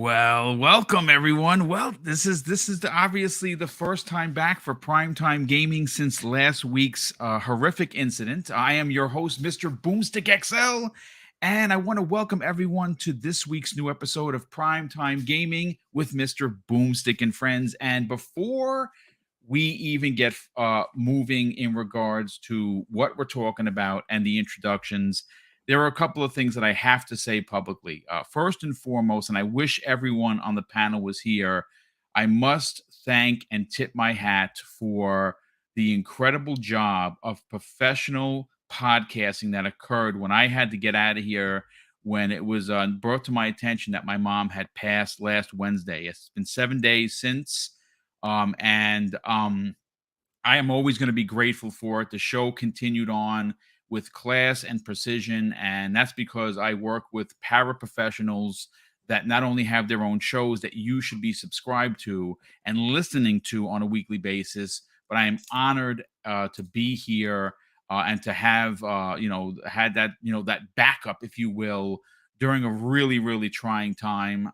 Well, welcome everyone. Well, obviously the first time back for primetime gaming since last week's horrific incident. I am your host, Mr. BoomStick XL, and I want to welcome everyone to this week's new episode of Primetime Gaming with Mr. Boomstick and Friends. And before we even get moving in regards to what we're talking about and the introductions, there are a couple of things that I have to say publicly. First and foremost, and I wish everyone on the panel was here, I must thank and tip my hat for the incredible job of professional podcasting that occurred when I had to get out of here when it was brought to my attention that my mom had passed last Wednesday. It's been 7 days since, and I am always going to be grateful for it. The show continued on with class and precision, and that's because I work with paraprofessionals that not only have their own shows that you should be subscribed to and listening to on a weekly basis, but I am honored to be here and to have had that that backup, if you will, during a really really trying time.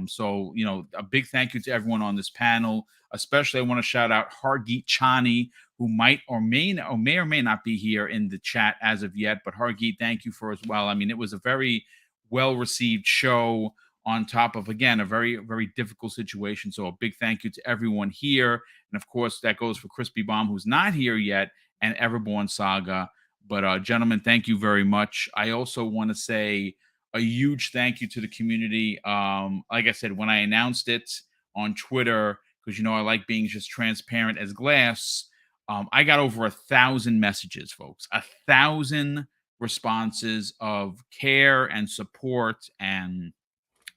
So a big thank you to everyone on this panel. Especially, I want to shout out Hargeet Chani, who might or may not be here in the chat as of yet. But Hargeet, thank you for as well. I mean, it was a very well received show on top of, again, a very, very difficult situation. So a big thank you to everyone here. And of course, that goes for Crispy Bomb, who's not here yet, and Everborn Saga. But gentlemen, thank you very much. I also want to say a huge thank you to the community. Like I said, when I announced it on Twitter, because I like being just transparent as glass, I got over 1,000 messages, folks, 1,000 responses of care and support and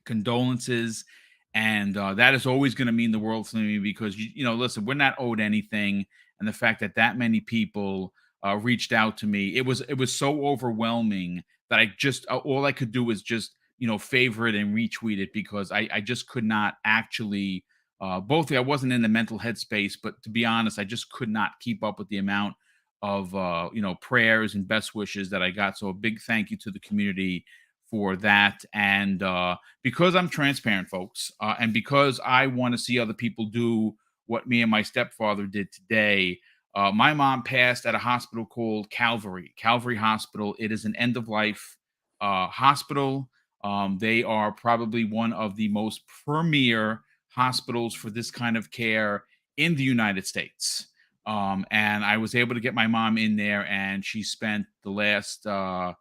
condolences. And that is always going to mean the world to me because, listen, we're not owed anything. And the fact that that many people reached out to me, it was so overwhelming that I just, all I could do was just, favorite and retweet it because I just could not actually, both I wasn't in the mental headspace, but to be honest, I just could not keep up with the amount of prayers and best wishes that I got. So a big thank you to the community for that. And because I'm transparent, folks, and because I want to see other people do what me and my stepfather did today, my mom passed at a hospital called Calvary Hospital. It is an end of life hospital. They are probably one of the most premier hospitals for this kind of care in the United States. And I was able to get my mom in there, and she spent the last 8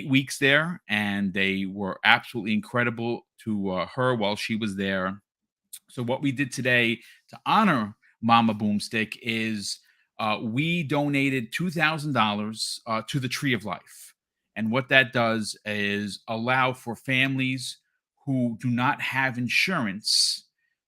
weeks there, and they were absolutely incredible to her while she was there. So what we did today to honor Mama Boomstick is we donated $2,000 to the Tree of Life. And what that does is allow for families who do not have insurance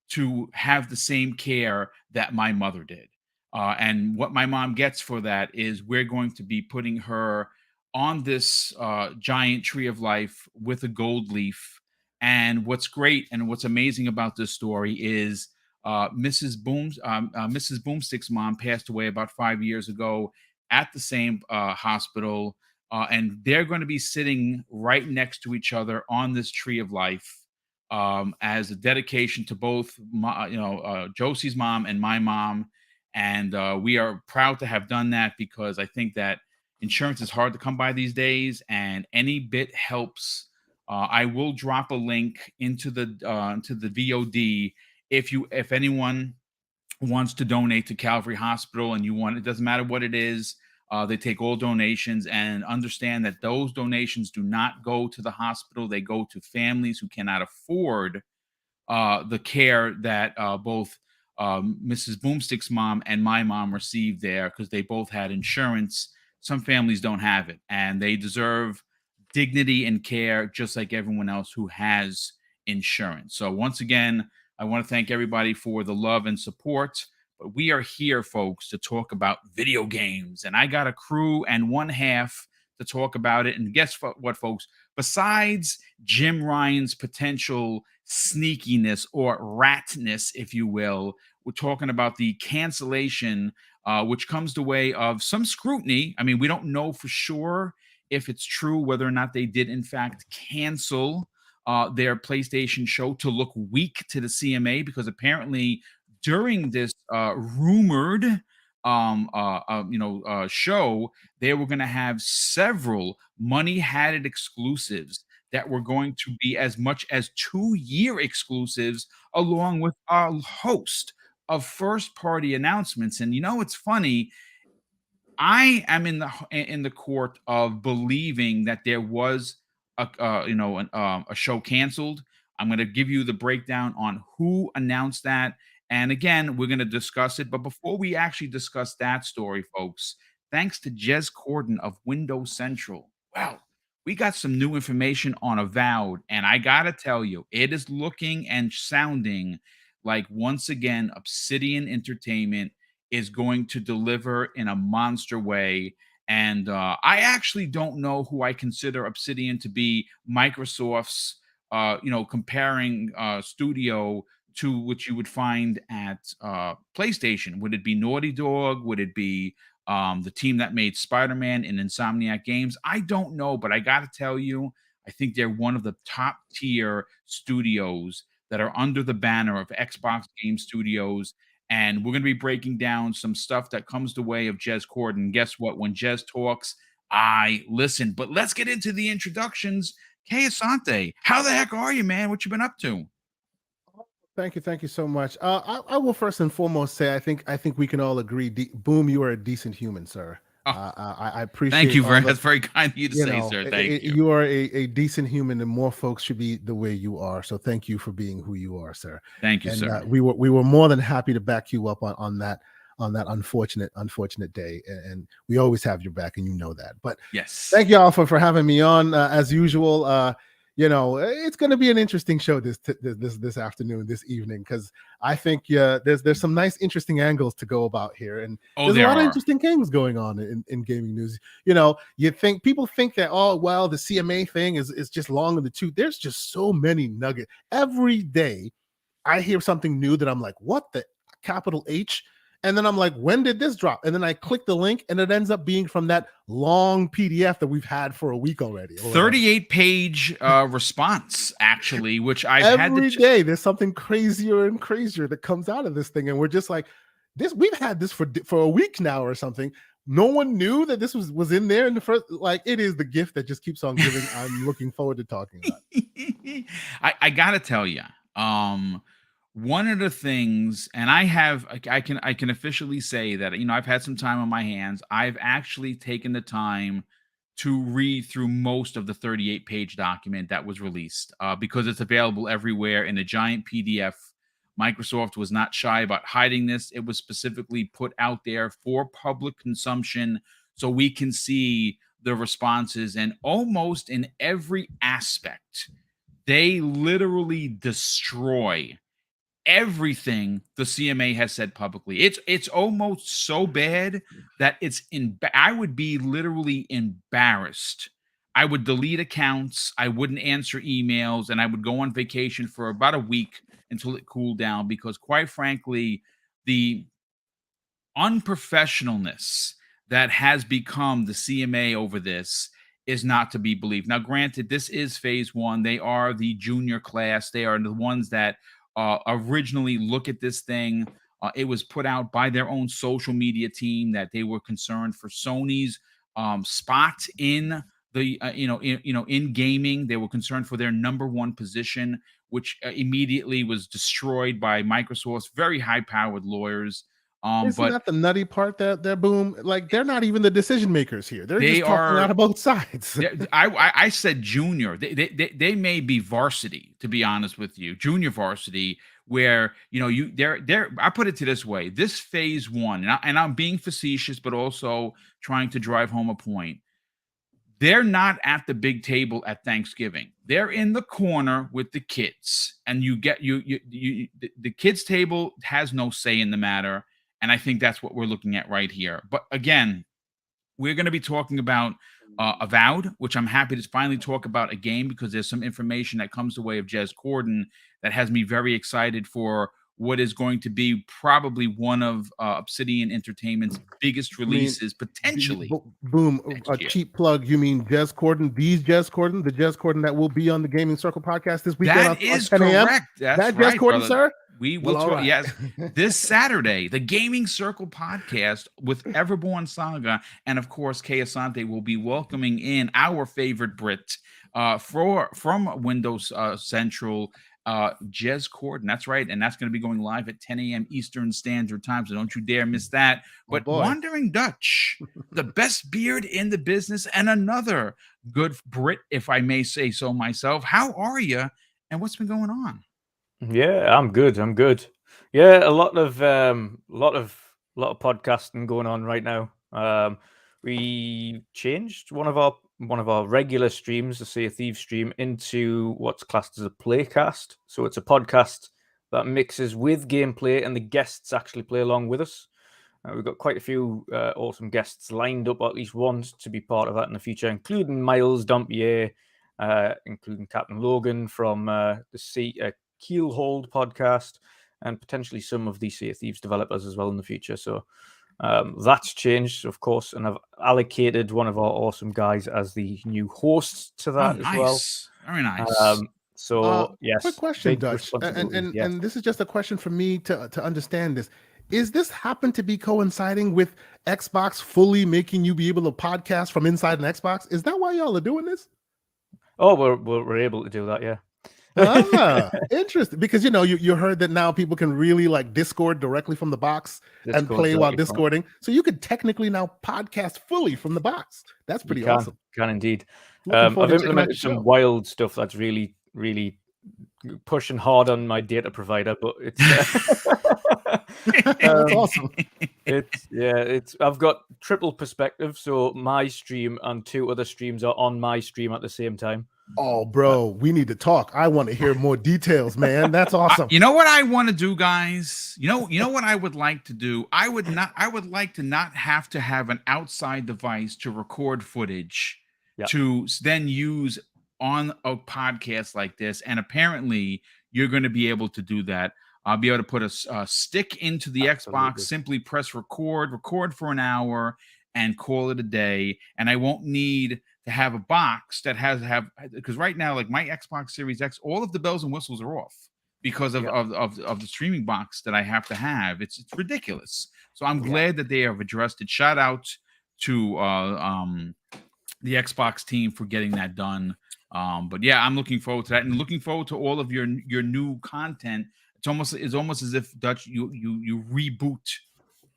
to have the same care that my mother did. And what my mom gets for that is we're going to be putting her on this giant tree of life with a gold leaf. And what's great and what's amazing about this story is Mrs. Boomstick's mom passed away about 5 years ago at the same hospital. And they're going to be sitting right next to each other on this tree of life as a dedication to both, Josie's mom and my mom. And we are proud to have done that because I think that insurance is hard to come by these days, and any bit helps. I will drop a link into the VOD if anyone wants to donate to Calvary Hospital and it doesn't matter what it is. They take all donations, and understand that those donations do not go to the hospital. They go to families who cannot afford the care that both Mrs. Boomstick's mom and my mom received there because they both had insurance. Some families don't have it, and they deserve dignity and care just like everyone else who has insurance. So once again, I want to thank everybody for the love and support. But we are here, folks, to talk about video games. And I got a crew and one half to talk about it. And guess what, folks? Besides Jim Ryan's potential sneakiness or ratness, if you will, we're talking about the cancellation, which comes the way of some scrutiny. I mean, we don't know for sure if it's true whether or not they did, in fact, cancel their PlayStation show to look weak to the CMA because apparently during this rumored show, they were going to have several money-hatted exclusives that were going to be as much as 2-year exclusives, along with a host of first-party announcements. And it's funny. I am in the court of believing that there was a show canceled. I'm going to give you the breakdown on who announced that, and again, we're going to discuss it. But before we actually discuss that story, folks, thanks to Jez Corden of Windows Central. Well, we got some new information on Avowed, and I gotta tell you, it is looking and sounding like once again Obsidian Entertainment is going to deliver in a monster way. And I actually don't know who I consider Obsidian to be. Microsoft's, comparing studio to what you would find at PlayStation. Would it be Naughty Dog? Would it be the team that made Spider-Man and Insomniac Games? I don't know, but I got to tell you, I think they're one of the top tier studios that are under the banner of Xbox Game Studios. And we're going to be breaking down some stuff that comes the way of Jez Corden. Guess what? When Jez talks, I listen. But let's get into the introductions. Kay Asante, how the heck are you, man? What you been up to? Thank you so much. I will first and foremost say I think we can all agree, Boom, you are a decent human, sir. Oh, I thank appreciate you all very. the, That's very kind of you to say, sir. Thank you. you are a decent human, and more folks should be the way you are. So thank you for being who you are, sir. Thank you, And sir. we were more than happy to back you up on that unfortunate day, and we always have your back, and you know that. But yes, thank you all for having me on as usual. It's going to be an interesting show this afternoon, this evening, because I think there's some nice, interesting angles to go about here, and there's a lot of interesting things going on in gaming news. People think that, oh well, the CMA thing is just long in the tooth. There's just so many nuggets every day. I hear something new that I'm like, what the capital H? And then I'm like, when did this drop? And then I click the link, and it ends up being from that long PDF that we've had for a week already. 38-page response, actually, which I've every day there's something crazier and crazier that comes out of this thing, and we're just like, this. We've had this for a week now or something. No one knew that this was in there in the first. Like, it is the gift that just keeps on giving. I'm looking forward to talking about it. I gotta tell you, one of the things, and I can officially say that I've had some time on my hands. I've actually taken the time to read through most of the 38-page document that was released because it's available everywhere in a giant PDF. Microsoft was not shy about hiding this. It was specifically put out there for public consumption so we can see the responses, and almost in every aspect, they literally destroy everything the CMA has said publicly. It's almost so bad that I would be literally embarrassed. I would delete accounts, I wouldn't answer emails, and I would go on vacation for about a week until it cooled down, because quite frankly, the unprofessionalness that has become the CMA over this is not to be believed. Now, granted, this is phase one. They are the junior class. They are the ones that originally look at this thing. It was put out by their own social media team that they were concerned for Sony's spot in the in gaming. They were concerned for their number one position, which immediately was destroyed by Microsoft's very high-powered lawyers. Isn't that the nutty part that they're Boom? Like, they're not even the decision makers here. They're just talking out of both sides. I said junior. They may be varsity, to be honest with you, junior varsity, where I put it to this way: this phase one, and I'm being facetious, but also trying to drive home a point. They're not at the big table at Thanksgiving. They're in the corner with the kids, and the kids' table has no say in the matter. And I think that's what we're looking at right here. But again, we're going to be talking about Avowed, which I'm happy to finally talk about a game, because there's some information that comes the way of Jez Corden that has me very excited for what is going to be probably one of Obsidian Entertainment's biggest releases potentially. Boom, a year. cheap plug. You mean Jez Corden, the Jez Corden that will be on the Gaming Circle podcast this weekend? That is correct. That's that right, Jez Corden, brother. sir. We will talk. Right. Yes, this Saturday, the Gaming Circle podcast with Everborn Saga, and of course, Kay Asante will be welcoming in our favorite Brit from Windows Central, Jez Corden. That's right, and that's going to be going live at 10 a.m. Eastern Standard Time. So don't you dare miss that. But Wandering Dutch, the best beard in the business, and another good Brit, if I may say so myself. How are you? And what's been going on? Yeah, I'm good. Yeah, a lot of podcasting going on right now. We changed one of our regular streams, the Sea of Thieves stream, into what's classed as a playcast. So it's a podcast that mixes with gameplay, and the guests actually play along with us. We've got quite a few awesome guests lined up, or at least one to be part of that in the future, including Miles Dampier, including Captain Logan from the Keelhold podcast, and potentially some of the Sea of Thieves developers as well in the future. So that's changed, of course, and I've allocated one of our awesome guys as the new host to that as well. Very nice. Yes. Quick question, Dutch, and this is just a question for me to understand this. Is this happen to be coinciding with Xbox fully making you be able to podcast from inside an Xbox? Is that why y'all are doing this? Oh, we're able to do that, yeah. Interesting, because you heard that now people can really like Discord directly from the box and play while Discording, so you could technically now podcast fully from the box. That's pretty awesome. Can indeed. I've implemented some wild stuff that's really pushing hard on my data provider, but it's that's awesome. I've got triple perspective, so my stream and two other streams are on my stream at the same time. Oh, bro, we need to talk. I want to hear more details, man. That's awesome. You know what I want to do, guys? You know what I would like to do? I would like to not have to have an outside device to record footage to then use on a podcast like this. And apparently you're going to be able to do that. I'll be able to put a stick into the Xbox, simply press record for an hour, and call it a day. And I won't need to have a box that because right now, like my Xbox Series X, all of the bells and whistles are off because of the streaming box that I have to have. It's ridiculous. So I'm glad that they have addressed it. Shout out to the Xbox team for getting that done. But yeah, I'm looking forward to that, and looking forward to all of your new content. It's almost as if Dutch you reboot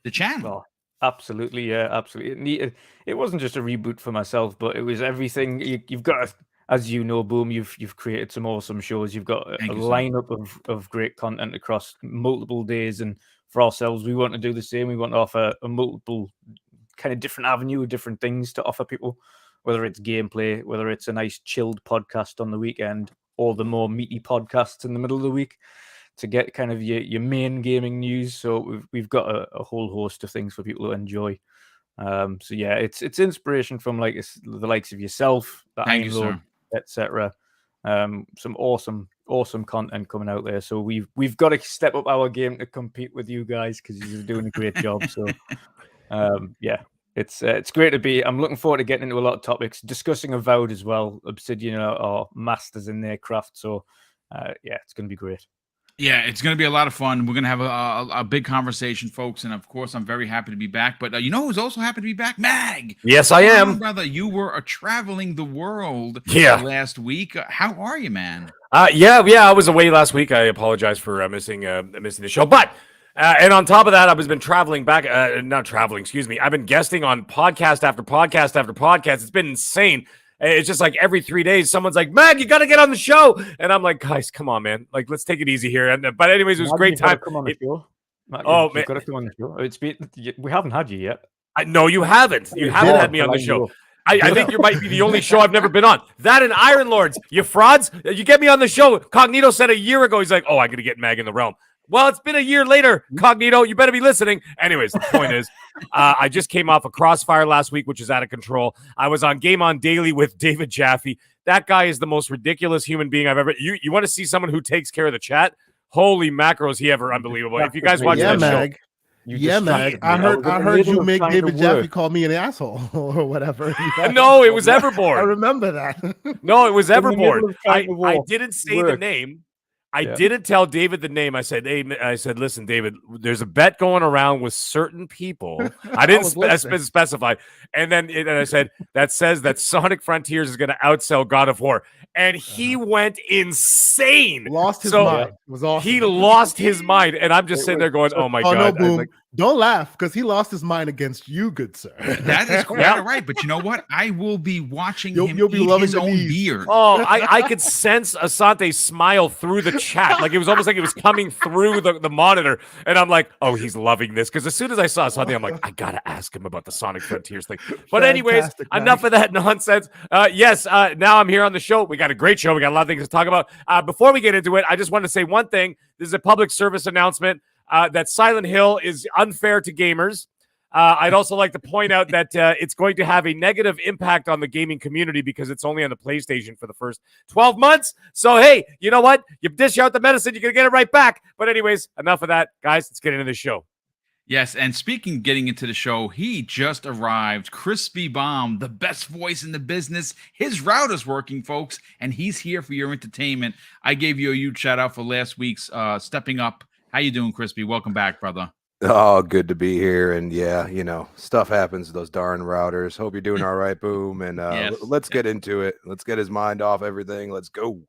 the channel. Oh, absolutely, yeah, absolutely. It wasn't just a reboot for myself, but it was everything. You've got, as you know, Boom, you've created some awesome shows. You've got a lineup of great content across multiple days, and for ourselves, we want to do the same. We want to offer a multiple kind of different avenue of different things to offer people, whether it's gameplay, whether it's a nice chilled podcast on the weekend, or the more meaty podcasts in the middle of the week, to get kind of your main gaming news. So we've got a whole host of things for people to enjoy. So yeah, it's inspiration from like the likes of yourself, etc. Some awesome content coming out there. So we've got to step up our game to compete with you guys, because you're doing a great job. So yeah, it's great to be. I'm looking forward to getting into a lot of topics, discussing Avowed as well. Obsidian are masters in their craft. So yeah, it's going to be great. Yeah, it's going to be a lot of fun. We're going to have a big conversation, folks. And of course, I'm very happy to be back. But you know who's also happy to be back? Mag. Yes, I am. Brother, you were traveling the world last week. How are you, man? Yeah, I was away last week. I apologize for missing the show. But and on top of that, I've been traveling back. Not traveling, excuse me. I've been guesting on podcast after podcast after podcast. It's been insane. It's just like every 3 days, someone's like, Mag, you got to get on the show. And I'm like, guys, come on, man. Like, let's take it easy here. But anyways, it was a great time. Come on the show. Man. You've got to come on the show. We haven't had you yet. No, you haven't. You haven't had me on the show. I think you might be the only show I've never been on. That and Iron Lords, you frauds. You get me on the show. Cognito said a year ago, he's like, oh, I'm going to get Mag in the realm. Well, it's been a year later, Cognito. You better be listening. Anyways, the point is, I just came off a Crossfire last week, which is out of control. I was on Game On Daily with David Jaffe. That guy is the most ridiculous human being I've ever. You want to see someone who takes care of the chat? Holy macros, he ever unbelievable. If you guys watch Yeah, that show. Mag. Yeah, Mag. I heard you make David Jaffe call me an asshole or whatever. No, it was I Everboard. remember that. No, it was Everboard. I didn't say the name. I didn't tell David the name. I said, "Hey," I said, "Listen, David, there's a bet going around with certain people." I didn't specify. And then I said, "That says that Sonic Frontiers is going to outsell God of War." And he went insane. Lost his mind. It was awesome. He lost his mind. And I'm just sitting there going, oh, my God. No, Boom. Don't laugh, because he lost his mind against you, good sir. That is quite right. But you know what? I will be watching him you'll be eat loving his own beard. Oh, I could sense Asante's smile through the chat. Like, it was almost like it was coming through the monitor. And I'm like, oh, he's loving this. Because as soon as I saw Asante, I'm like, I got to ask him about the Sonic Frontiers thing. But anyways, enough of that nonsense. Yes, now I'm here on the show. We got a great show. We got a lot of things to talk about. Before we get into it, I just want to say one thing. This is a public service announcement that Silent Hill is unfair to gamers. I'd also like to point out that it's going to have a negative impact on the gaming community because it's only on the PlayStation for the first 12 months. So, hey, you know what? You dish out the medicine, you're going to get it right back. But anyways, enough of that. Guys, let's get into the show. Yes, and speaking, getting into the show, he just arrived. Crispy Bomb, the best voice in the business. His router's working, folks, and he's here for your entertainment. I gave you a huge shout out for last week's Stepping Up. How you doing, Crispy? Welcome back, brother. Oh, good to be here. And yeah, you know, stuff happens to those darn routers. Hope you're doing all right, Boom. And let's get into it. Let's get his mind off everything. Let's go.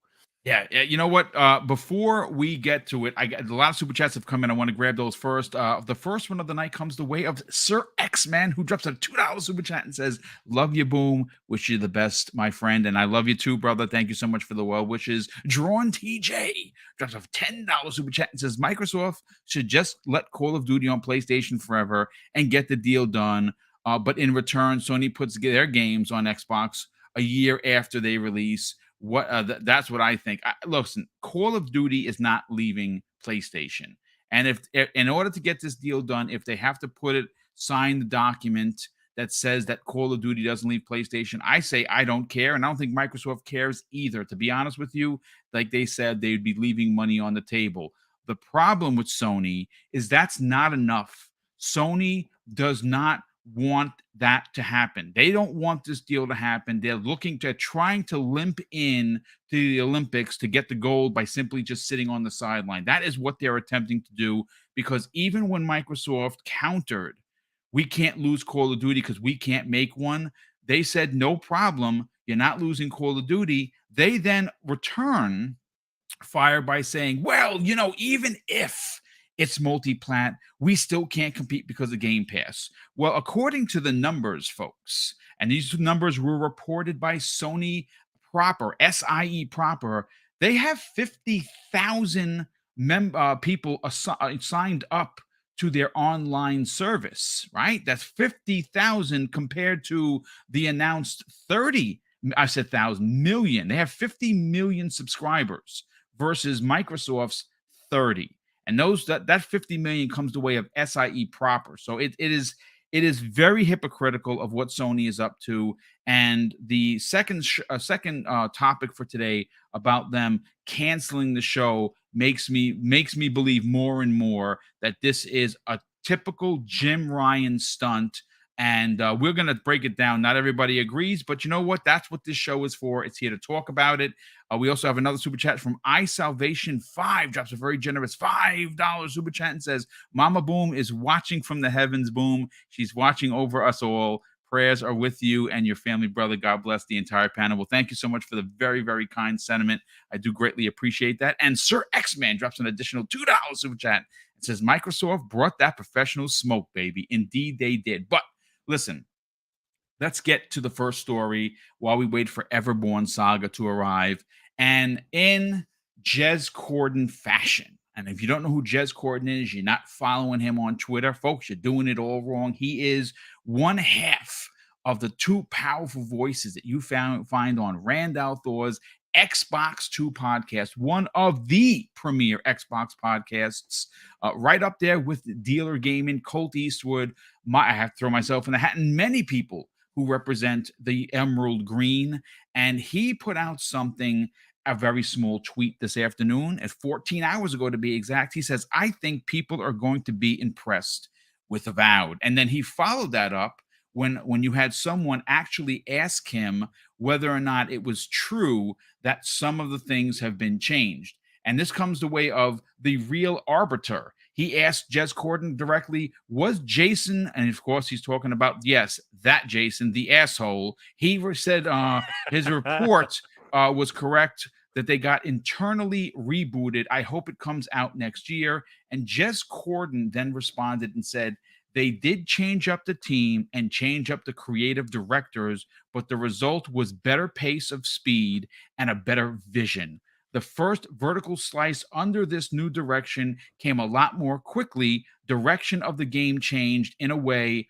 Yeah, you know what? Before we get to it, a lot of super chats have come in. I want to grab those first. The first one of the night comes the way of Sir X-Man, who drops a $2 super chat and says, "Love you, Boom. Wish you the best, my friend, and I love you too, brother. Thank you so much for the well wishes." Drawn TJ drops a $10 super chat and says, "Microsoft should just let Call of Duty on PlayStation forever and get the deal done. But in return, Sony puts their games on Xbox a year after they release." That's what I think. Listen, Call of Duty is not leaving PlayStation, and if in order to get this deal done, if they have to sign the document that says that Call of Duty doesn't leave PlayStation, I say I don't care, and I don't think Microsoft cares either. To be honest with you, like they said, they'd be leaving money on the table. The problem with Sony is that's not enough. Sony does not want that to happen. They don't want this deal to happen. They're trying to limp in to the Olympics to get the gold by simply just sitting on the sideline. That is what they're attempting to do, because even when Microsoft countered, we can't lose Call of Duty because we can't make one, they said, no problem, you're not losing Call of Duty. They then return fire by saying, well, you know, even if it's multi-plat, we still can't compete because of Game Pass. Well, according to the numbers, folks, and these numbers were reported by Sony proper, SIE proper, they have 50,000 people signed up to their online service, right? That's 50,000 compared to the announced 1,000 million. They have 50 million subscribers versus Microsoft's 30. And that 50 million comes the way of SIE proper. So it is very hypocritical of what Sony is up to. And the second topic for today about them canceling the show makes me believe more and more that this is a typical Jim Ryan stunt. And we're going to break it down. Not everybody agrees, but you know what? That's what this show is for. It's here to talk about it. We also have another super chat from iSalvation5, drops a very generous $5 super chat and says, "Mama Boom is watching from the heavens, Boom. She's watching over us all. Prayers are with you and your family, brother. God bless the entire panel." Well, thank you so much for the very, very kind sentiment. I do greatly appreciate that. And Sir X-Man drops an additional $2 super chat and says, "Microsoft brought that professional smoke, baby. Indeed, they did." But listen, let's get to the first story while we wait for Everborn Saga to arrive. And in Jez Corden fashion, and if you don't know who Jez Corden is, you're not following him on Twitter, folks, you're doing it all wrong. He is one half of the two powerful voices that you find on Randall Thor's Xbox 2 podcast, one of the premier Xbox podcasts, right up there with Dealer Gaming, Colt Eastwood. I have to throw myself in the hat, and many people who represent the Emerald Green. And he put out something, a very small tweet this afternoon at 14 hours ago to be exact. He says, I think people are going to be impressed with Avowed. And then he followed that up when you had someone actually ask him whether or not it was true that some of the things have been changed. And this comes the way of the real arbiter. He asked Jez Corden directly, was Jason, and of course he's talking about, yes, that Jason, the asshole. He said his report was correct, that they got internally rebooted. I hope it comes out next year. And Jez Corden then responded and said, they did change up the team and change up the creative directors, but the result was better pace of speed and a better vision. The first vertical slice under this new direction came a lot more quickly. Direction of the game changed in a way,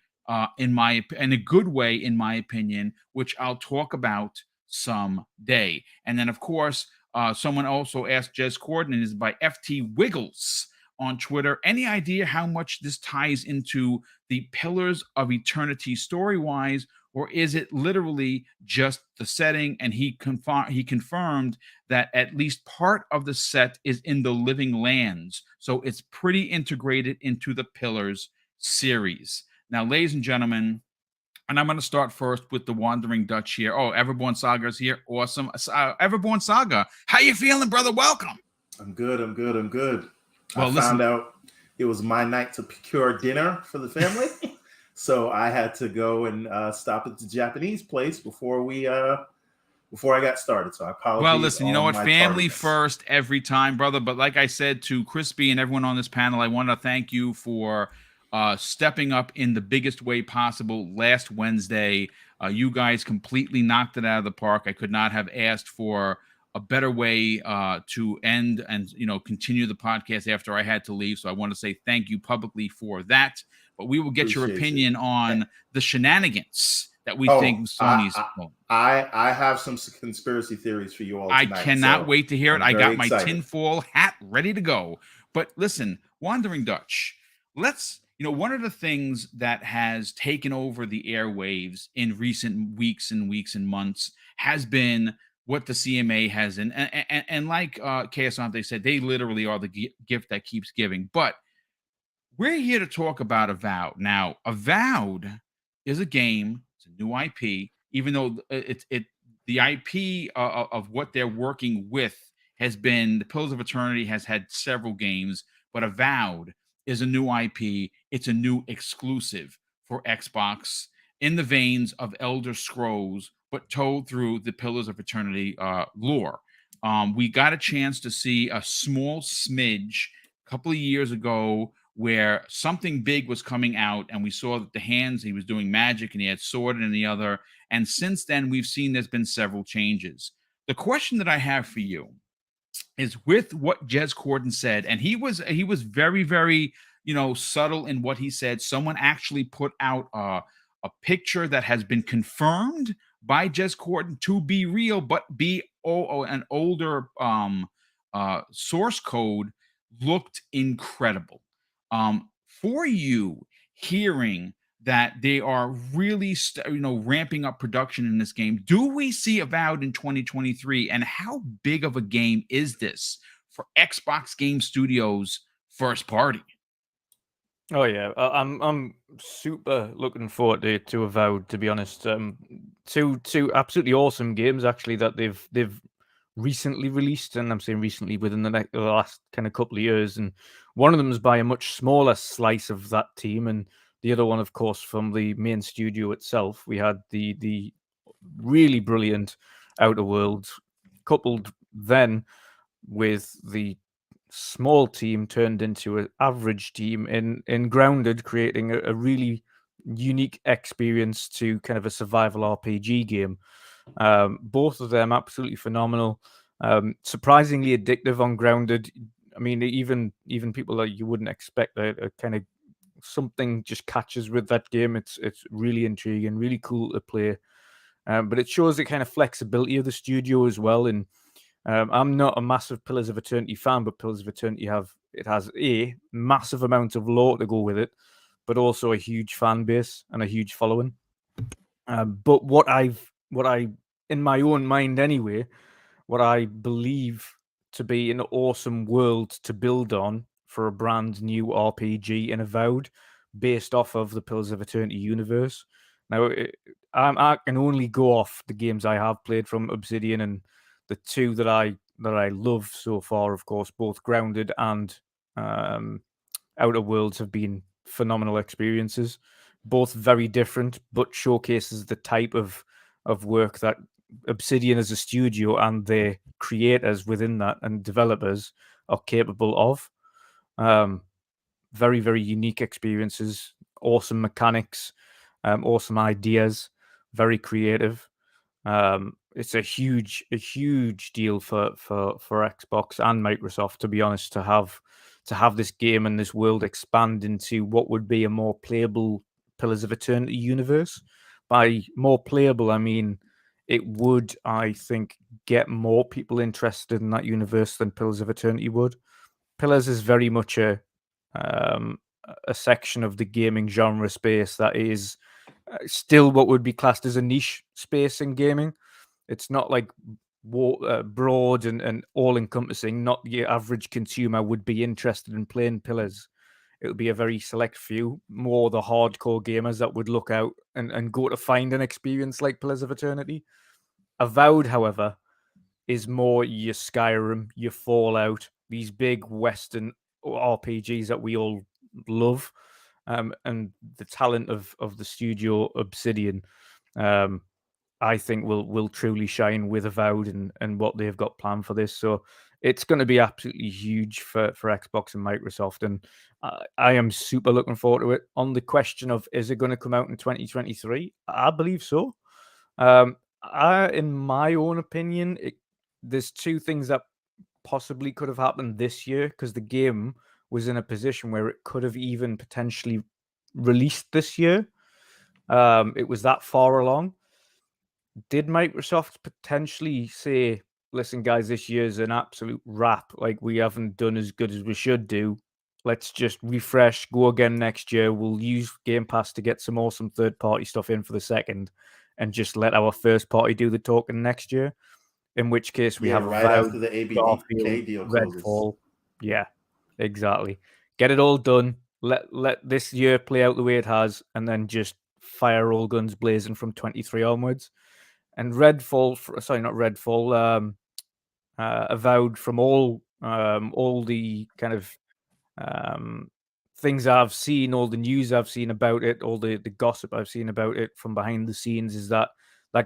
in a good way, in my opinion, which I'll talk about someday. And then, of course, someone also asked Jez Corden, and is by FT Wiggles on Twitter, any idea how much this ties into the Pillars of Eternity story-wise, or is it literally just the setting? And he confirmed that at least part of the set is in the Living Lands, so it's pretty integrated into the Pillars series. Now, ladies and gentlemen, and I'm going to start first with the Wandering Dutch here. Oh, Everborn Saga is here. Awesome. Everborn Saga, how you feeling, brother? Welcome. I'm good. Well, I found out it was my night to procure dinner for the family. So I had to go and stop at the Japanese place before I got started. So I apologize. Well, listen, you know what? Family first every time, brother. But like I said to Crispy and everyone on this panel, I want to thank you for stepping up in the biggest way possible last Wednesday. You guys completely knocked it out of the park. I could not have asked for a better way to end and, continue the podcast after I had to leave. So I want to say thank you publicly for that. But we will get your opinion on the shenanigans that we think Sony's. I have some conspiracy theories for you all tonight. I cannot wait to hear it. I got my tinfoil hat ready to go. But listen, Wandering Dutch, one of the things that has taken over the airwaves in recent weeks and months has been what the CMA has. And like Kayasante said, they literally are the gift that keeps giving. But we're here to talk about Avowed. Now, Avowed is a game. It's a new IP, even though the IP of what they're working with has been the Pillars of Eternity has had several games, but Avowed is a new IP. It's a new exclusive for Xbox in the veins of Elder Scrolls, but told through the Pillars of Eternity lore. We got a chance to see a small smidge a couple of years ago where something big was coming out, and we saw that the hands, he was doing magic, and he had sword in the other. And since then, we've seen there's been several changes. The question that I have for you is with what Jez Corden said, and he was very, very, subtle in what he said. Someone actually put out a picture that has been confirmed by Jez Corden to be real, but be an older source code looked incredible. For you, hearing that they are really ramping up production in this game, do we see Avowed in 2023? And how big of a game is this for Xbox Game Studios first party? Oh yeah, I'm super looking forward to Avowed, to be honest. Two absolutely awesome games actually that they've recently released, and I'm saying recently within the last kind of couple of years. And one of them is by a much smaller slice of that team, and the other one, of course, from the main studio itself. We had the really brilliant Outer Worlds, coupled then with the small team turned into an average team in Grounded, creating a really unique experience to kind of a survival RPG game. Both of them absolutely phenomenal, surprisingly addictive on Grounded. I mean, even people that you wouldn't expect, a kind of something just catches with that game. It's really intriguing, really cool to play, but it shows the kind of flexibility of the studio as well. And I'm not a massive Pillars of Eternity fan, but Pillars of Eternity has a massive amount of lore to go with it, but also a huge fan base and a huge following. But what I in my own mind anyway what I believe to be an awesome world to build on for a brand new RPG in Avowed, based off of the Pillars of Eternity universe. Now, I can only go off the games I have played from Obsidian, and the two that I love so far, of course, both Grounded and Outer Worlds have been phenomenal experiences. Both very different, but showcases the type of work that Obsidian as a studio and their creators within that and developers are capable of. Very, very unique experiences, awesome mechanics, awesome ideas, very creative. It's a huge deal for Xbox and Microsoft, to be honest, to have this game and this world expand into what would be a more playable Pillars of Eternity universe. By more playable, I mean it would, I think, get more people interested in that universe than Pillars of Eternity would. Pillars is very much a section of the gaming genre space that is still what would be classed as a niche space in gaming. It's not like broad and all-encompassing. Not the average consumer would be interested in playing Pillars. It would be a very select few, more the hardcore gamers that would look out and go to find an experience like Pillars of Eternity. Avowed, however, is more your Skyrim, your Fallout, these big Western RPGs that we all love, and the talent of the studio Obsidian, I think will truly shine with Avowed and what they've got planned for this. So it's going to be absolutely huge for Xbox and Microsoft, and I am super looking forward to it. On the question of is it going to come out in 2023, I believe so. In my own opinion, there's two things that possibly could have happened this year, because the game was in a position where it could have even potentially released this year. It was that far along. Did Microsoft potentially say, listen, guys, this year's an absolute wrap. Like, we haven't done as good as we should do. Let's just refresh, go again next year. We'll use Game Pass to get some awesome third-party stuff in for the second, and just let our first party do the talking next year. In which case we have right after the ABK deal closes. Redfall. Yeah, exactly. Get it all done. Let this year play out the way it has, and then just fire all guns blazing from 23 onwards. And Avowed, from all the kind of things I've seen, all the news I've seen about it, all the gossip I've seen about it from behind the scenes, is that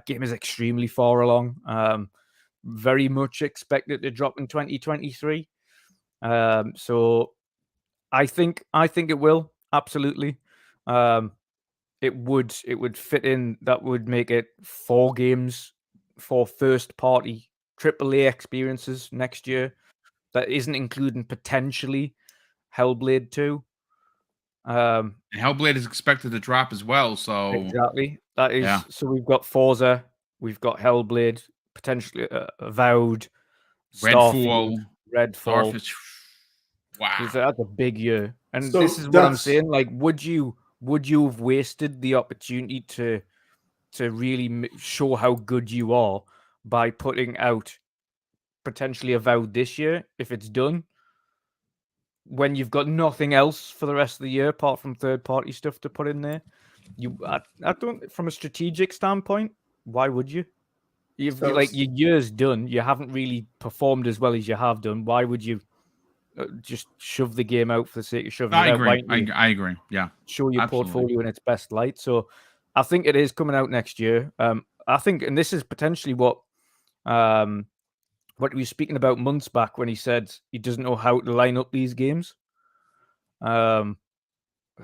game is extremely far along. Very much expected to drop in 2023. So I think it will, absolutely. It would fit in. That would make it 4 games for first party AAA experiences next year. That isn't including potentially Hellblade 2. And Hellblade is expected to drop as well. So exactly, that is. Yeah. So we've got Forza, we've got Hellblade, potentially Avowed, Redfall. Starfish. Wow, that's a big year. And so this is what I'm saying. Like, would you have wasted the opportunity to really show how good you are by putting out potentially Avowed this year if it's done, when you've got nothing else for the rest of the year apart from third-party stuff to put in there? I don't. From a strategic standpoint, why would you? Your year's done. You haven't really performed as well as you have done. Why would you just shove the game out for the sake of shoving it out? I agree. Yeah. Show your portfolio in its best light. So I think it is coming out next year. I think, and this is potentially what he was speaking about months back when he said he doesn't know how to line up these games.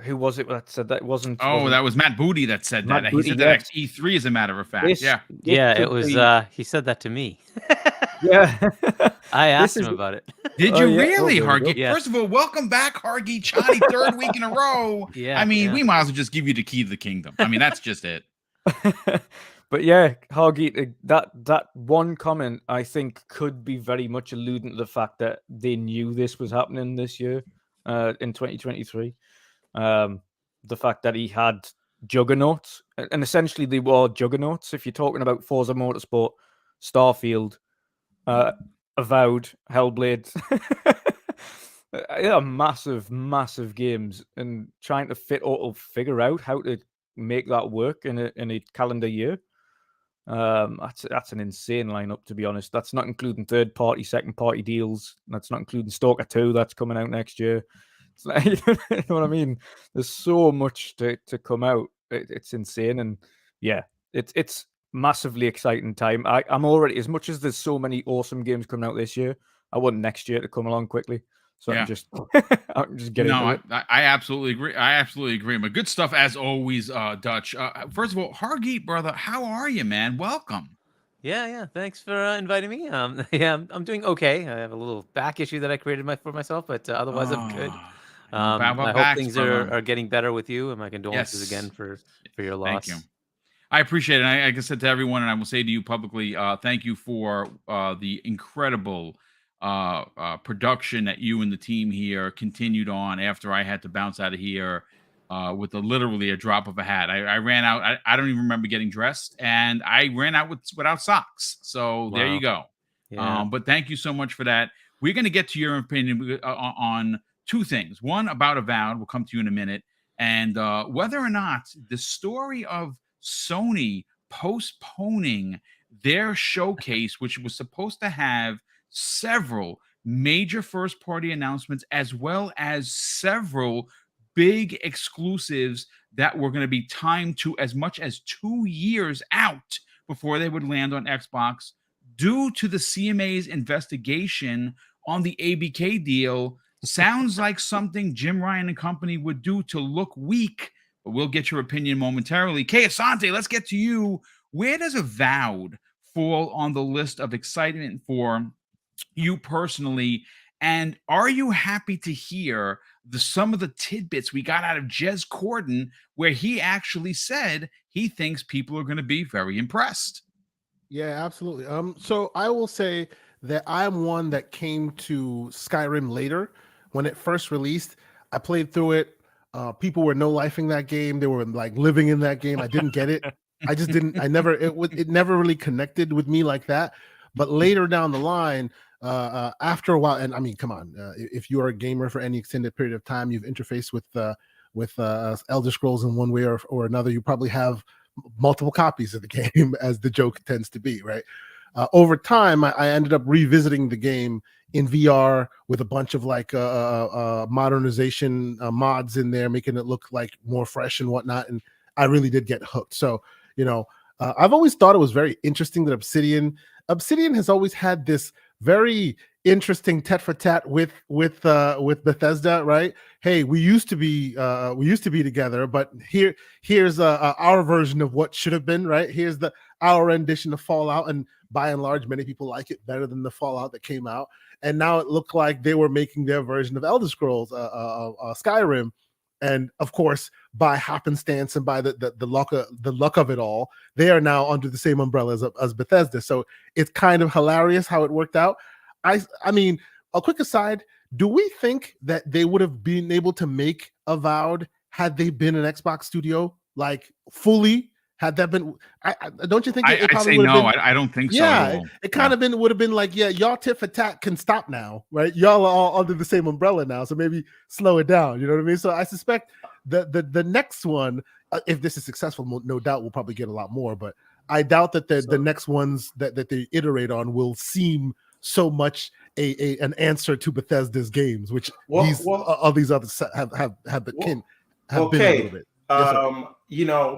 Who was it that said that? It wasn't. That was Matt Booty that said that. He said that at E3, as a matter of fact. It was. He said that to me. Yeah, I asked him about it. Did you really, Hargy? Yeah. First of all, welcome back, Hargy Chani, 3rd week in a row. Yeah, I mean, we might as well just give you the key to the kingdom. I mean, that's just it. But yeah, Hargy, that one comment, I think, could be very much alluding to the fact that they knew this was happening this year, in 2023. The fact that he had juggernauts, and essentially they were juggernauts. If you're talking about Forza Motorsport, Starfield, Avowed, Hellblade. Yeah, massive games, and trying to figure out how to make that work in a calendar year. That's an insane lineup, to be honest. That's not including third party, second party deals. That's not including Stalker 2 that's coming out next year. It's like, you know what I mean? There's so much to come out. It's insane, and yeah, it's massively exciting time. I'm already, as much as there's so many awesome games coming out this year, I want next year to come along quickly. So yeah. I can just get into it. I absolutely agree. I absolutely agree. But good stuff as always, Dutch. First of all, Hargeet, brother, how are you, man? Welcome. Yeah. Thanks for inviting me. Yeah, I'm doing okay. I have a little back issue that I created for myself, but otherwise I'm good. I hope things are getting better with you, and my condolences again for your loss. Thank you. I appreciate it. Like I said to everyone, and I will say to you publicly, thank you for the incredible production that you and the team here continued on after I had to bounce out of here with literally a drop of a hat. I ran out. I don't even remember getting dressed, and I ran out without socks. So There you go. Yeah. But thank you so much for that. We're going to get to your opinion on two things. One, about Avowed. We'll come to you in a minute. And whether or not the story of Sony postponing their showcase, which was supposed to have several major first-party announcements as well as several big exclusives that were going to be timed to as much as 2 years out before they would land on Xbox, due to the CMA's investigation on the ABK deal, sounds like something Jim Ryan and company would do to look weak. But we'll get your opinion momentarily. Kay Asante, let's get to you. Where does Avowed fall on the list of excitement for you personally? And are you happy to hear some of the tidbits we got out of Jez Corden, where he actually said he thinks people are going to be very impressed? Yeah, absolutely. So I will say that I'm one that came to Skyrim later. When it first released, I played through it. People were no-lifing that game. They were like living in that game. I didn't get it. I just didn't. It never really connected with me like that. But later down the line, after a while, and I mean, come on, if you are a gamer for any extended period of time, you've interfaced with Elder Scrolls in one way or another. You probably have multiple copies of the game, as the joke tends to be, right? Over time, I ended up revisiting the game in VR with a bunch of like modernization mods in there, making it look like more fresh and whatnot. And I really did get hooked. So, I've always thought it was very interesting that Obsidian has always had this very interesting tet-for-tat with Bethesda, right? Hey, we used to be together, but here's our version of what should have been, right? Here's our rendition of Fallout, and by and large, many people like it better than the Fallout that came out. And now it looked like they were making their version of Elder Scrolls, Skyrim. And of course, by happenstance and by the luck of it all, they are now under the same umbrella as Bethesda. So it's kind of hilarious how it worked out. I mean, a quick aside: do we think that they would have been able to make Avowed had they been an Xbox studio, like fully? Had that been, don't you think? I'd say no. I don't think so. Yeah, it kind of would have been like, yeah, y'all tit for tat can stop now, right? Y'all are all under the same umbrella now, so maybe slow it down. You know what I mean? So I suspect the next one, if this is successful, no doubt we'll probably get a lot more. But I doubt that the next ones that they iterate on will seem so much an answer to Bethesda's games, which these others have been a little bit.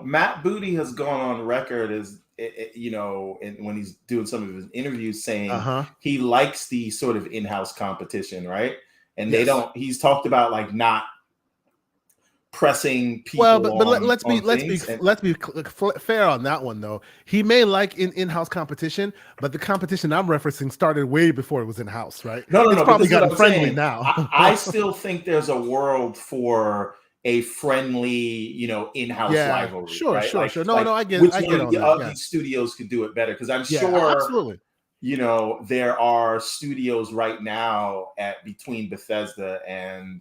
Matt Booty has gone on record as when he's doing some of his interviews saying he likes the sort of in-house competition, right? And he's talked about like not pressing people. Well, but let's be fair on that one though. He may like in-house competition, but the competition I'm referencing started way before it was in-house, right? It's probably gotten friendly now. I still think there's a world for a friendly, in-house rivalry. Sure. No, I get which it. One of these studios could do it better, because I'm sure, absolutely. There are studios right now between Bethesda and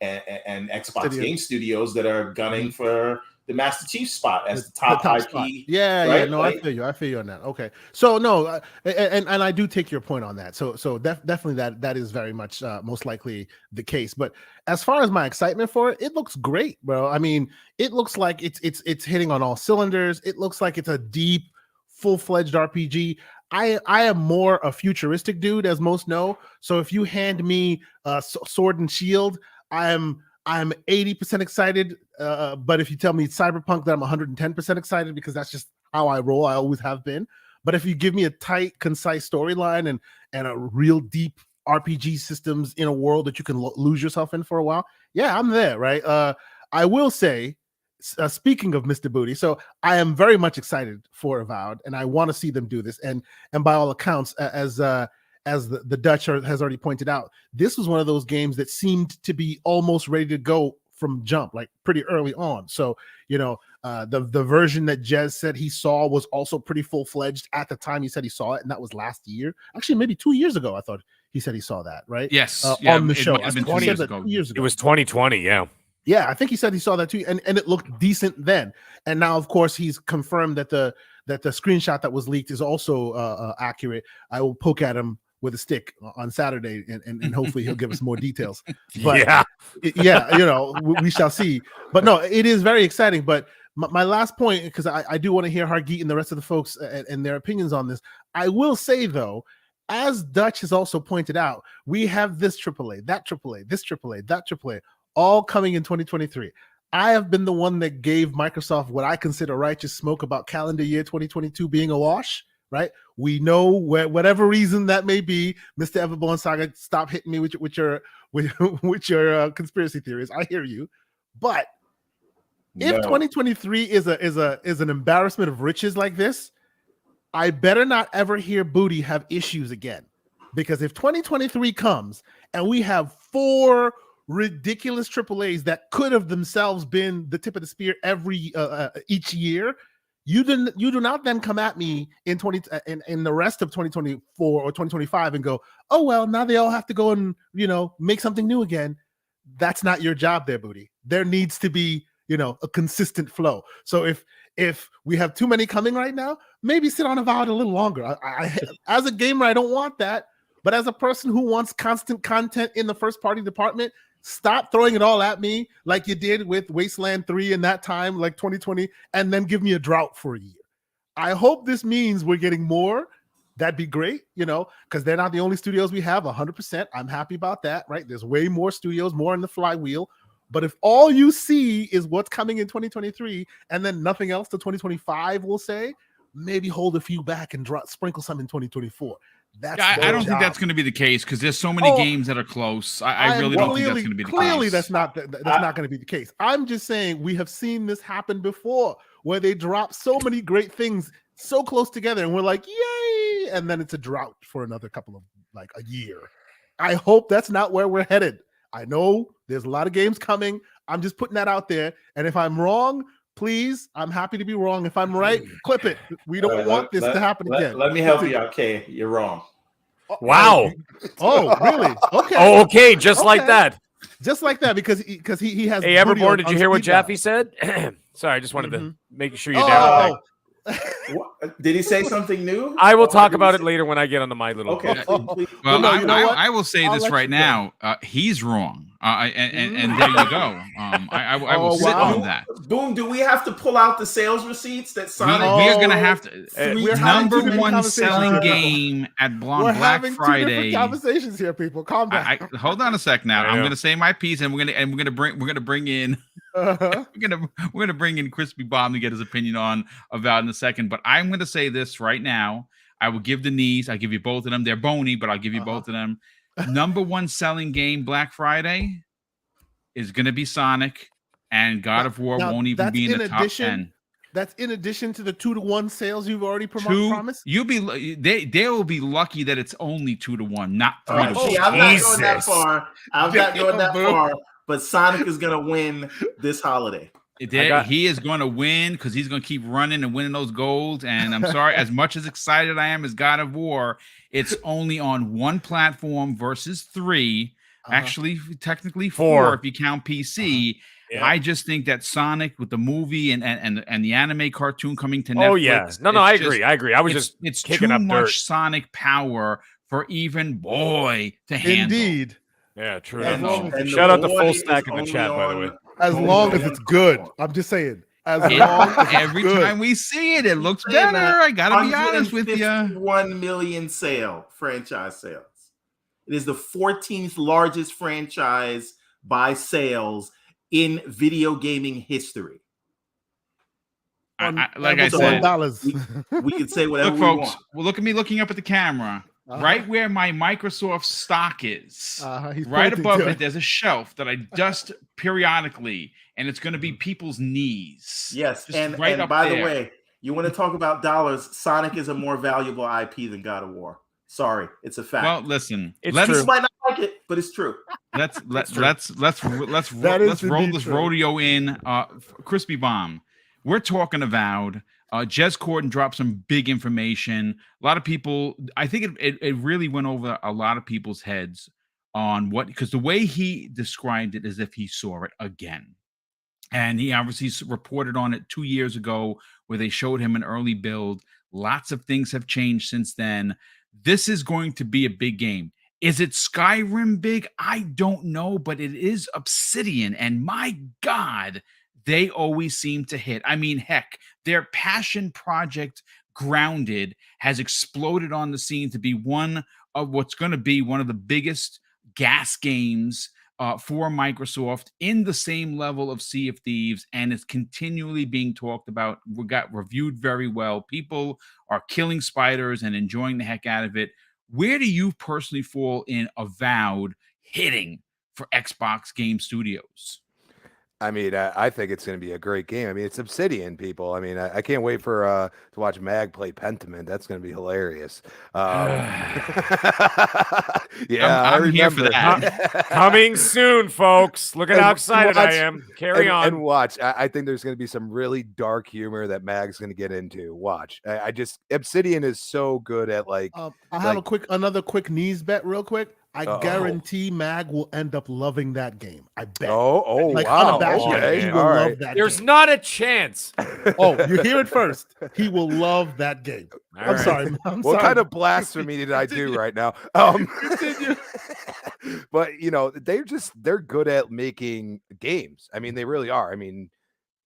Xbox Game Studios that are gunning for the Master Chief spot as the top IP. Spot. Yeah, right? yeah. No, I feel you on that. Okay, so no, and I do take your point on that. So definitely that is very much most likely the case. But as far as my excitement for it, it looks great, bro. I mean, it looks like it's hitting on all cylinders. It looks like it's a deep, full-fledged RPG. I am more a futuristic dude, as most know. So if you hand me Sword and Shield, I'm 80% excited. But if you tell me Cyberpunk, then I'm 110% excited, because that's just how I roll. I always have been. But if you give me a tight, concise storyline and a real deep RPG systems in a world that you can lose yourself in for a while, yeah, I'm there, right? I will say, speaking of Mr. Booty, so I am very much excited for Avowed, and I want to see them do this. And by all accounts, as the Dutch has already pointed out, this was one of those games that seemed to be almost ready to go from jump, like pretty early on. So, the version that Jez said he saw was also pretty full-fledged at the time he said he saw it, and that was last year. Actually, maybe 2 years ago, I thought he said he saw that, right? Yes. On the show. It 2 years ago. It was 2020, yeah. Yeah, I think he said he saw that too, and it looked decent then. And now, of course, he's confirmed that the screenshot that was leaked is also accurate. I will poke at him with a stick on Saturday, and hopefully he'll give us more details. But we shall see. But no, it is very exciting. But my last point, because I do want to hear Hargeet and the rest of the folks and their opinions on this. I will say, though, as Dutch has also pointed out, we have this AAA, that AAA, this AAA, that AAA, all coming in 2023. I have been the one that gave Microsoft what I consider righteous smoke about calendar year 2022 being a wash, right? We know whatever reason that may be, Mr. Everborn Saga, stop hitting me with your conspiracy theories. I hear you. But if 2023 is an embarrassment of riches like this, I better not ever hear Booty have issues again. Because if 2023 comes and we have 4 ridiculous AAAs that could have themselves been the tip of the spear each year, you do not then come at me in the rest of 2024 or 2025 and go, oh well, now they all have to go and make something new again. That's not your job there, Booty. There needs to be a consistent flow. So if we have too many coming right now, maybe sit on Avowed a little longer. I as a gamer, I don't want that, but as a person who wants constant content in the first party department, stop throwing it all at me like you did with Wasteland 3 in that time, like 2020, and then give me a drought for a year. I hope this means we're getting more. That'd be great, because they're not the only studios we have. 100%. I'm happy about that, right? There's way more studios, more in the flywheel. But if all you see is what's coming in 2023 and then nothing else to 2025, we'll say, maybe hold a few back and sprinkle some in 2024. I don't think that's going to be the case, because there's so many games that are close. I really don't think that's going to be the case. Clearly, that's not going to be the case. I'm just saying we have seen this happen before, where they drop so many great things so close together, and we're like, yay! And then it's a drought for another couple of a year. I hope that's not where we're headed. I know there's a lot of games coming. I'm just putting that out there. And if I'm wrong, please, I'm happy to be wrong. If I'm right, clip it. We don't want this to happen again. Let me help you out, Kay. You're wrong. Wow. Oh, really? Okay. Oh, okay. Just like that. Just like that, because he has. Hey, Everborn, did you hear what Jaffe said? Sorry, I just wanted to make sure you're down. Did he say something new? I will talk about it later when I get on the My Little. Okay. Well, I will say this right now. He's wrong. And there you go. I will sit on that. Boom, do we have to pull out the sales receipts that Sonic? We are going to have to. Number one selling game at Black Friday. Conversations here, people. Calm down. Hold on a sec now. I'm going to say my piece, and we're going to bring in. We're gonna bring in Crispy Bomb to get his opinion on Avowed in a second. But I'm going to say this right now. I will give the knees. I'll give you both of them. They're bony, but I'll give you both of them. Number one selling game Black Friday is going to be Sonic, and God of War won't even be in the top 10. That's in addition to the 2-to-1 sales you've already promised. They will be lucky that it's only 2-to-1, not 3-to-1. I'm not going that far. I'm not going that far. But Sonic is going to win this holiday. He is going to win, because he's going to keep running and winning those golds. And I'm sorry, as much as excited I am as God of War, it's only on one platform versus 3. Actually, technically 4 if you count PC. I just think that Sonic with the movie and the anime cartoon coming to Netflix. Oh yeah, no, I agree. I was it's kicking too up much dirt. Sonic power for even boy to handle. Indeed. Yeah, true. Shout out to Full Stack in the chat, by the way. As long as it's good, I'm just saying. As long as every time we see it, it looks better. I gotta be honest with you. 1 million franchise sales. It is the 14th largest franchise by sales in video gaming history. Like I said, we can say whatever look, we folks, want. Well, look at me looking up at the camera. Right where my Microsoft stock is, right above it, there's a shelf that I dust periodically, and it's going to be people's knees. Yes, and by the way, you want to talk about dollars? Sonic is a more valuable IP than God of War. Sorry, it's a fact. Well, listen, you might not like it, but it's true. Let's roll this rodeo in. Crispy Bomb. We're talking Avowed. Jez Corden dropped some big information. A lot of people, I think it really went over a lot of people's heads on because the way he described it is if he saw it again. And he obviously reported on it 2 years ago where they showed him an early build. Lots of things have changed since then. This is going to be a big game. Is it Skyrim big? I don't know, but it is Obsidian. And my God, they always seem to hit. I mean, heck, their passion project Grounded has exploded on the scene to be one of what's going to be one of the biggest gas games for Microsoft in the same level of Sea of Thieves, and it's continually being talked about. We got reviewed very well. People are killing spiders and enjoying the heck out of it. Where do you personally fall in Avowed hitting for Xbox Game Studios? I mean, I think it's going to be a great game. I mean, it's Obsidian, people. I mean, I can't wait to watch Mag play Pentiment. That's going to be hilarious. Yeah, I'm here for that. Coming soon, folks. Look at how excited I am. Carry on. And watch. I think there's going to be some really dark humor that Mag's going to get into. Watch. Obsidian is so good at I have another quick knees bet real quick. I guarantee Mag will end up loving that game. I bet. Wow. Okay. He will love that There's game. not a chance. You hear it first. He will love that game. I'm sorry. What kind of blasphemy did I do right now? But they're good at making games. I mean, they really are. I mean,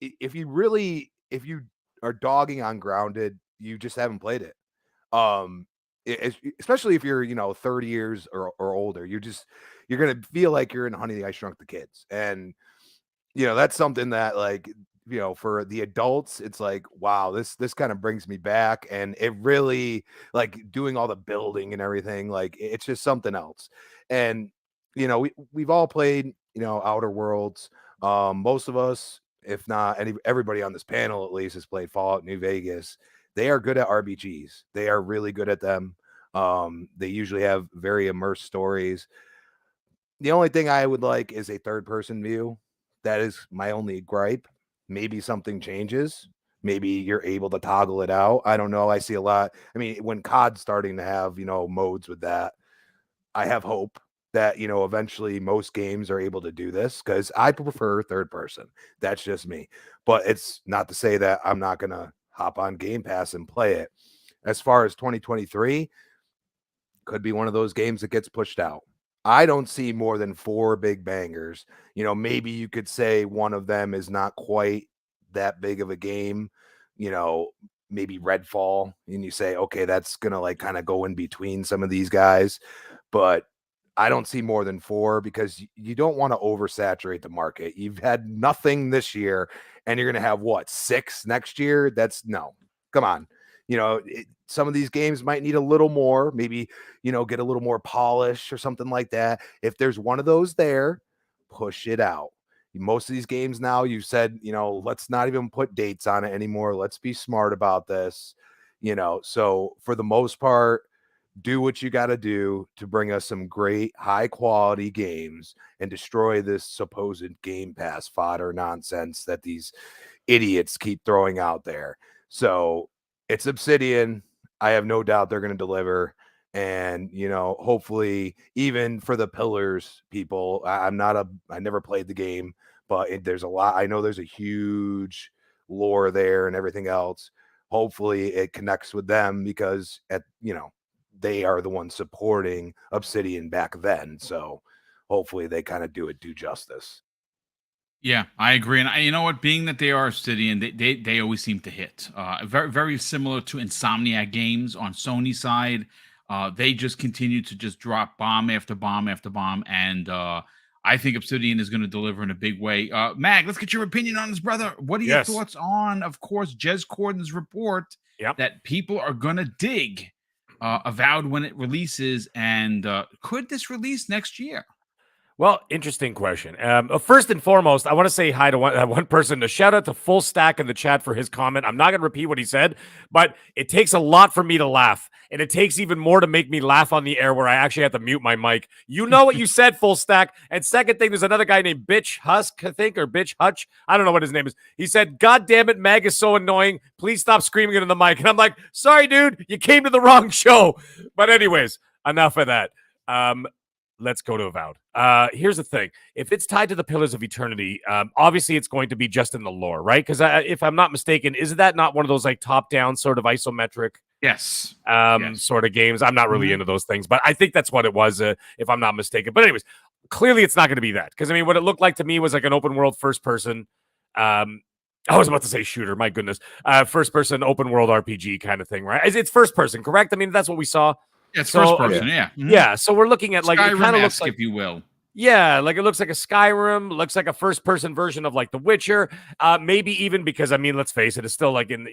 if you are dogging on Grounded, you just haven't played it. Especially if you're 30 years or older, you're gonna feel like you're in Honey, I Shrunk the Kids, and that's something that for the adults, it's like, wow, this kind of brings me back, and it really doing all the building and everything, it's just something else. And we've all played Outer Worlds. Most of us, if not everybody on this panel at least, has played Fallout New Vegas. They are good at RPGs. They are really good at them. They usually have very immersed stories. The only thing I would like is a third-person view. That is my only gripe. Maybe something changes. Maybe you're able to toggle it out. I don't know. I see a lot. I mean, when COD's starting to have, modes with that, I have hope that, eventually most games are able to do this, because I prefer third person. That's just me. But it's not to say that I'm not going to hop on Game Pass and play it. As far as 2023, could be one of those games that gets pushed out. I don't see more than 4 big bangers. Maybe you could say one of them is not quite that big of a game, maybe Redfall, and you say, okay, that's going to kind of go in between some of these guys. But I don't see more than 4, because you don't want to oversaturate the market. You've had nothing this year, and you're going to have 6 next year. No, come on. Some of these games might need a little more, maybe, get a little more polish or something like that. If there's one of those there, push it out. Most of these games now, you've said, let's not even put dates on it anymore. Let's be smart about this, so for the most part, do what you got to do to bring us some great high quality games and destroy this supposed Game Pass fodder nonsense that these idiots keep throwing out there. So it's Obsidian. I have no doubt they're going to deliver. And, hopefully even for the Pillars people, I never played the game, but there's a lot. I know there's a huge lore there and everything else. Hopefully it connects with them because they are the ones supporting Obsidian back then. So hopefully they kind of do it due justice. Yeah, I agree. And you know what? Being that they are Obsidian, they always seem to hit. Very, very similar to Insomniac Games on Sony side. They just continue to just drop bomb after bomb after bomb. And I think Obsidian is going to deliver in a big way. Mag, let's get your opinion on this, brother. What are your thoughts on, of course, Jez Corden's report that people are going to dig Avowed when it releases? And could this release next year? Well, interesting question. First and foremost, I want to say hi to one person. A shout out to Full Stack in the chat for his comment. I'm not going to repeat what he said, but it takes a lot for me to laugh, and it takes even more to make me laugh on the air where I actually have to mute my mic. You know what you said, Full Stack. And second thing, there's another guy named Bitch Husk, I think, or Bitch Hutch. I don't know what his name is. He said, "God damn it, Mag is so annoying. Please stop screaming into the mic." And I'm like, sorry, dude, you came to the wrong show. But anyways, enough of that. Let's go to Avowed. Here's the thing. If it's tied to the Pillars of Eternity, obviously it's going to be just in the lore, right? Because if I'm not mistaken, is that not one of those like top-down sort of isometric sort of games? I'm not really into those things, but I think that's what it was, if I'm not mistaken. But anyways, clearly it's not going to be that. Because, I mean, what it looked like to me was like an open-world first-person I was about to say shooter, my goodness. First-person open-world RPG kind of thing, right? It's first-person, correct? I mean, that's what we saw. Yeah, it's first person, yeah. Mm-hmm. Yeah, so we're looking at like Skyrim, it kind of looks like, if you will. Yeah, like it looks like a Skyrim, looks like a first-person version of like The Witcher. Maybe even because, I mean, let's face it, it's still like in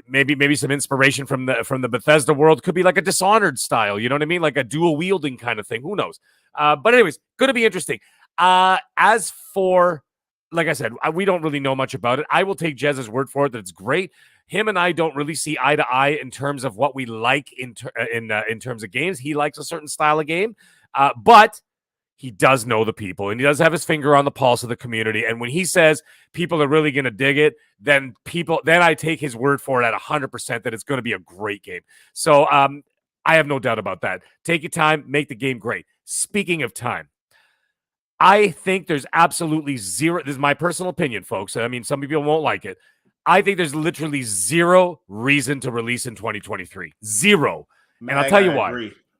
maybe some inspiration from the Bethesda world. Could be like a Dishonored style, you know what I mean? Like a dual wielding kind of thing. Who knows? But anyways, going to be interesting. As for, like I said, we don't really know much about it. I will take Jez's word for it that it's great. Him and I don't really see eye to eye in terms of what we like in terms of games. He likes a certain style of game, but he does know the people, and he does have his finger on the pulse of the community. And when he says people are really going to dig it, then I take his word for it at 100% that it's going to be a great game. So I have no doubt about that. Take your time, make the game great. Speaking of time, I think there's absolutely zero. This is my personal opinion, folks. I mean, some people won't like it. I think there's literally zero reason to release in 2023. Zero. Mag, and I'll tell you why.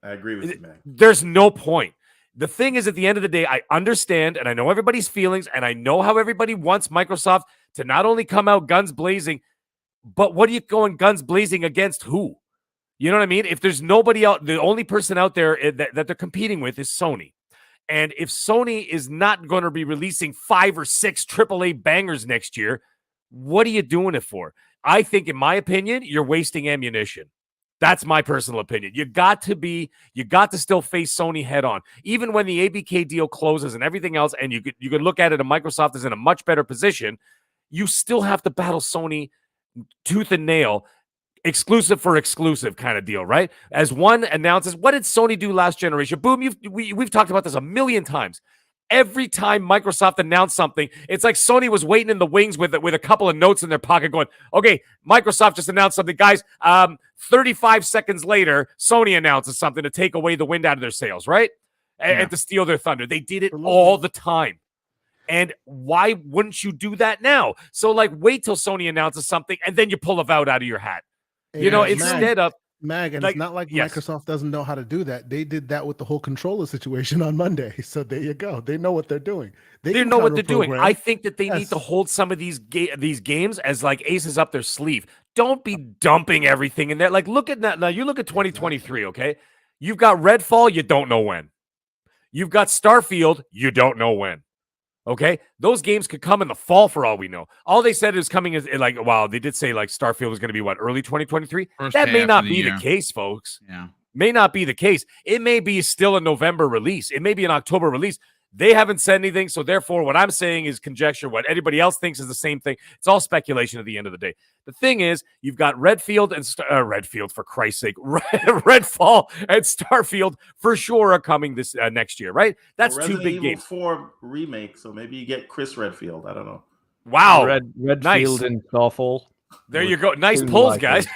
I agree with you, man. There's no point. The thing is, at the end of the day, I understand and I know everybody's feelings and I know how everybody wants Microsoft to not only come out guns blazing, but what are you going guns blazing against who? You know what I mean? If there's nobody out, the only person out there that they're competing with is Sony. And if Sony is not going to be releasing 5 or 6 AAA bangers next year, what are you doing it for? I think, in my opinion, you're wasting ammunition. That's my personal opinion. You got to still face Sony head on. Even when the ABK deal closes and everything else, and you could look at it, and Microsoft is in a much better position, you still have to battle Sony tooth and nail, exclusive for exclusive kind of deal, right? As one announces, what did Sony do last generation? Boom, we've talked about this a million times. Every time Microsoft announced something, it's like Sony was waiting in the wings with a couple of notes in their pocket going, okay, Microsoft just announced something. Guys, 35 seconds later, Sony announces something to take away the wind out of their sails, right? And to steal their thunder. They did it all the time. And why wouldn't you do that now? So, like, wait till Sony announces something, and then you pull Avowed out of your hat. You know, instead of... Mag, and it's not like Microsoft doesn't know how to do that. They did that with the whole controller situation on Monday. So there you go. They know what they're doing. They know what they're doing. I think that they need to hold some of these games as like aces up their sleeve. Don't be dumping everything in there. Like, look at that. Now, you look at 2023, okay? You've got Redfall, you don't know when. You've got Starfield, you don't know when. Okay, those games could come in the fall for all we know. All they said is coming is like, wow, they did say like Starfield was going to be what, early 2023? That may not be the case, folks. Yeah, may not be the case. It may be still a November release. It may be an October release. They haven't said anything, so therefore what I'm saying is conjecture. What anybody else thinks is the same thing. It's all speculation at the end of the day. The thing is, you've got Redfield and Redfield, for Christ's sake, Redfall and Starfield for sure are coming this next year, right? That's two big games. 4 remake, so maybe you get Chris Redfield. I don't know. Wow, Redfield and Starfall. There you go. Nice pulls, guys.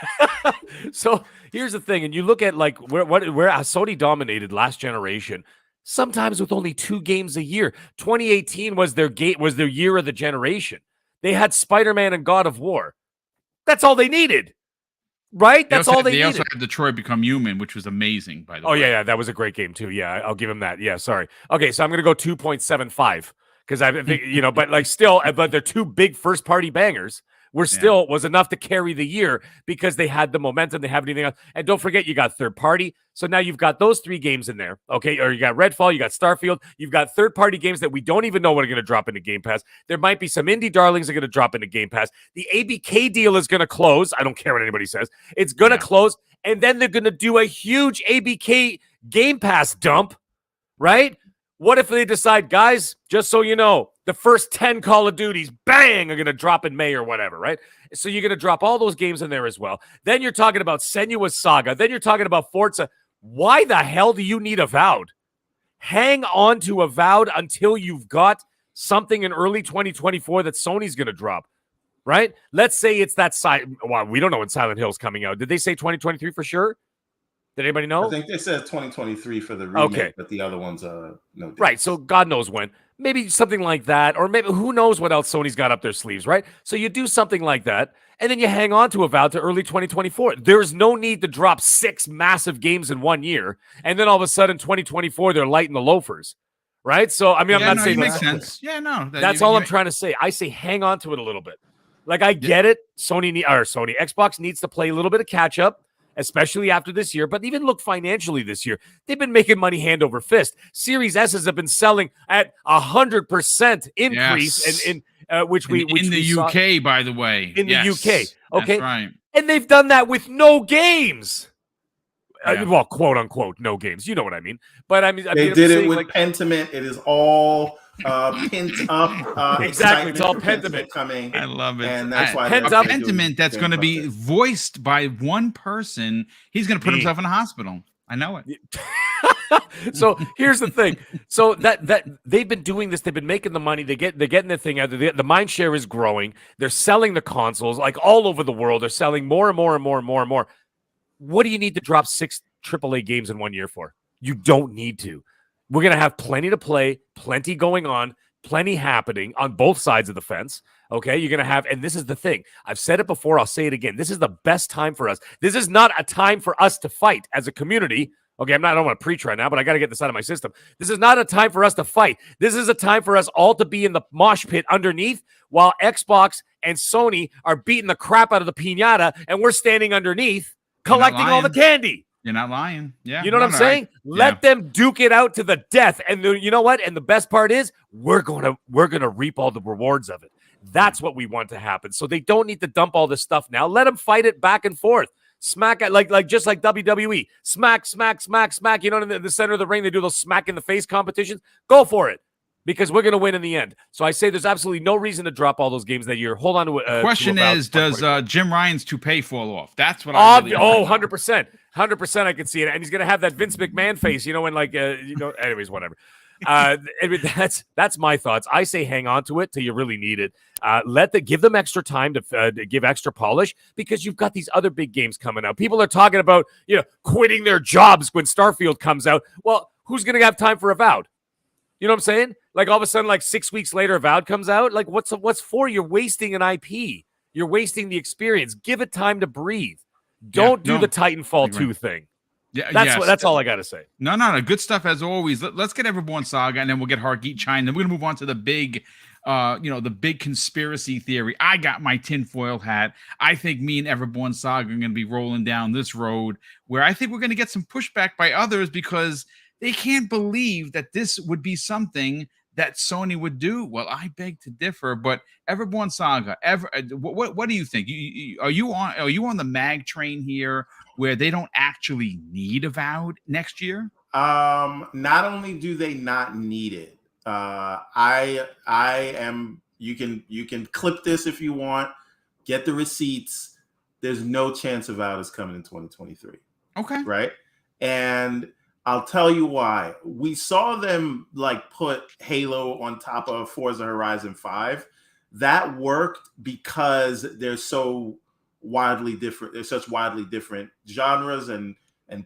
So here's the thing, and you look at like where Sony dominated last generation. sometimes with only 2 games a year. 2018 was their year of the generation. They had Spider-Man and God of War. That's all they needed. Right? That's all they needed. They also had Detroit Become Human, which was amazing, by the way. Oh, yeah, that was a great game, too. Yeah, I'll give him that. Yeah, sorry. Okay, so I'm going to go 2.75 because I think, but like still, but they're 2 big first-party bangers. Was enough to carry the year because they had the momentum. They have anything else. And don't forget, you got third party. So now you've got those 3 games in there. Okay. Or you got Redfall, you got Starfield, you've got third party games that we don't even know what are going to drop into Game Pass. There might be some indie darlings that are going to drop into Game Pass. The ABK deal is going to close. I don't care what anybody says. It's going to close. And then they're going to do a huge ABK Game Pass dump, right? What if they decide, guys, just so you know, the first 10 Call of Duties, bang, are going to drop in May or whatever, right? So you're going to drop all those games in there as well. Then you're talking about Senua's Saga. Then you're talking about Forza. Why the hell do you need Avowed? Hang on to Avowed until you've got something in early 2024 that Sony's going to drop, right? Let's say it's that side. Well, we don't know when Silent Hill's coming out. Did they say 2023 for sure? Did anybody know? I think they said 2023 for the remake, but the other ones no dates. Right, so God knows when. Maybe something like that, or maybe who knows what else Sony's got up their sleeves, right? So you do something like that, and then you hang on to Avowed to early 2024. There's no need to drop 6 massive games in 1 year, and then all of a sudden 2024 they're lighting the loafers, right? So I mean, I'm not saying it makes sense. Yeah, no, that's all I'm trying to say. I say hang on to it a little bit. Like I get it. Xbox needs to play a little bit of catch up, especially after this year, but even look financially this year. They've been making money hand over fist. Series S's have been selling at 100% increase, in the UK, by the way. In the UK, okay, that's right. And they've done that with no games. Well, quote unquote, no games. You know what I mean? But I mean, they did it with Pentiment. It is all pent up. Exactly, it's all Pentiment coming. I love it, and that's why Pentiment. That's going to be voiced by one person. He's going to put himself in a hospital. I know it. So here's the thing. So that they've been doing this. They've been making the money. They're getting the thing out. The mind share is growing. They're selling the consoles like all over the world. They're selling more and more and more and more and more. What do you need to drop 6 AAA games in 1 year for? You don't need to. We're going to have plenty to play, plenty going on, plenty happening on both sides of the fence. Okay, you're going to have, and this is the thing. I've said it before. I'll say it again. This is the best time for us. This is not a time for us to fight as a community. Okay, I don't want to preach right now, but I got to get this out of my system. This is not a time for us to fight. This is a time for us all to be in the mosh pit underneath while Xbox and Sony are beating the crap out of the piñata, and we're standing underneath collecting all the candy. You're not lying. Yeah. You know what I'm saying? Let them duke it out to the death. And you know what? And the best part is we're going to reap all the rewards of it. That's what we want to happen. So they don't need to dump all this stuff now. Let them fight it back and forth. Smack it like just like WWE. Smack, smack, smack, smack. You know, in the center of the ring, they do those smack in the face competitions. Go for it. Because we're going to win in the end. So I say there's absolutely no reason to drop all those games that year. Hold on to it. The question is, does Jim Ryan's toupee fall off? That's what I really 100%. 100% I can see it. And he's going to have that Vince McMahon face, and anyways, whatever. That's my thoughts. I say hang on to it till you really need it. Give them extra time to give extra polish because you've got these other big games coming out. People are talking about, quitting their jobs when Starfield comes out. Well, who's going to have time for Avowed? You know what I'm saying? Like all of a sudden, like 6 weeks later, Avowed comes out. Like what's for? You're wasting an IP. You're wasting the experience. Give it time to breathe. Don't do the Titanfall 2 thing. Yeah, that's all I got to say. No. Good stuff as always. Let's get Everborn Saga, and then we'll get Hargeet Chine. Then we're gonna move on to the big, the big conspiracy theory. I got my tinfoil hat. I think me and Everborn Saga are gonna be rolling down this road where I think we're gonna get some pushback by others because they can't believe that this would be something that Sony would do. Well, I beg to differ, but Everborn Saga, what do you think? Are you on the mag train here where they don't actually need Avowed next year? Not only do they not need it, I am. You can clip this if you want. Get the receipts. There's no chance Avowed is coming in 2023. Okay, right, and I'll tell you why. We saw them put Halo on top of Forza Horizon 5. That worked because they're so widely different. They're such widely different genres and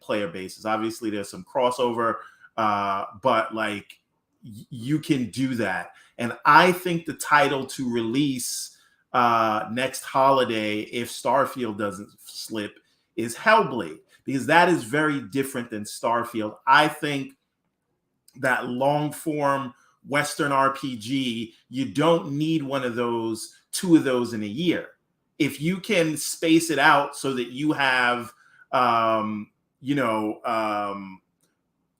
player bases. Obviously, there's some crossover. but like you can do that. And I think the title to release next holiday, if Starfield doesn't slip, is Hellblade, because that is very different than Starfield. I think that long form Western RPG, you don't need two of those in a year. If you can space it out so that you have,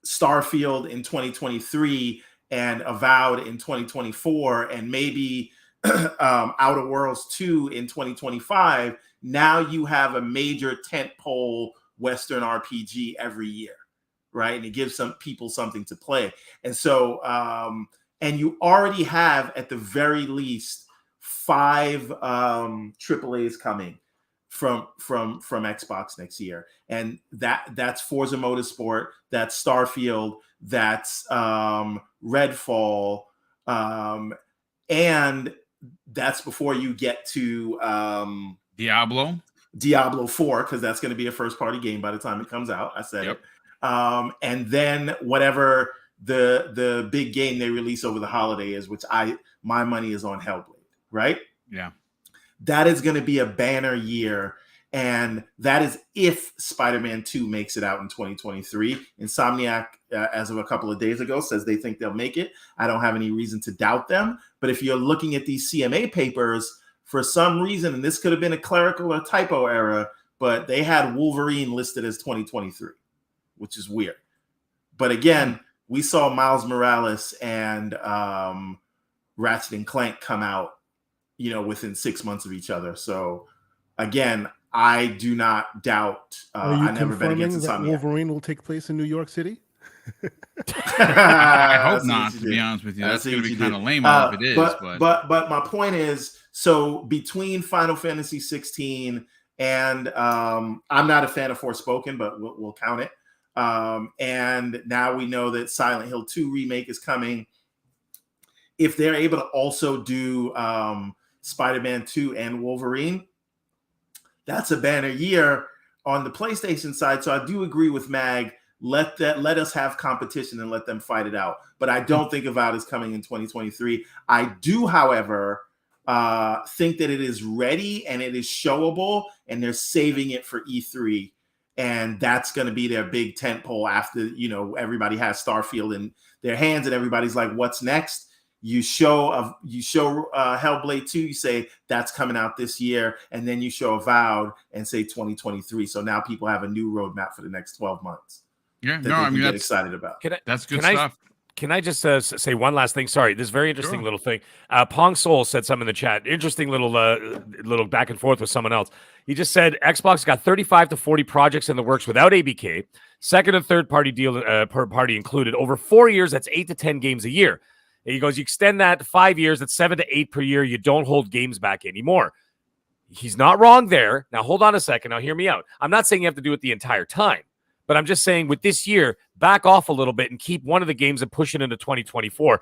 Starfield in 2023 and Avowed in 2024, and maybe Outer Worlds 2 in 2025, now you have a major tentpole Western RPG every year, right? And it gives some people something to play. And so, and you already have at the very least 5 AAAs coming from Xbox next year, and that's Forza Motorsport, that's Starfield, that's Redfall, and that's before you get to Diablo 4, because that's going to be a first party game by the time it comes out. I said it. And then whatever the big game they release over the holiday is, which my money is on Hellblade, right? Yeah. That is going to be a banner year. And that is if Spider-Man 2 makes it out in 2023. Insomniac, as of a couple of days ago, says they think they'll make it. I don't have any reason to doubt them. But if you're looking at these CMA papers, for some reason, and this could have been a clerical or typo error, but they had Wolverine listed as 2023, which is weird. But again, we saw Miles Morales and Ratchet and Clank come out, within 6 months of each other. So again, I do not doubt. Are you I never bet against confirming that Insomniac. Wolverine will take place in New York City? I hope not, to be honest with you. That's going to be kind of lame if it is. But my point is, so between Final Fantasy 16 and I'm not a fan of Forspoken, but we'll count it. And now we know that Silent Hill 2 remake is coming. If they're able to also do Spider-Man 2 and Wolverine, that's a banner year on the PlayStation side. So I do agree with Mag. Let us have competition and let them fight it out. But I don't think Avowed is coming in 2023. I do, however, think that it is ready and it is showable, and they're saving it for E3. And that's going to be their big tentpole after, everybody has Starfield in their hands and everybody's like, what's next? You show Hellblade 2, you say that's coming out this year, and then you show Avowed and say 2023. So now people have a new roadmap for the next 12 months. Yeah, that's excited about. That's good stuff. Can I just say one last thing? Sorry, this very interesting little thing. Pong Soul said something in the chat. Interesting little back and forth with someone else. He just said Xbox got 35 to 40 projects in the works without ABK, second and third party deal per party included. Over 4 years, that's 8 to 10 games a year. And he goes, you extend that to 5 years, that's 7 to 8 per year. You don't hold games back anymore. He's not wrong there. Now, hold on a second. Now, hear me out. I'm not saying you have to do it the entire time. But I'm just saying with this year, back off a little bit and keep one of the games and push it into 2024.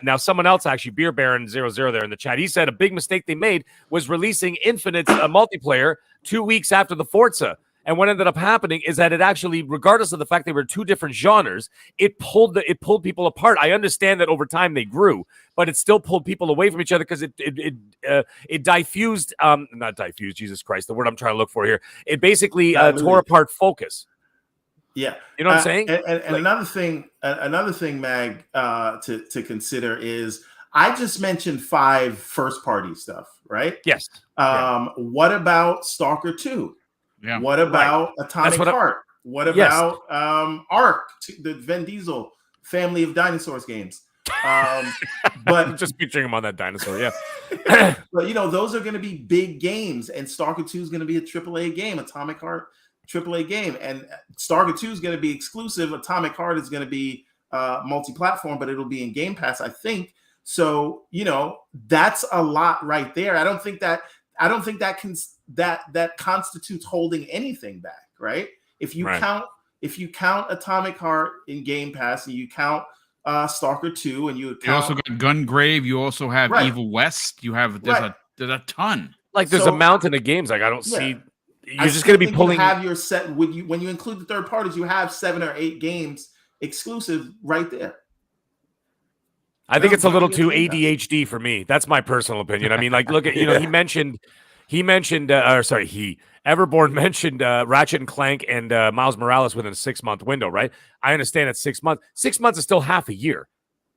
Now, someone else, actually, Beer Baron 00 there in the chat, he said a big mistake they made was releasing Infinite multiplayer 2 weeks after the Forza. And what ended up happening is that it actually, regardless of the fact they were two different genres, it pulled people apart. I understand that over time they grew, but it still pulled people away from each other because it diffused, not diffused, Jesus Christ, the word I'm trying to look for here. It basically tore apart focus. Yeah, you know what I'm saying. And another thing, Mag, to consider is I just mentioned 5 first-party stuff, right? Yes. What about Stalker 2? Yeah. What about Atomic Heart? What about Ark, the Vin Diesel family of dinosaurs games? But just picturing him on that dinosaur, yeah. But those are going to be big games, and Stalker 2 is going to be a AAA game. Atomic Heart, AAA game, and Stalker 2 is going to be exclusive. Atomic Heart is going to be multi-platform, but it'll be in Game Pass, I think. So that's a lot right there. I don't think that constitutes holding anything back, right? If you count Atomic Heart in Game Pass, and you count Stalker 2, and you also got Gungrave, you also have Evil West, you have there's a ton. Like there's a mountain of games. Like I don't see. You're just going to be pulling. You have your set when you include the third parties. You have 7 or 8 games exclusive right there. I think it's a little too ADHD for me. That's my personal opinion. I mean, like, look at, he mentioned, Everborn mentioned Ratchet and Clank and Miles Morales within a 6-month window, right? I understand it's 6 months. 6 months is still half a year.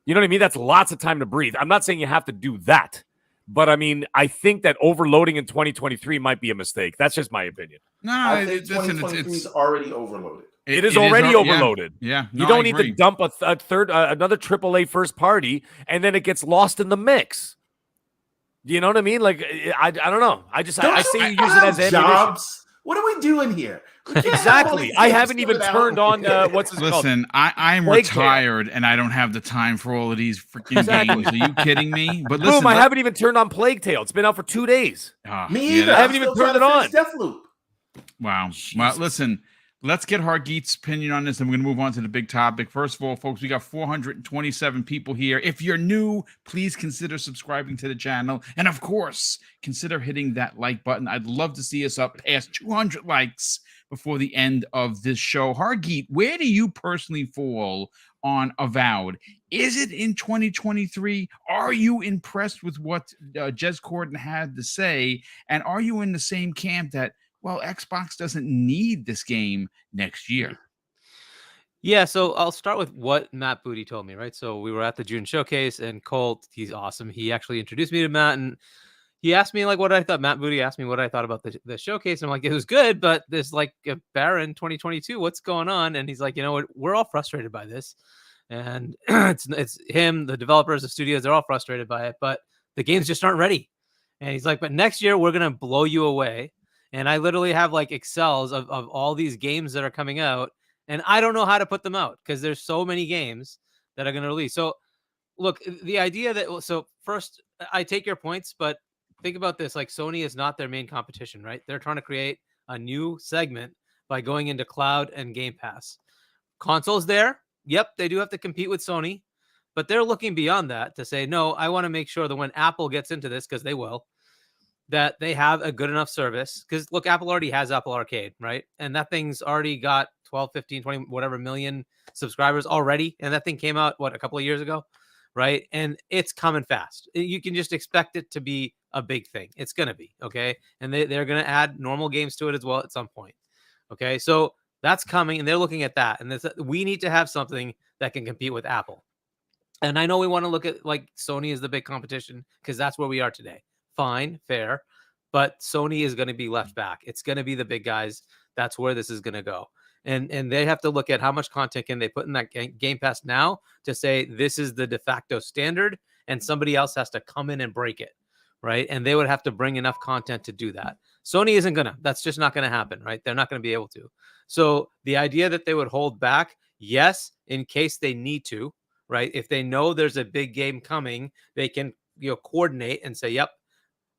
You know what I mean? That's lots of time to breathe. I'm not saying you have to do that, but I mean, I think that overloading in 2023 might be a mistake. That's just my opinion. No, I think 2023 is already overloaded. It is already overloaded. Yeah. You don't need to dump another AAA first party, and then it gets lost in the mix. You know what I mean? Like, I don't know. I say you use it as ammunition. What are we doing here? Exactly. I haven't even turned on what's this called? Listen, I'm retired and I don't have the time for all of these freaking games. Are you kidding me? But listen, I haven't even turned on Plague Tale. It's been out for 2 days. Me either. I haven't even turned it on. Deathloop. Wow. Well, listen. Let's get Hargeet's opinion on this, and we're going to move on to the big topic. First of all, folks, we got 427 people here. If you're new, please consider subscribing to the channel. And, of course, consider hitting that like button. I'd love to see us up past 200 likes before the end of this show. Hargeet, where do you personally fall on Avowed? Is it in 2023? Are you impressed with what Jez Corden had to say? And are you in the same camp that, well, Xbox doesn't need this game next year? Yeah, so I'll start with what Matt Booty told me, right? So we were at the June showcase, and Colt, he's awesome. He actually introduced me to Matt, and he asked me like what I thought. Matt Booty asked me what I thought about the showcase. And I'm like, it was good, but there's like a barren 2022. What's going on? And he's like, you know what? We're all frustrated by this, and it's him, the developers, the studios. They're all frustrated by it, but the games just aren't ready. And he's like, but next year we're gonna blow you away. And I literally have like Excels of all these games that are coming out, and I don't know how to put them out because there's so many games that are going to release. So look, the idea that, so first I take your points, but think about this. Like Sony is not their main competition, right? They're trying to create a new segment by going into cloud and Game Pass. Consoles there. Yep. They do have to compete with Sony, but they're looking beyond that to say, no, I want to make sure that when Apple gets into this, because they will, that they have a good enough service. Because look, Apple already has Apple Arcade, right? And that thing's already got 12, 15, 20, whatever million subscribers already. And that thing came out, a couple of years ago, right? And it's coming fast. You can just expect it to be a big thing. It's going to be, okay? And they're going to add normal games to it as well at some point, okay? So that's coming, and they're looking at that. And we need to have something that can compete with Apple. And I know we want to look at like Sony as the big competition because that's where we are today. Fine, fair, but Sony is going to be left back. It's going to be the big guys. That's where this is going to go. And they have to look at how much content can they put in that Game Pass now to say this is the de facto standard, and somebody else has to come in and break it, right? And they would have to bring enough content to do that. Sony isn't going to. That's just not going to happen, right? They're not going to be able to. So the idea that they would hold back, yes, in case they need to, right? If they know there's a big game coming, they can coordinate and say, yep,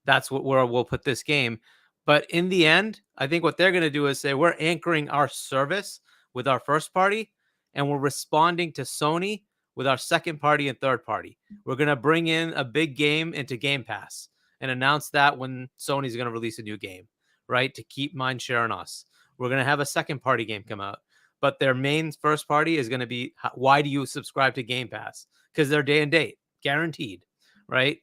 that's where we'll put this game. But in the end, I think what they're going to do is say we're anchoring our service with our first party, and we're responding to Sony with our second party and third party. We're going to bring in a big game into Game Pass and announce that when Sony's going to release a new game, right? To keep mind share on us. We're going to have a second party game come out, but their main first party is going to be, why do you subscribe to Game Pass? Because they're day and date, guaranteed, right?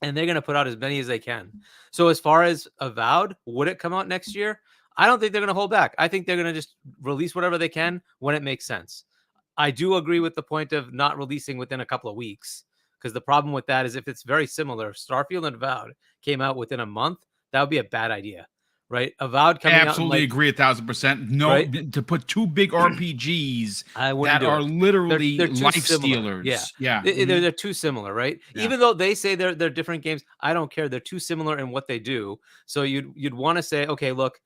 And they're going to put out as many as they can. So as far as Avowed, would it come out next year? I don't think they're going to hold back. I think they're going to just release whatever they can when it makes sense. I do agree with the point of not releasing within a couple of weeks, because the problem with that is if it's very similar, Starfield and Avowed came out within a month, that would be a bad idea. Right, Avowed coming out. Absolutely agree 1,000%. No, right? To put two big RPGs that are literally they're life similar. stealers. Yeah. They're too similar, right? Yeah. Even though they say they're different games, I don't care. They're too similar in what they do. So you'd want to say, okay, look,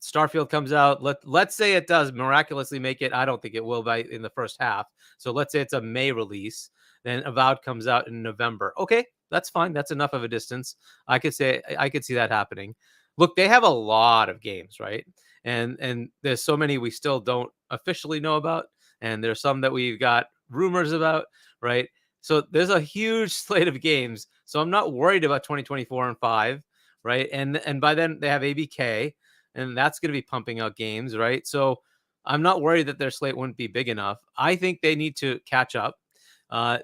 Starfield comes out. Let's say it does miraculously make it. I don't think it will in the first half. So let's say it's a May release. Then Avowed comes out in November. Okay, that's fine. That's enough of a distance. I could see that happening. Look, they have a lot of games, right? And there's so many we still don't officially know about. And there's some that we've got rumors about, right? So there's a huge slate of games. So I'm not worried about 2024 and 5, right? And by then they have ABK, and that's going to be pumping out games, right? So I'm not worried that their slate wouldn't be big enough. I think they need to catch up.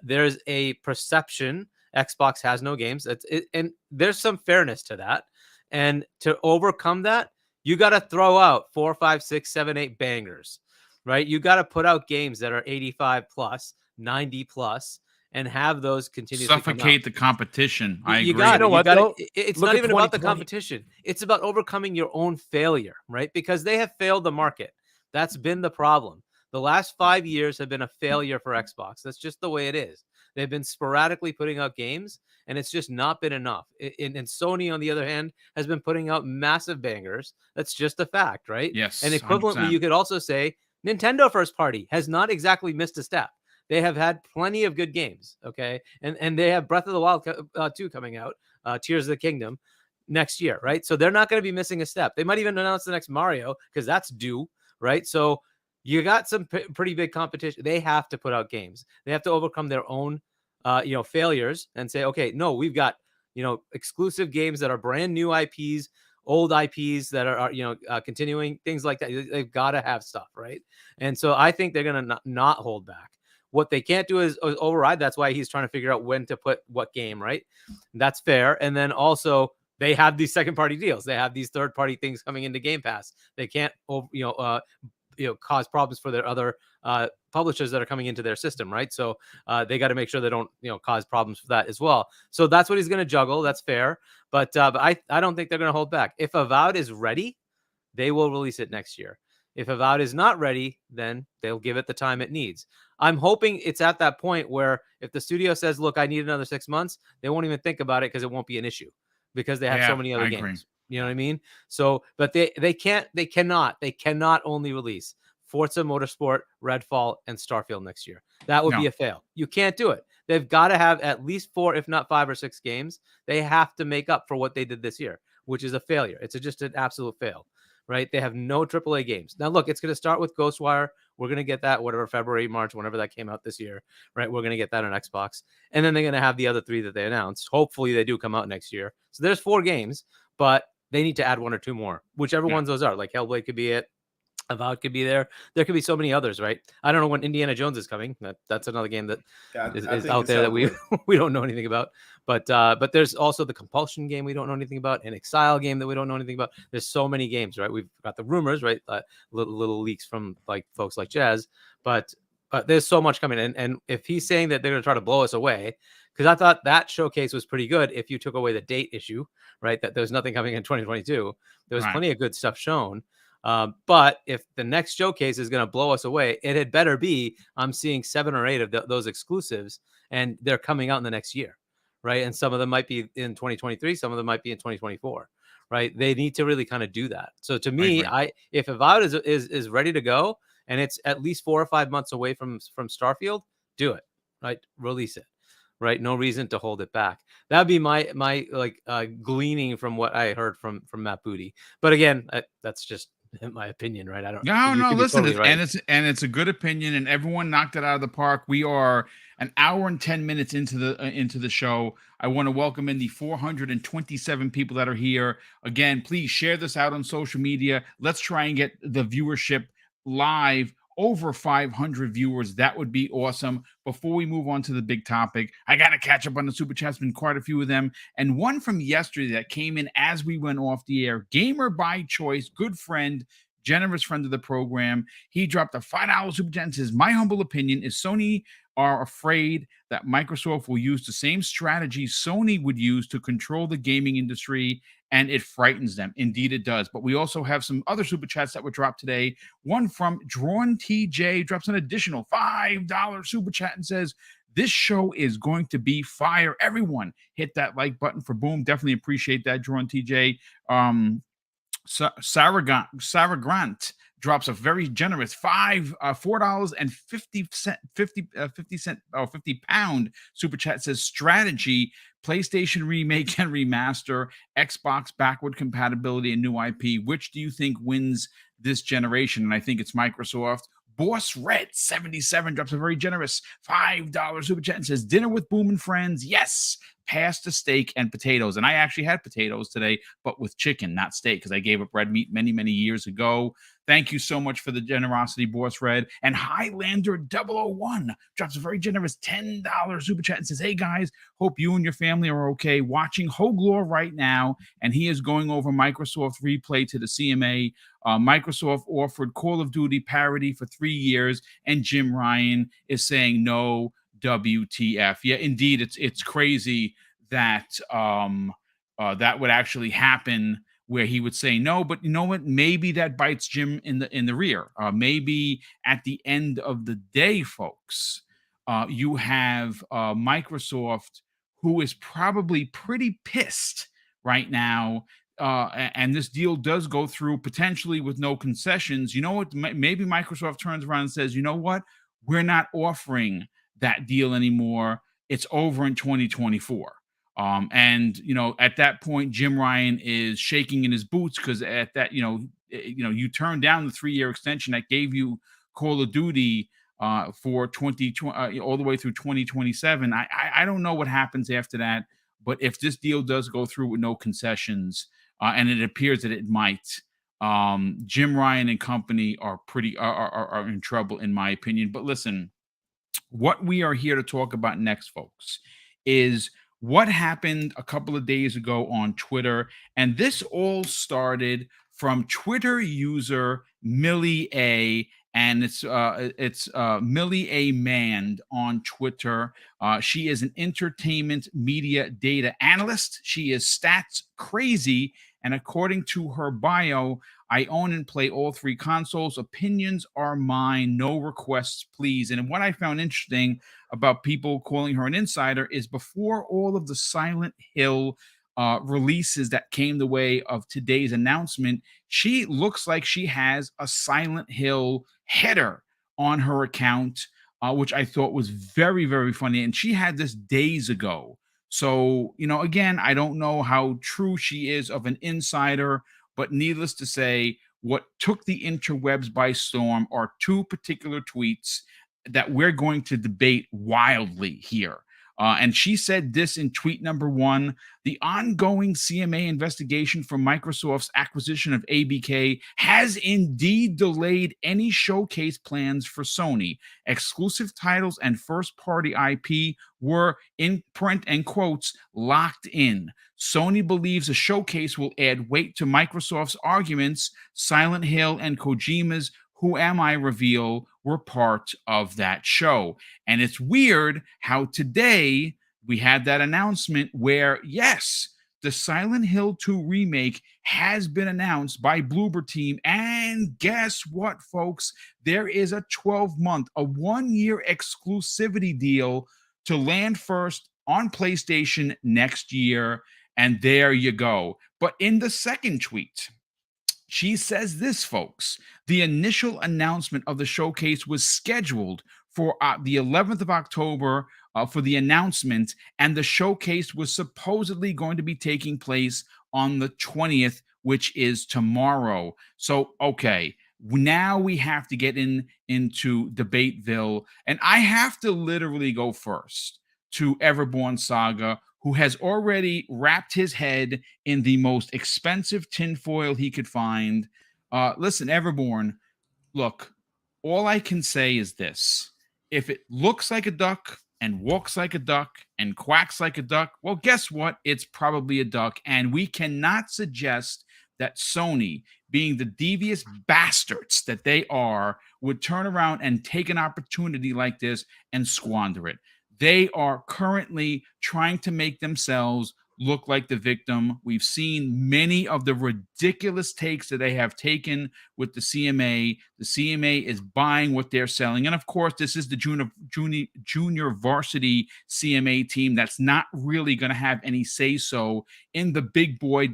There's a perception Xbox has no games. And there's some fairness to that. And to overcome that, you got to throw out 4, 5, 6, 7, 8 bangers, right? You got to put out games that are 85 plus, 90 plus, and have those continue to suffocate the competition. I agree. You got it. It's not even about the competition. It's about overcoming your own failure, right? Because they have failed the market. That's been the problem. The last 5 years have been a failure for Xbox. That's just the way it is. They've been sporadically putting out games, and it's just not been enough. And Sony, on the other hand, has been putting out massive bangers. That's just a fact, right? Yes. And equivalently, 100%. You could also say Nintendo first party has not exactly missed a step. They have had plenty of good games, okay? And they have Breath of the Wild 2 coming out, Tears of the Kingdom, next year, right? So they're not going to be missing a step. They might even announce the next Mario because that's due, right? So you got some pretty big competition. They have to put out games. They have to overcome their own, failures and say, okay, no, we've got, exclusive games that are brand new IPs, old IPs that are continuing, things like that. They've got to have stuff, right? And so I think they're going to not hold back. What they can't do is override. That's why he's trying to figure out when to put what game, right? That's fair. And then also they have these second-party deals. They have these third-party things coming into Game Pass. They can't, cause problems for their other publishers that are coming into their system, right? So they got to make sure they don't, cause problems for that as well. So that's what he's going to juggle. That's fair. But I don't think they're going to hold back. If Avowed is ready, they will release it next year. If Avowed is not ready, then they'll give it the time it needs. I'm hoping it's at that point where if the studio says, look, I need another 6 months, they won't even think about it because it won't be an issue because they have so many other games. Agree. You know what I mean? So, but they cannot only release Forza Motorsport, Redfall, and Starfield next year. That would be a fail. You can't do it. They've got to have at least 4, if not 5 or 6 games. They have to make up for what they did this year, which is a failure. It's just an absolute fail. Right? They have no AAA games. Now, look, it's going to start with Ghostwire. We're going to get that, whatever, February, March, whenever that came out this year, right? We're going to get that on Xbox. And then they're going to have the other 3 that they announced. Hopefully, they do come out next year. So there's 4 games, but they need to add 1 or 2 more, whichever ones those are. Like Hellblade could be it. Avowed could be there. There could be so many others, right? I don't know when Indiana Jones is coming. That's another game that is out there that we don't know anything about. But there's also the Compulsion game we don't know anything about, an Exile game that we don't know anything about. There's so many games, right? We've got the rumors, right? Little leaks from like folks like Jez, but there's so much coming. And if he's saying that they're going to try to blow us away, because I thought that showcase was pretty good if you took away the date issue, right? That there's nothing coming in 2022. There was plenty of good stuff shown. But if the next showcase is going to blow us away, it had better be I'm seeing 7 or 8 of those exclusives, and they're coming out in the next year, right? And some of them might be in 2023, some of them might be in 2024, right? They need to really kind of do that. So to me, if Avowed is ready to go and it's at least 4 or 5 months away from Starfield, do it, right? Release it. Right, no reason to hold it back. That'd be my gleaning from what I heard from Matt Booty. But again, that's just my opinion, right? I don't. No. Listen, totally right. and it's a good opinion, and everyone knocked it out of the park. We are an hour and 10 minutes into the show. I want to welcome in the 427 people that are here. Again, please share this out on social media. Let's try and get the viewership live. Over 500 viewers. That would be awesome. Before we move on to the big topic, I got to catch up on the super chats. Been quite a few of them. And one from yesterday that came in as we went off the air. Gamer by choice, good friend, generous friend of the program. He dropped a $5 super chat and says, my humble opinion is Sony are afraid that Microsoft will use the same strategy Sony would use to control the gaming industry, and it frightens them. Indeed, it does. But we also have some other super chats that were dropped today. One from Drawn TJ drops an additional $5 super chat and says, this show is going to be fire. Everyone hit that like button for Boom. Definitely appreciate that, Drawn TJ. Sarah Grant drops a very generous £4.50 super chat. Says strategy, PlayStation remake and remaster, Xbox backward compatibility, and new IP. Which do you think wins this generation? And I think it's Microsoft. Boss Red 77 drops a very generous $5 super chat and says, dinner with Boom and friends. Yes, pasta, steak, and potatoes. And I actually had potatoes today, but with chicken, not steak, because I gave up red meat many, many years ago. Thank you so much for the generosity, Boss Red. And Highlander 001 drops a very generous $10 super chat and says, hey guys, hope you and your family are okay. Watching Hoglore right now, and he is going over Microsoft replay to the CMA. Microsoft offered Call of Duty parody for 3 years, and Jim Ryan is saying no, WTF. Yeah, indeed, it's crazy that that would actually happen, where he would say no, but you know what? Maybe that bites Jim in the rear. Maybe at the end of the day, folks, you have Microsoft, who is probably pretty pissed right now. And this deal does go through potentially with no concessions. You know what? Maybe Microsoft turns around and says, you know what? We're not offering that deal anymore. It's over in 2024. And you know, at that point, Jim Ryan is shaking in his boots, because at that, you turned down the 3-year extension that gave you Call of Duty for 2020 all the way through 2027. I don't know what happens after that, but if this deal does go through with no concessions, and it appears that it might, Jim Ryan and company are in trouble, in my opinion. But listen, what we are here to talk about next, folks, is what happened a couple of days ago on Twitter. And this all started from Twitter user Millie A. And it's Millie A. Mand on Twitter. She is an entertainment media data analyst. She is stats crazy. And according to her bio, I own and play all 3 consoles. Opinions are mine. No requests, please. And what I found interesting about people calling her an insider is, before all of the Silent Hill releases that came the way of today's announcement, she looks like she has a Silent Hill header on her account, which I thought was very, very funny. And she had this days ago. So, again, I don't know how true she is of an insider, but needless to say, what took the interwebs by storm are 2 particular tweets that we're going to debate wildly here. And she said this in tweet number 1: the ongoing CMA investigation for Microsoft's acquisition of ABK has indeed delayed any showcase plans for Sony. Exclusive titles and first-party IP were, in print and quotes, locked in. Sony believes a showcase will add weight to Microsoft's arguments. Silent Hill and Kojima's Who Am I reveal were part of that show. And it's weird how today we had that announcement where, yes, the Silent Hill 2 remake has been announced by Bloober Team. And guess what, folks? There is a 12-month, a 1-year exclusivity deal to land first on PlayStation next year. And there you go. But in the second tweet, she says this, folks: the initial announcement of the showcase was scheduled for the 11th of October for the announcement, and the showcase was supposedly going to be taking place on the 20th, which is tomorrow. So, okay, now we have to get into Debateville, and I have to literally go first to Everborn Saga, who has already wrapped his head in the most expensive tinfoil he could find. Listen, Everborn, look, all I can say is this: if it looks like a duck and walks like a duck and quacks like a duck, well, guess what? It's probably a duck. And we cannot suggest that Sony, being the devious bastards that they are, would turn around and take an opportunity like this and squander it. They are currently trying to make themselves look like the victim. We've seen many of the ridiculous takes that they have taken with the CMA. The CMA is buying what they're selling. And of course, this is the junior varsity CMA team that's not really going to have any say-so in the big boy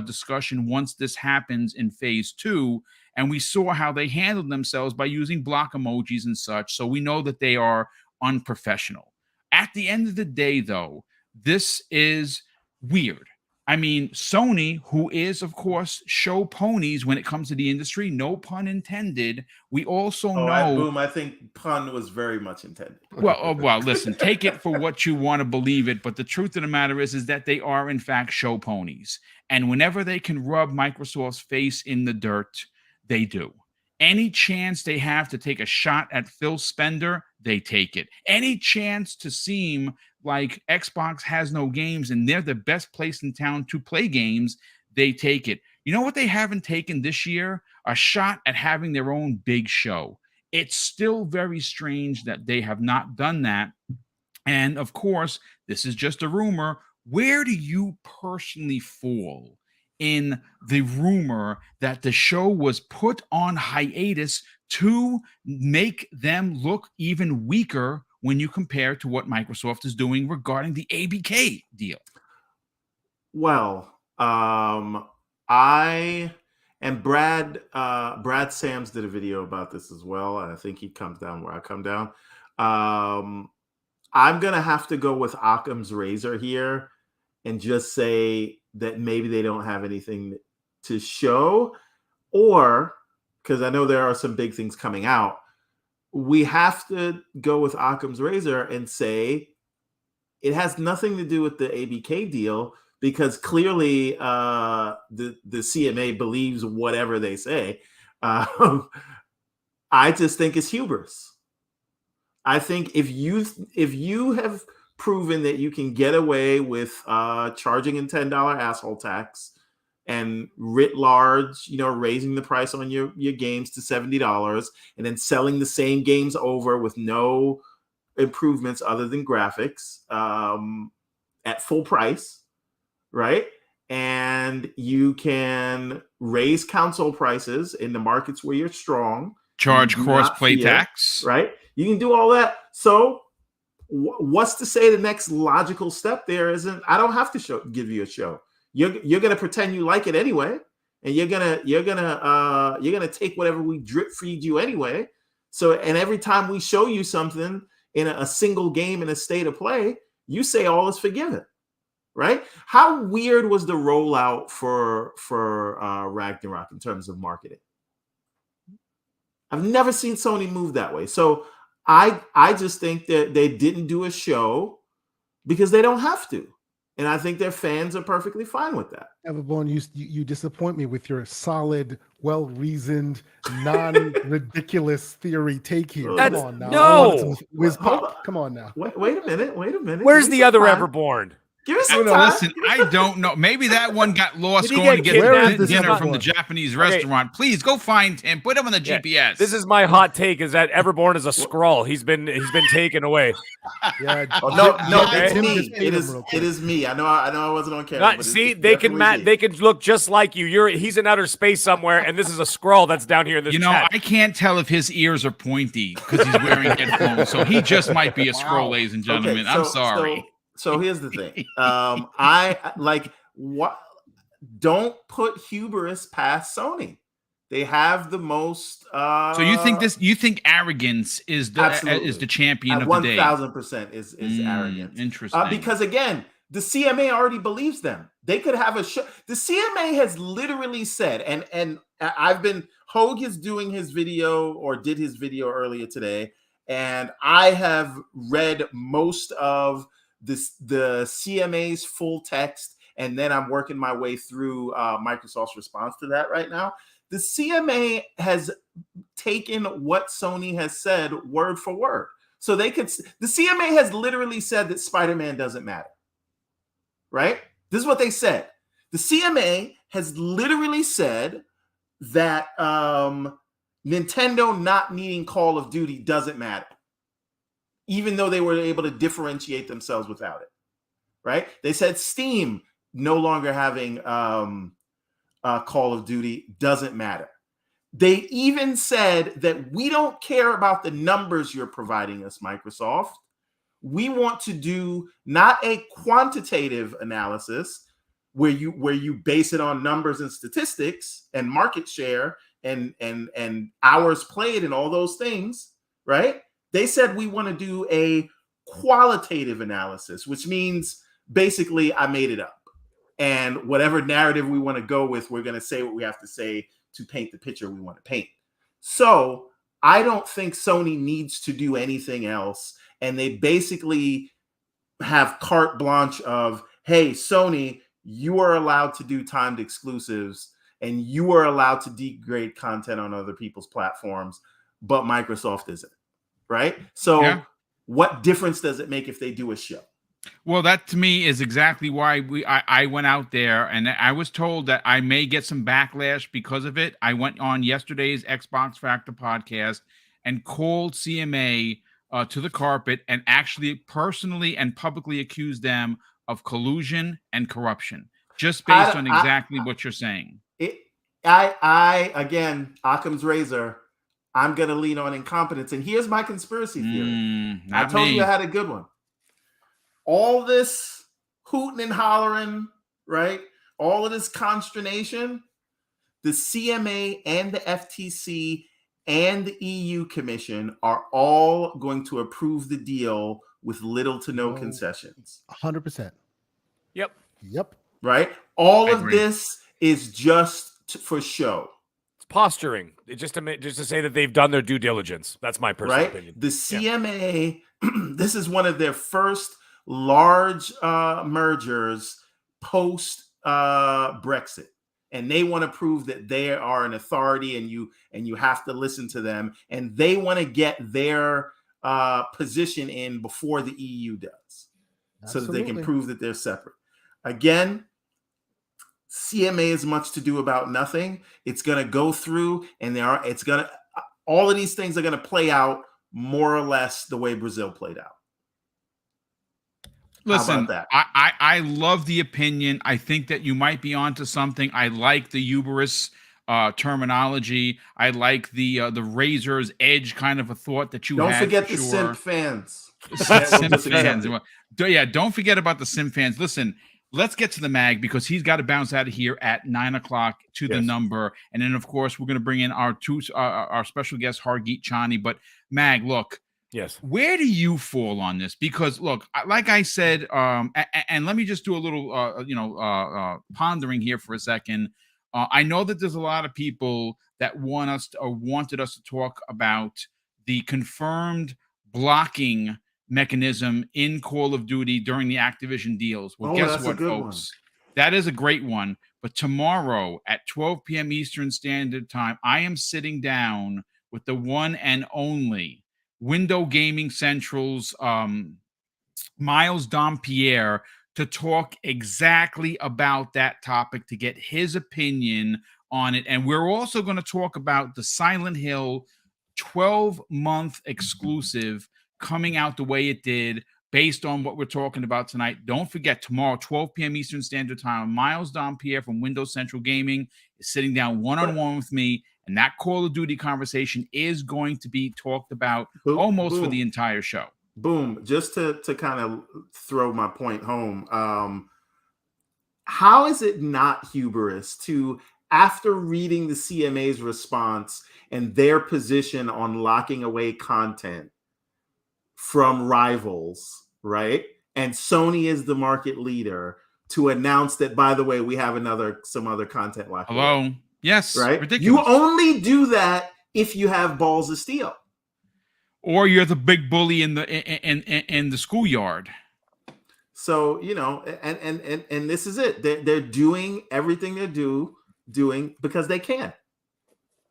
discussion once this happens in phase 2. And we saw how they handled themselves by using block emojis and such. So we know that they are unprofessional. At the end of the day, though, this is weird. I mean, Sony, who is, of course, show ponies when it comes to the industry, no pun intended. We also know. I think pun was very much intended. Well, listen, take it for what you want to believe it. But the truth of the matter is that they are, in fact, show ponies. And whenever they can rub Microsoft's face in the dirt, they do. Any chance they have to take a shot at Phil Spencer, they take it. Any chance to seem like Xbox has no games and they're the best place in town to play games, they take it. You know what they haven't taken this year? A shot at having their own big show. It's still very strange that they have not done that. And of course, this is just a rumor. Where do you personally fall in the rumor that the show was put on hiatus to make them look even weaker when you compare to what Microsoft is doing regarding the ABK deal? Well, Brad Sams did a video about this as well. And I think he comes down where I come down. I'm going to have to go with Occam's razor here and just say that maybe they don't have anything to show, or because I know there are some big things coming out, we have to go with Occam's razor and say it has nothing to do with the ABK deal, because clearly the CMA believes whatever they say. I just think it's hubris. I think if you have proven that you can get away with charging a $10 asshole tax and writ large, raising the price on your games to $70 and then selling the same games over with no improvements other than graphics at full price, right? And you can raise console prices in the markets where you're strong. Charge cross-play tax. Right? You can do all that. So what's to say the next logical step there isn't, I don't have to give you a show. You're going to pretend you like it anyway. And you're going to take whatever we drip feed you anyway. So, and every time we show you something in a single game in a state of play, you say all is forgiven. Right? How weird was the rollout for Ragnarok in terms of marketing? I've never seen Sony move that way. So I just think that they didn't do a show because they don't have to. And I think their fans are perfectly fine with that. Everborn, you disappoint me with your solid, well-reasoned, non-ridiculous theory take here. Come on now. No. Whiz pop. Come on now. Wait a minute. Where's the other Everborn? Give us some time. Listen, I don't know. Maybe that one got lost going to get dinner from the Japanese restaurant. Please go find him. Put him on the GPS. This is my hot take: is that Everborn is a Skrull. He's been taken away. Yeah. No, it's me. It is me. I know I wasn't on camera. See, they can look just like you. He's in outer space somewhere, and this is a Skrull that's down here in this. Chat. I can't tell if his ears are pointy because he's wearing headphones, so he just might be a Skrull, ladies and gentlemen. Okay, I'm sorry. So here's the thing. I like what. Don't put hubris past Sony. They have the most. So you think arrogance is the champion of the day? 1,000% is arrogance. Interesting. Because again, the CMA already believes them. They could have a show. The CMA has literally said, and Hogue is doing his video or did his video earlier today, and I have read most of the CMA's full text, and then I'm working my way through Microsoft's response to that right now. The CMA has taken what Sony has said word for word. So the CMA has literally said that Spider-Man doesn't matter, right? This is what they said. The CMA has literally said that Nintendo not needing Call of Duty doesn't matter, even though they were able to differentiate themselves without it, right? They said Steam no longer having Call of Duty doesn't matter. They even said that we don't care about the numbers you're providing us, Microsoft. We want to do not a quantitative analysis where you base it on numbers and statistics and market share and hours played and all those things, right? They said we want to do a qualitative analysis, which means basically I made it up. And whatever narrative we want to go with, we're going to say what we have to say to paint the picture we want to paint. So I don't think Sony needs to do anything else. And they basically have carte blanche of, hey, Sony, you are allowed to do timed exclusives. and you are allowed to degrade content on other people's platforms, but Microsoft isn't, right? So what difference does it make if they do a show? Well, that to me is exactly why I went out there, and I was told that I may get some backlash because of it. I went on yesterday's Xbox Factor podcast and called CMA to the carpet and actually personally and publicly accused them of collusion and corruption, just based on exactly what you're saying. Again, Occam's razor, I'm going to lean on incompetence. And here's my conspiracy theory. I told you I had a good one. All this hooting and hollering, right? All of this consternation, the CMA and the FTC and the EU Commission are all going to approve the deal with little to no concessions. 100%. Yep. Right? All of this is just for show. It's posturing. Just to say that they've done their due diligence. That's my personal opinion. The CMA, this is one of their first large mergers post Brexit. And they want to prove that they are an authority and you have to listen to them. And they want to get their position in before the EU does. So that they can prove that they're separate. Again, CMA is much to do about nothing. It's going to go through and all of these things are going to play out more or less the way Brazil played out. Listen, I love the opinion. I think that you might be onto something. I like the hubris terminology. I like the razor's edge kind of a thought that you don't had. Forget the simp fans. Simp fans. Yeah, don't forget about the simp fans. Listen, let's get to the mag because he's got to bounce out of here at 9:00 to the number. And then, of course, we're going to bring in our special guest, Hargeet Chani. But Mag, look. Yes. Where do you fall on this? Because look, like I said, and let me just do a little, pondering here for a second. I know that there's a lot of people that wanted us to talk about the confirmed blocking mechanism in Call of Duty during the Activision deals. Well, guess what, folks? That is a great one. But tomorrow at 12 p.m. Eastern Standard Time, I am sitting down with the one and only Window Gaming Central's Miles Dompierre to talk exactly about that topic, to get his opinion on it. And we're also going to talk about the Silent Hill 12-month exclusive coming out the way it did based on what we're talking about tonight. Don't forget, tomorrow, 12 p.m. Eastern Standard Time, Miles Dompierre from Windows Central Gaming is sitting down one-on-one with me. And that Call of Duty conversation is going to be talked about for the entire show. Boom. Just to kind of throw my point home, how is it not hubris to, after reading the CMA's response and their position on locking away content from rivals, right? And Sony is the market leader, to announce that, by the way, we have some other content locked away. Yes, right. Ridiculous. You only do that if you have balls of steel, or you're the big bully in the schoolyard. So and this is it. They're doing everything they're doing because they can.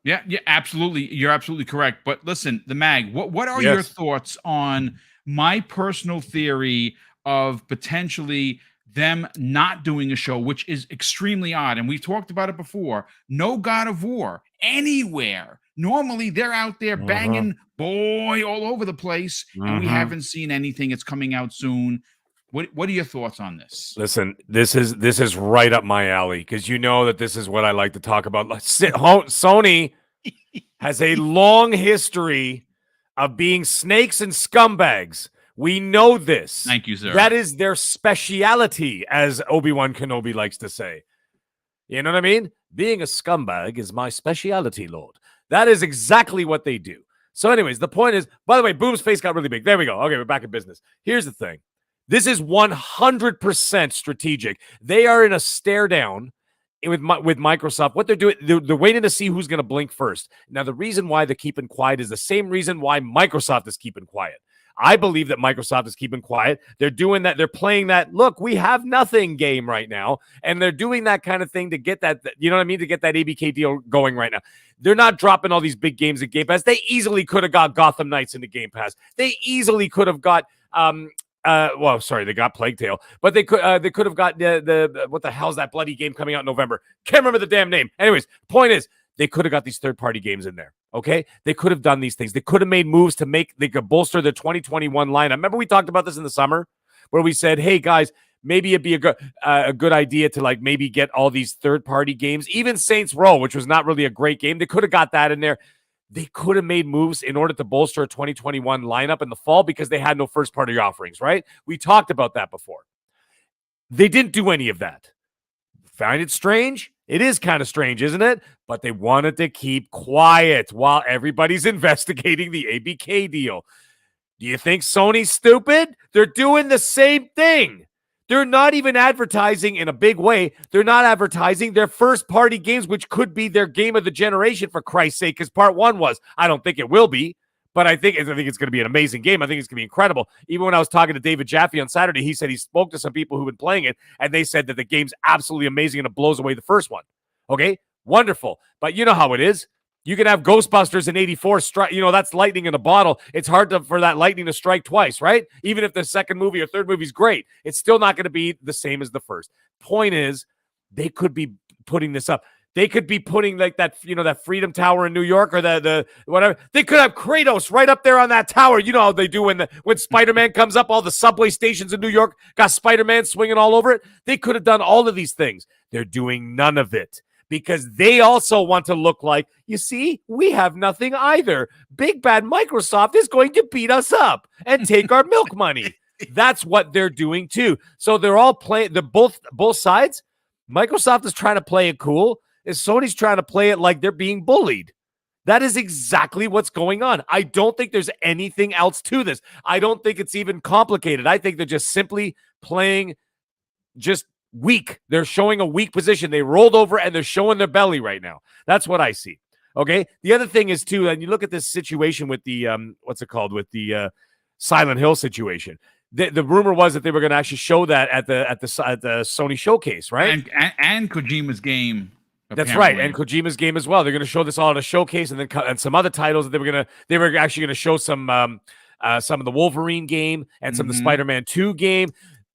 Yeah, absolutely. You're absolutely correct. But listen, the mag. What are your thoughts on my personal theory of potentially them not doing a show, which is extremely odd. And we've talked about it before. No God of War anywhere. Normally they're out there banging boy all over the place, and we haven't seen anything. It's coming out soon. What are your thoughts on this? Listen, this is right up my alley, because you know that this is what I like to talk about. Sony has a long history of being snakes and scumbags. We know this. Thank you, sir. That is their speciality, as Obi-Wan Kenobi likes to say. You know what I mean? Being a scumbag is my speciality, Lord. That is exactly what they do. So anyways, the point is, by the way, Boom's face got really big. There we go. Okay, we're back in business. Here's the thing. This is 100% strategic. They are in a stare down with Microsoft. What they're doing, they're waiting to see who's going to blink first. Now, the reason why they're keeping quiet is the same reason why Microsoft is keeping quiet. I believe that Microsoft is keeping quiet. They're doing that. They're playing that, look, we have nothing game right now. And they're doing that kind of thing to get that, you know what I mean? To get that ABK deal going right now. They're not dropping all these big games in Game Pass. They easily could have got Gotham Knights into Game Pass. They easily could have got, well, sorry, they got Plague Tale, but they could have got the what the hell's that bloody game coming out in November? Can't remember the damn name. Anyways, point is, they could have got these third-party games in there. Okay, they could have done these things. They could have made moves they could bolster the 2021 lineup. Remember we talked about this in the summer, where we said, "Hey guys, maybe it'd be a good idea to like maybe get all these third-party games, even Saints Row, which was not really a great game. They could have got that in there. They could have made moves in order to bolster a 2021 lineup in the fall because they had no first-party offerings, right? We talked about that before. They didn't do any of that. Find it strange? It is kind of strange, isn't it? But they wanted to keep quiet while everybody's investigating the ABK deal. Do you think Sony's stupid? They're doing the same thing. They're not even advertising in a big way. They're not advertising their first-party games, which could be their game of the generation, for Christ's sake, because part one was. I don't think it will be, but I think it's going to be an amazing game. I think it's going to be incredible. Even when I was talking to David Jaffe on Saturday, he said he spoke to some people who've been playing it, and they said that the game's absolutely amazing and it blows away the first one. Okay, wonderful. But you know how it is. You can have Ghostbusters in 84 strike. You know, that's lightning in a bottle. It's hard for that lightning to strike twice, right? Even if the second movie or third movie is great, it's still not going to be the same as the first. Point is, they could be putting this up. They could be putting like that, you know, that Freedom Tower in New York or the whatever. They could have Kratos right up there on that tower. You know how they do when Spider-Man comes up, all the subway stations in New York got Spider-Man swinging all over it. They could have done all of these things. They're doing none of it because they also want to look like, you see, we have nothing either. Big bad Microsoft is going to beat us up and take our milk money. That's what they're doing too. So they're all playing. They're both sides. Microsoft is trying to play it cool. Is Sony's trying to play it like they're being bullied. That is exactly what's going on. I don't think there's anything else to this. I don't think it's even complicated. I think they're just simply playing just weak. They're showing a weak position. They rolled over and they're showing their belly right now. That's what I see. Okay. The other thing is too, and you look at this situation with the what's it called, with the Silent Hill situation. The rumor was that they were going to actually show that at the Sony showcase, right? And Kojima's game. Apparently. That's right, and Kojima's game as well. They're going to show this all at a showcase, and then some other titles that they were actually going to show some of the Wolverine game and some of the Spider-Man 2 game.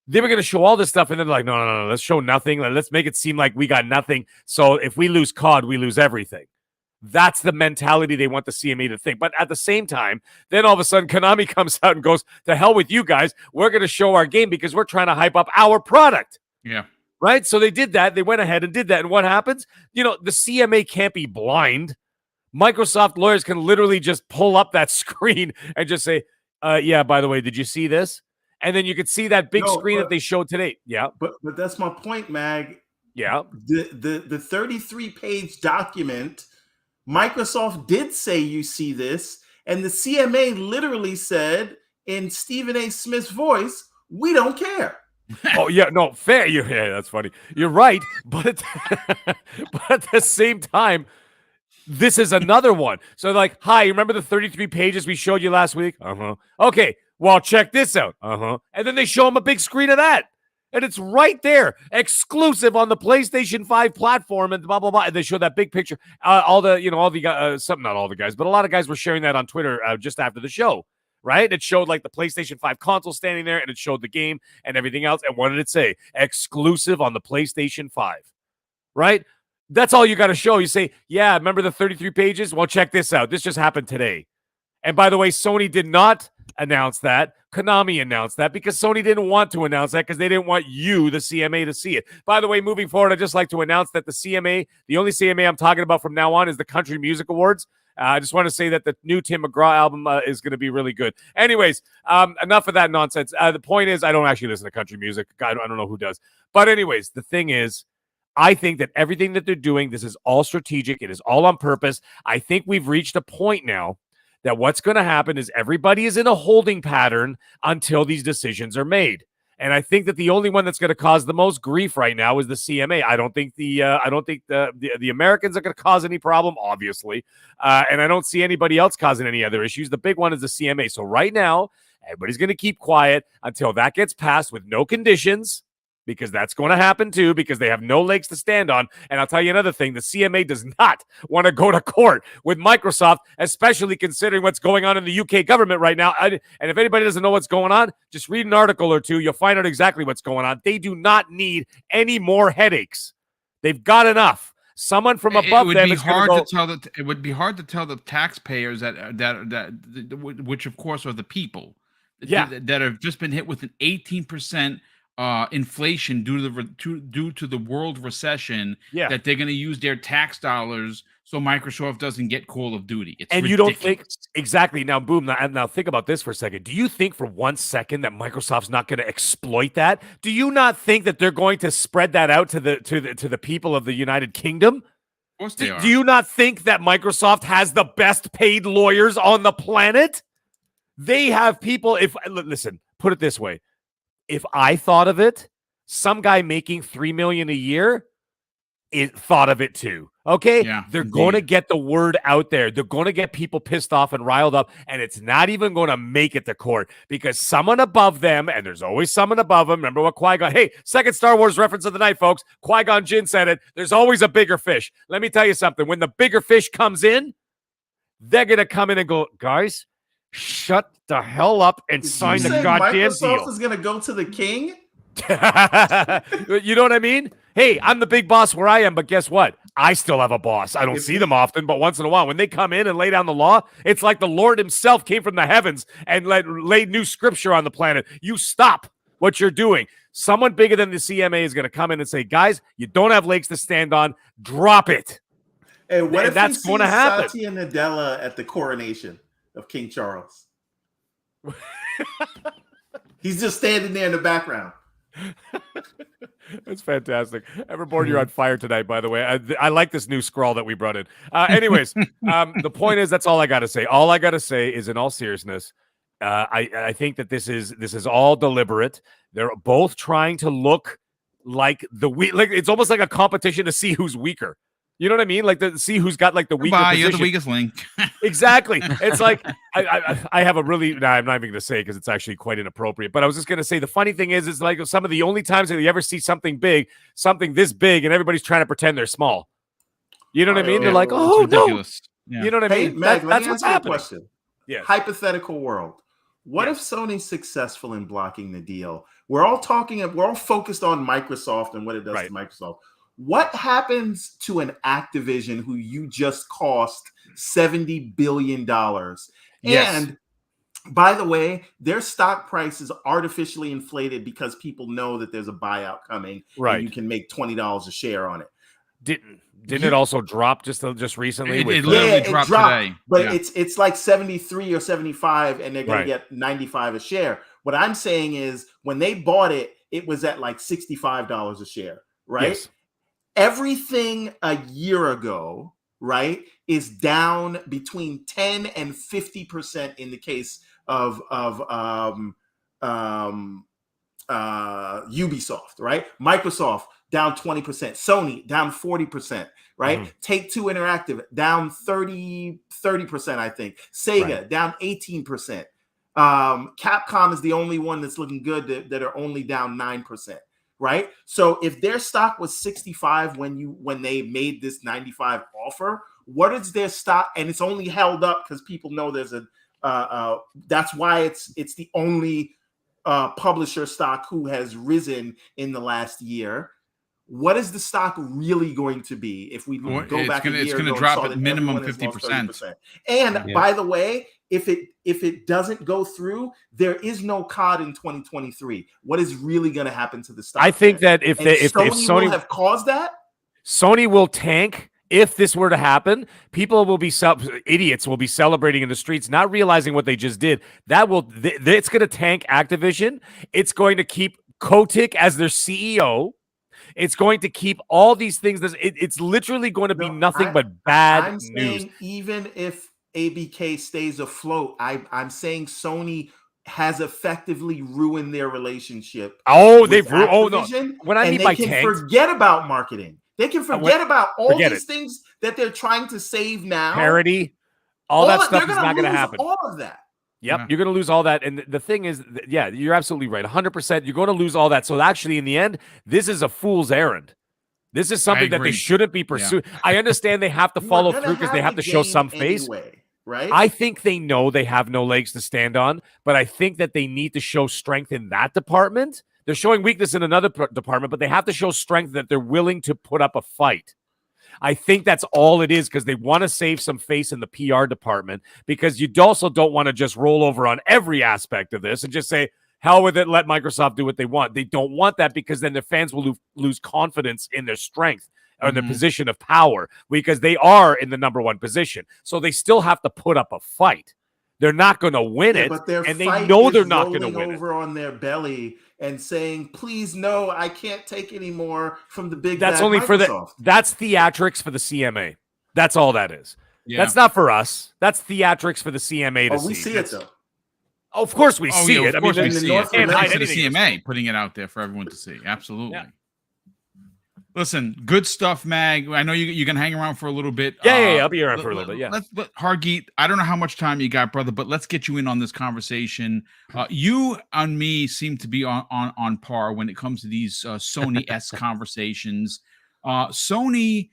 They were going to show all this stuff, and then like, no, let's show nothing. Let's make it seem like we got nothing. So if we lose COD, we lose everything. That's the mentality they want the CMA to think. But at the same time, then all of a sudden, Konami comes out and goes, to hell with you guys. We're going to show our game because we're trying to hype up our product. Yeah. Right? So they did that. They went ahead and did that. And what happens? You know, the CMA can't be blind. Microsoft lawyers can literally just pull up that screen and just say, yeah, by the way, did you see this? And then you could see that big screen that they showed today. Yeah. But that's my point, Mag. Yeah. The 33-page document, Microsoft did say you see this, and the CMA literally said in Stephen A. Smith's voice, we don't care. Oh yeah, no, fair. Yeah, that's funny. You're right, but at the same time, this is another one. So like, hi, you remember the 33 pages we showed you last week? Okay, well, check this out. And then they show them a big screen of that, and it's right there, exclusive on the PlayStation 5 platform, and blah blah blah. And they show that big picture. Not all the guys, but a lot of guys were sharing that on Twitter just after the show. Right? It showed like the PlayStation 5 console standing there, and it showed the game and everything else. And what did it say? Exclusive on the PlayStation 5. Right? That's all you got to show. You say, yeah, remember the 33 pages? Well, check this out. This just happened today. And by the way, Sony did not announce that. Konami announced that because Sony didn't want to announce that because they didn't want you, the CMA, to see it. By the way, moving forward, I'd just like to announce that the CMA, the only CMA I'm talking about from now on is the Country Music Awards. I just want to say that the new Tim McGraw album is going to be really good. Anyways, enough of that nonsense. The point is, I don't actually listen to country music. I don't know who does. But anyways, the thing is, I think that everything that they're doing, this is all strategic. It is all on purpose. I think we've reached a point now that what's going to happen is everybody is in a holding pattern until these decisions are made. And I think that the only one that's going to cause the most grief right now is the CMA. I don't think the Americans are going to cause any problem, obviously, and I don't see anybody else causing any other issues. The big one is the CMA. So right now, Everybody's going to keep quiet until that gets passed with no conditions, because that's going to happen too, because they have no legs to stand on. And I'll tell you another thing, the CMA does not want to go to court with Microsoft, especially considering what's going on in the UK government right now. And if anybody doesn't know what's going on, just read an article or two. You'll find out exactly what's going on. They do not need any more headaches. They've got enough. Someone from above them is going to go. It would be hard to tell the taxpayers that which of course are the people, that have just been hit with an 18% inflation due to the world recession, that they're going to use their tax dollars so Microsoft doesn't get Call of Duty. It's ridiculous. You don't think exactly now, Boom. Now think about this for a second. Do you think for 1 second that Microsoft's not going to exploit that? Do you not think that they're going to spread that out to the people of the United Kingdom? Of course they are. Do you not think that Microsoft has the best paid lawyers on the planet? They have people. Listen, put it this way. If I thought of it, some guy making $3 million a year thought of it too. Okay, they're going to get the word out there. They're going to get people pissed off and riled up, and it's not even going to make it to court because someone above them, and there's always someone above them. Remember what Qui-Gon? Hey, second Star Wars reference of the night, folks. Qui-Gon Jinn said it. There's always a bigger fish. Let me tell you something. When the bigger fish comes in, they're going to come in and go, guys, shut the hell up and sign the goddamn deal. Microsoft is going to go to the king? You know what I mean? Hey, I'm the big boss where I am, but guess what? I still have a boss. I don't see them often, but once in a while, when they come in and lay down the law, it's like the Lord himself came from the heavens and laid new scripture on the planet. You stop what you're doing. Someone bigger than the CMA is going to come in and say, guys, you don't have legs to stand on. Drop it. Hey, what if that's going to happen? Satya Nadella at the coronation of King Charles? He's just standing there in the background. That's fantastic. Everboard, you're on fire tonight, by the way. I like this new scroll that we brought in. Anyways, the point is, that's all I got to say. All I got to say is, in all seriousness, I think that this is all deliberate. They're both trying to look like it's almost like a competition to see who's weaker. You know what I mean? Like to see who's got like the weaker position. You're the weakest link. Exactly. It's like I have a really. No, I'm not even going to say because it's actually quite inappropriate. But I was just going to say the funny thing is, it's like some of the only times that you ever see something this big, and everybody's trying to pretend they're small. You know what I mean? They're like, oh no. Yeah. You know what I mean? Meg, that's what's happening. Question. Yeah. Hypothetical world. What if Sony's successful in blocking the deal? We're all focused on Microsoft and what it does to Microsoft. What happens to an Activision who you just cost $70 billion? Yes. And by the way, their stock price is artificially inflated because people know that there's a buyout coming. Right. And you can make $20 a share on it. Didn't it also drop just recently? It literally dropped today. But it's like 73 or 75, and they're going to get 95 a share. What I'm saying is, when they bought it, it was at like $65 a share, right? Yes. Everything a year ago, right, is down between 10 and 50% in the case of Ubisoft, right? Microsoft down 20%, Sony down 40%, right? Mm-hmm. Take-Two Interactive down 30%, I think. Sega down 18%. Capcom is the only one that's looking good that are only down 9%. Right. So if their stock was 65 when they made this 95 offer, what is their stock? And it's only held up because people know there's that's why it's the only publisher stock who has risen in the last year. What is the stock really going to be if we go back a year? It's going to drop at minimum 50%. And by the way, if it doesn't go through, there is no COD in 2023. What is really going to happen to the stock? I think that if Sony will have caused that, Sony will tank. If this were to happen, people will be idiots will be celebrating in the streets, not realizing what they just did. It's going to tank Activision. It's going to keep Kotick as their CEO. It's going to keep all these things. It's literally going to be nothing but bad news. Saying even if ABK stays afloat, I'm saying Sony has effectively ruined their relationship. Oh, they've ruined. Oh no! When I mean by tanked, tanked, forget about marketing. They can forget about all these things that they're trying to save now. Parody, all that stuff is not going to happen. All of that. Yep, you're going to lose all that. And the thing is, yeah, you're absolutely right. 100%. You're going to lose all that. So actually, in the end, this is a fool's errand. This is something that they shouldn't be pursuing. Yeah. I understand they have to follow through because they have to show some face. Right? I think they know they have no legs to stand on, but I think that they need to show strength in that department. They're showing weakness in another department, but they have to show strength that they're willing to put up a fight. I think that's all it is, because they want to save some face in the PR department, because you also don't want to just roll over on every aspect of this and just say, hell with it, let Microsoft do what they want. They don't want that, because then their fans will lose confidence in their strength or in their position of power, because they are in the number one position. So they still have to put up a fight. They're not going to win it, but their and they fight know is they're not going to win over on their belly and saying, please, no, I can't take any more from the big That's bad only Microsoft. That's theatrics for the CMA. That's all that is. Yeah. That's not for us. That's theatrics for the CMA to see. We see it, though. Oh, of course we see it. I mean, we see it. Can't hide the CMA putting it out there for everyone to see. Absolutely. Yeah. Listen, good stuff, Mag. I know you can hang around for a little bit. Yeah, I'll be around for a little bit. Yeah. Hargeet, I don't know how much time you got, brother, but let's get you in on this conversation. You and me seem to be on par when it comes to these Sony-esque conversations. Sony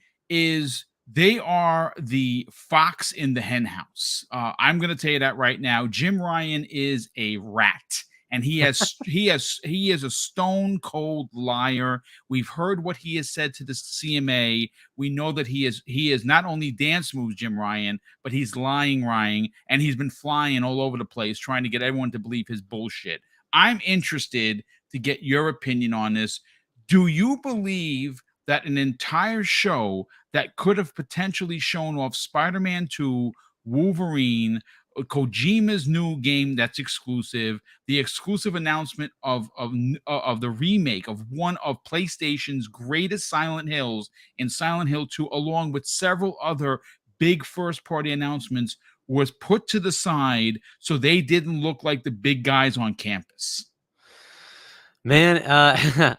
they are the fox in the hen house. I'm going to tell you that right now. Jim Ryan is a rat. And he is a stone cold liar. We've heard what he has said to the CMA. We know that he is not only dance moves Jim Ryan, but he's lying, and he's been flying all over the place trying to get everyone to believe his bullshit. I'm interested to get your opinion on this. Do you believe that an entire show that could have potentially shown off Spider-Man 2, Wolverine, Kojima's new game that's exclusive, the exclusive announcement of the remake of one of PlayStation's greatest Silent Hills in Silent Hill 2, along with several other big first-party announcements, was put to the side so they didn't look like the big guys on campus? Man,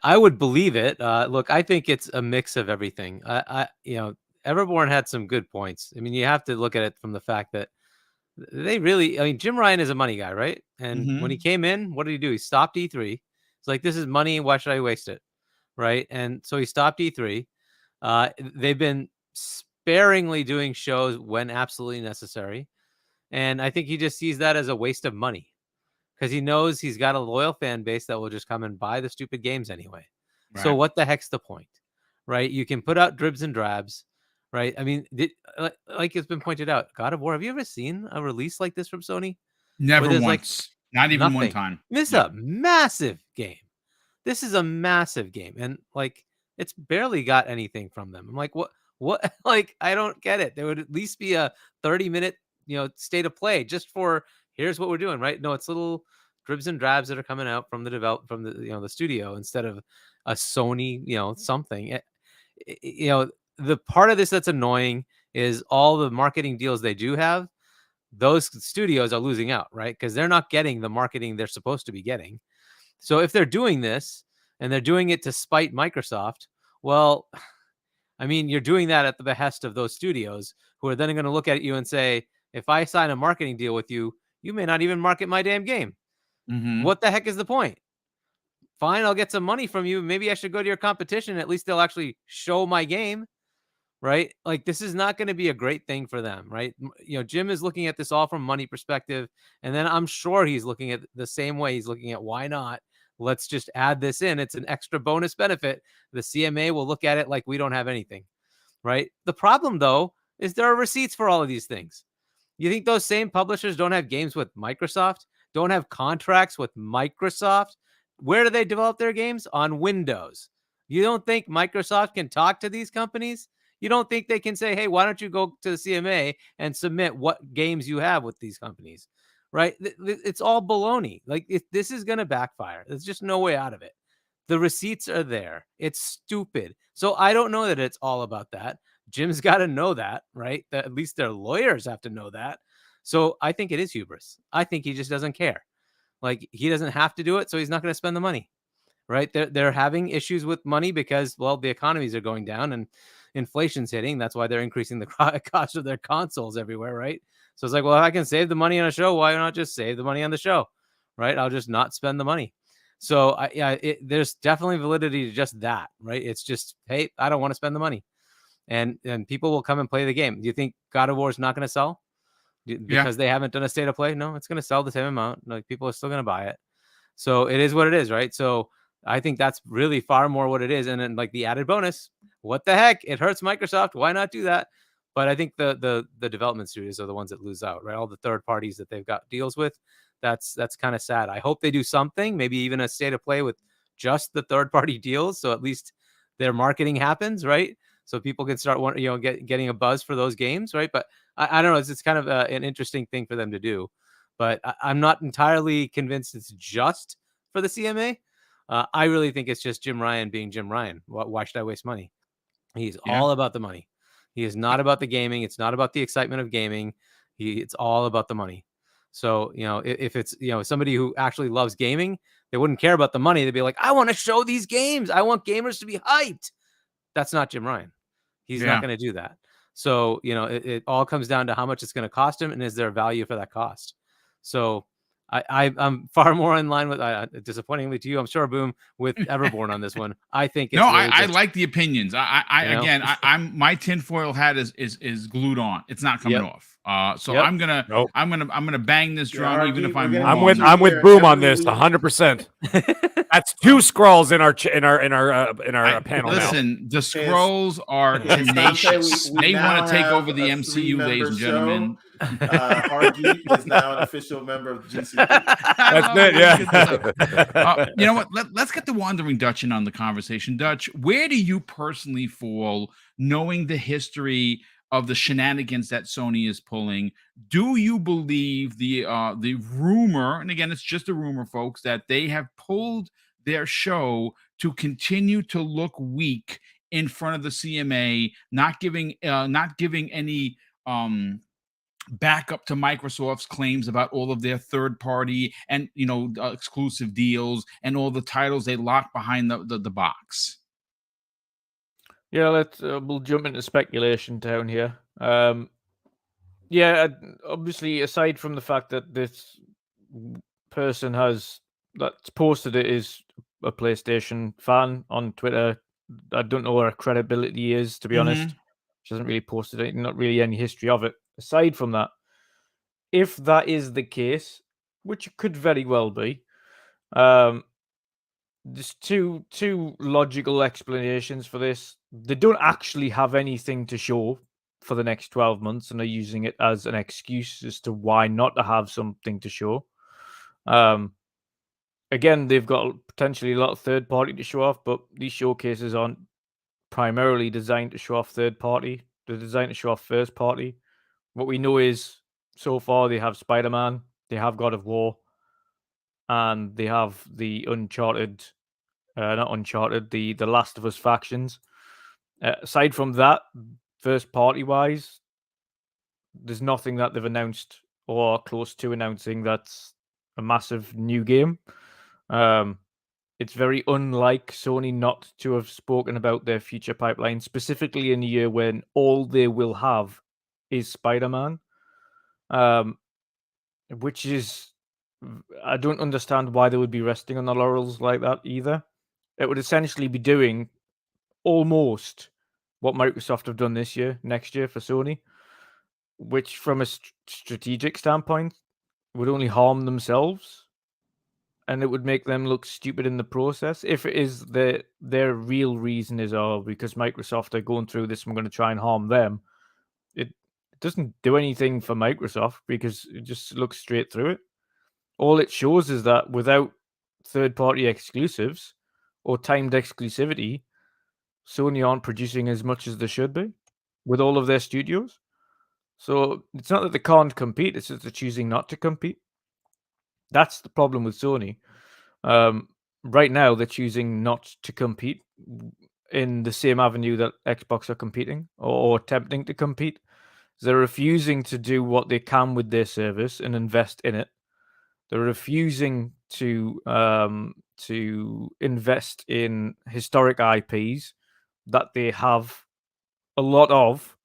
I would believe it. Look, I think it's a mix of everything. Everborn had some good points. I mean, you have to look at it from the fact that Jim Ryan is a money guy, right? And when he came in, what did he do? He stopped E3. It's like, this is money. Why should I waste it? Right. And so he stopped E3. They've been sparingly doing shows when absolutely necessary. And I think he just sees that as a waste of money, because he knows he's got a loyal fan base that will just come and buy the stupid games anyway. Right. So what the heck's the point? Right. You can put out dribs and drabs. Right. I mean, like it's been pointed out, God of War. Have you ever seen a release like this from Sony? Never once. Not even one time. This is a massive game. This is a massive game. And it's barely got anything from them. I'm like, what? Like, I don't get it. There would at least be a 30-minute, state of play just for, here's what we're doing. Right. No, it's little dribs and drabs that are coming out from the studio instead of a Sony, something. The part of this that's annoying is all the marketing deals they do have, those studios are losing out, right? Because they're not getting the marketing they're supposed to be getting. So if they're doing this and they're doing it to spite Microsoft, well, I mean, you're doing that at the behest of those studios, who are then going to look at you and say, if I sign a marketing deal with you, you may not even market my damn game. What the heck is the point? Fine, I'll get some money from you. Maybe I should go to your competition. At least they'll actually show my game. Right? Like, this is not going to be a great thing for them, right? Jim is looking at this all from money perspective. And then I'm sure he's looking at the same way. He's looking at, why not? Let's just add this in. It's an extra bonus benefit. The CMA will look at it like we don't have anything, right? The problem, though, is there are receipts for all of these things. You think those same publishers don't have games with Microsoft? Don't have contracts with Microsoft? Where do they develop their games? On Windows. You don't think Microsoft can talk to these companies? You don't think they can say, hey, why don't you go to the CMA and submit what games you have with these companies, right? It's all baloney. Like, this is going to backfire. There's just no way out of it. The receipts are there. It's stupid. So I don't know that it's all about that. Jim's got to know that, right? That at least their lawyers have to know that. So I think it is hubris. I think he just doesn't care. Like, he doesn't have to do it, so he's not going to spend the money, right? They're having issues with money because, well, the economies are going down, and inflation's hitting. That's why they're increasing the cost of their consoles everywhere, right? So it's like, well, if I can save the money on a show, why not just save the money on the show, right? I'll just not spend the money. So there's definitely validity to just that, right? It's just, hey, I don't want to spend the money, and people will come and play the game. Do you think God of War is not going to sell because they haven't done a state of play? No, it's going to sell the same amount. Like, people are still going to buy it. So it is what it is, right? So I think that's really far more what it is. And then, like, the added bonus, what the heck? It hurts Microsoft. Why not do that? But I think the development studios are the ones that lose out, right? All the third parties that they've got deals with. That's kind of sad. I hope they do something, maybe even a state of play with just the third party deals, so at least their marketing happens, right? So people can start, getting a buzz for those games, right? But I don't know. It's kind of an interesting thing for them to do. But I'm not entirely convinced it's just for the CMA. I really think it's just Jim Ryan being Jim Ryan. Why should I waste money? He's all about the money. He is not about the gaming. It's not about the excitement of gaming. It's all about the money. So, if it's, somebody who actually loves gaming, they wouldn't care about the money. They'd be like, I want to show these games. I want gamers to be hyped. That's not Jim Ryan. He's not going to do that. So, it all comes down to how much it's going to cost him, and is there value for that cost? So I'm far more in line with, disappointingly to you, I'm sure, Boom, with Everborn on this one. I think it's I like the opinions. I'm my tinfoil hat is glued on. It's not coming off. So I'm gonna bang this drum, even if I'm wrong. I'm with Boom on this 100%. That's 2 scrolls in our panel. Listen, the scrolls are tenacious. They want to take over the MCU, ladies and gentlemen. Hargeet is now an official member of GCP. That's it, yeah. You know what? Let's get the Wandering Dutch in on the conversation. Dutch, where do you personally fall, knowing the history of the shenanigans that Sony is pulling? Do you believe the rumor, and again, it's just a rumor, folks, that they have pulled their show to continue to look weak in front of the CMA, not giving any back up to Microsoft's claims about all of their third party and exclusive deals and all the titles they lock behind the box? Yeah, we'll jump into speculation town here. Obviously, aside from the fact that this person that's posted it is a PlayStation fan on Twitter, I don't know where her credibility is, to be honest. She hasn't really posted it, not really any history of it. Aside from that, if that is the case, which it could very well be, there's two logical explanations for this. They don't actually have anything to show for the next 12 months, and they're using it as an excuse as to why not to have something to show. Again, they've got potentially a lot of third party to show off, but these showcases aren't primarily designed to show off third party. They're designed to show off first party. What we know is, so far, they have Spider-Man, they have God of War, and they have the the Last of Us factions. Aside from that, first party wise, there's nothing that they've announced or close to announcing that's a massive new game. It's very unlike Sony not to have spoken about their future pipeline, specifically in a year when all they will have is Spider-Man, which is, I don't understand why they would be resting on the laurels like that either. It would essentially be doing almost what Microsoft have done next year for Sony, which from a strategic standpoint would only harm themselves, and it would make them look stupid in the process. If it is their real reason is, because Microsoft are going through this, I'm going to try and harm them, it doesn't do anything for Microsoft because it just looks straight through it. All it shows is that without third-party exclusives or timed exclusivity, Sony aren't producing as much as they should be with all of their studios. So it's not that they can't compete, it's just they're choosing not to compete. That's the problem with Sony. Right now, they're choosing not to compete in the same avenue that Xbox are competing or attempting to compete. They're refusing to do what they can with their service and invest in it. They're refusing to invest in historic IPs that they have a lot of,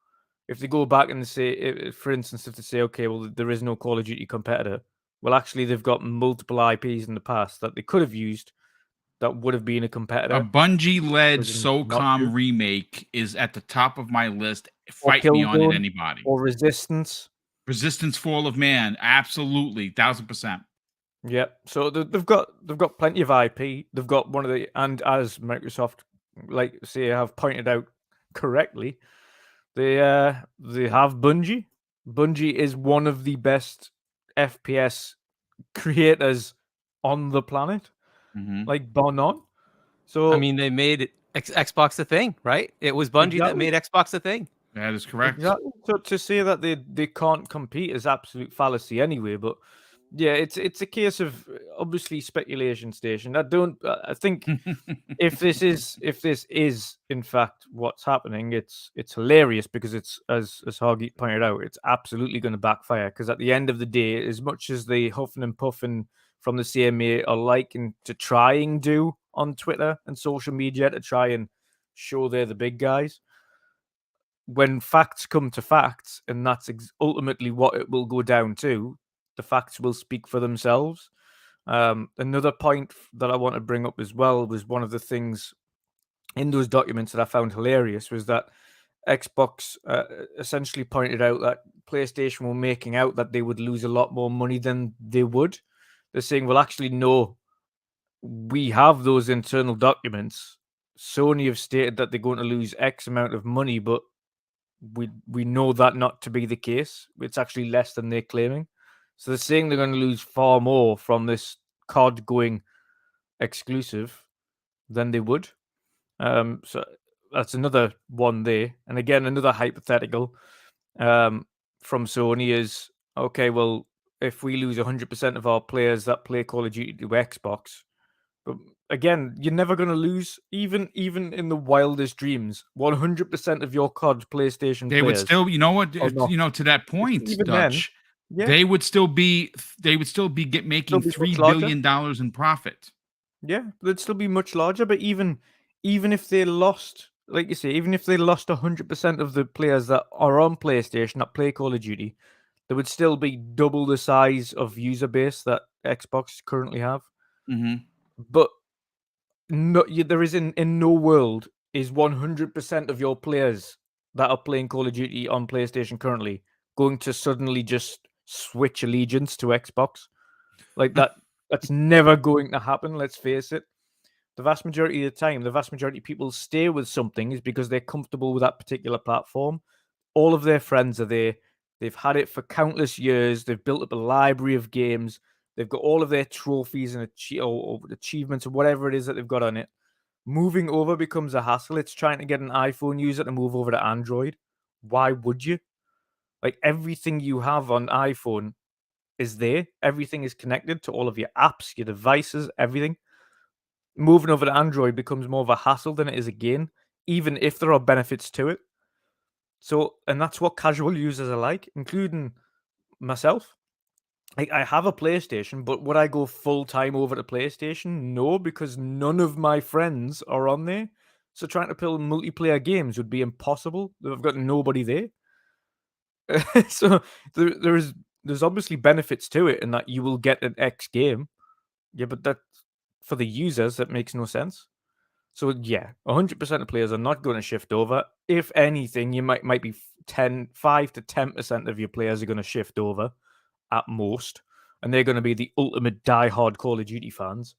if they go back and they say, for instance, if they say, okay, well, there is no Call of Duty competitor, well, actually, they've got multiple IPs in the past that they could have used that would have been a competitor. A Bungie-led SOCOM remake is at the top of my list. Fight me on it, anybody. Or Resistance. Resistance Fall of Man. Absolutely. 1000%. Yeah. So they've got plenty of IP. They've got one of the, and as Microsoft, like say, have pointed out correctly, they have Bungie. Bungie is one of the best FPS creators on the planet, like bar none. So I mean, they made Xbox a thing, right? It was Bungie that made Xbox a thing. That is correct. Exactly. So to say that they can't compete is absolute fallacy anyway. But yeah, it's a case of obviously speculation station. I think if this is in fact what's happening, it's hilarious because it's as Hargeet pointed out, it's absolutely going to backfire because at the end of the day, as much as the huffing and puffing from the CMA are liking to try and do on Twitter and social media to try and show they're the big guys, when facts come to facts, and that's ultimately what it will go down to, the facts will speak for themselves. Another point that I want to bring up as well was one of the things in those documents that I found hilarious was that Xbox essentially pointed out that PlayStation were making out that they would lose a lot more money than they would. They're saying, well, actually, no, we have those internal documents. Sony have stated that they're going to lose X amount of money, but we know that not to be the case. It's actually less than they're claiming. So they're saying they're going to lose far more from this COD going exclusive than they would. So that's another one there. And again, another hypothetical from Sony is, okay, well, if we lose 100% of our players that play Call of Duty to Xbox, but again, you're never going to lose, even in the wildest dreams, 100% of your COD PlayStation they players. Would still, you know what, to that point, even Dutch, then, they would still be making $3 billion in profit. Yeah, they'd still be much larger, but even if they lost, like you say, even if they lost 100% of the players that are on PlayStation that play Call of Duty, there would still be double the size of user base that Xbox currently have. But no, there is in no world is 100% of your players that are playing Call of Duty on PlayStation currently going to suddenly just switch allegiance to Xbox. Like that's never going to happen, let's face it. The vast majority of the time, the vast majority of people stay with something is because they're comfortable with that particular platform. All of their friends are there. They've had it for countless years. They've built up a library of games. They've got all of their trophies and achievements or whatever it is that they've got on it. Moving over becomes a hassle. It's trying to get an iPhone user to move over to Android. Why would you? Like everything you have on iPhone is there. Everything is connected to all of your apps, your devices, everything. Moving over to Android becomes more of a hassle than it is a gain, even if there are benefits to it. So, and that's what casual users are like, including myself. I have a PlayStation, but would I go full time over to PlayStation? No, because none of my friends are on there. So trying to play multiplayer games would be impossible. I've got nobody there. So there's obviously benefits to it in that you will get an X game. Yeah, but that for the users, that makes no sense. So yeah, 100% of players are not going to shift over. If anything, you might be 5 to 10% of your players are going to shift over at most, and they're going to be the ultimate die-hard Call of Duty fans.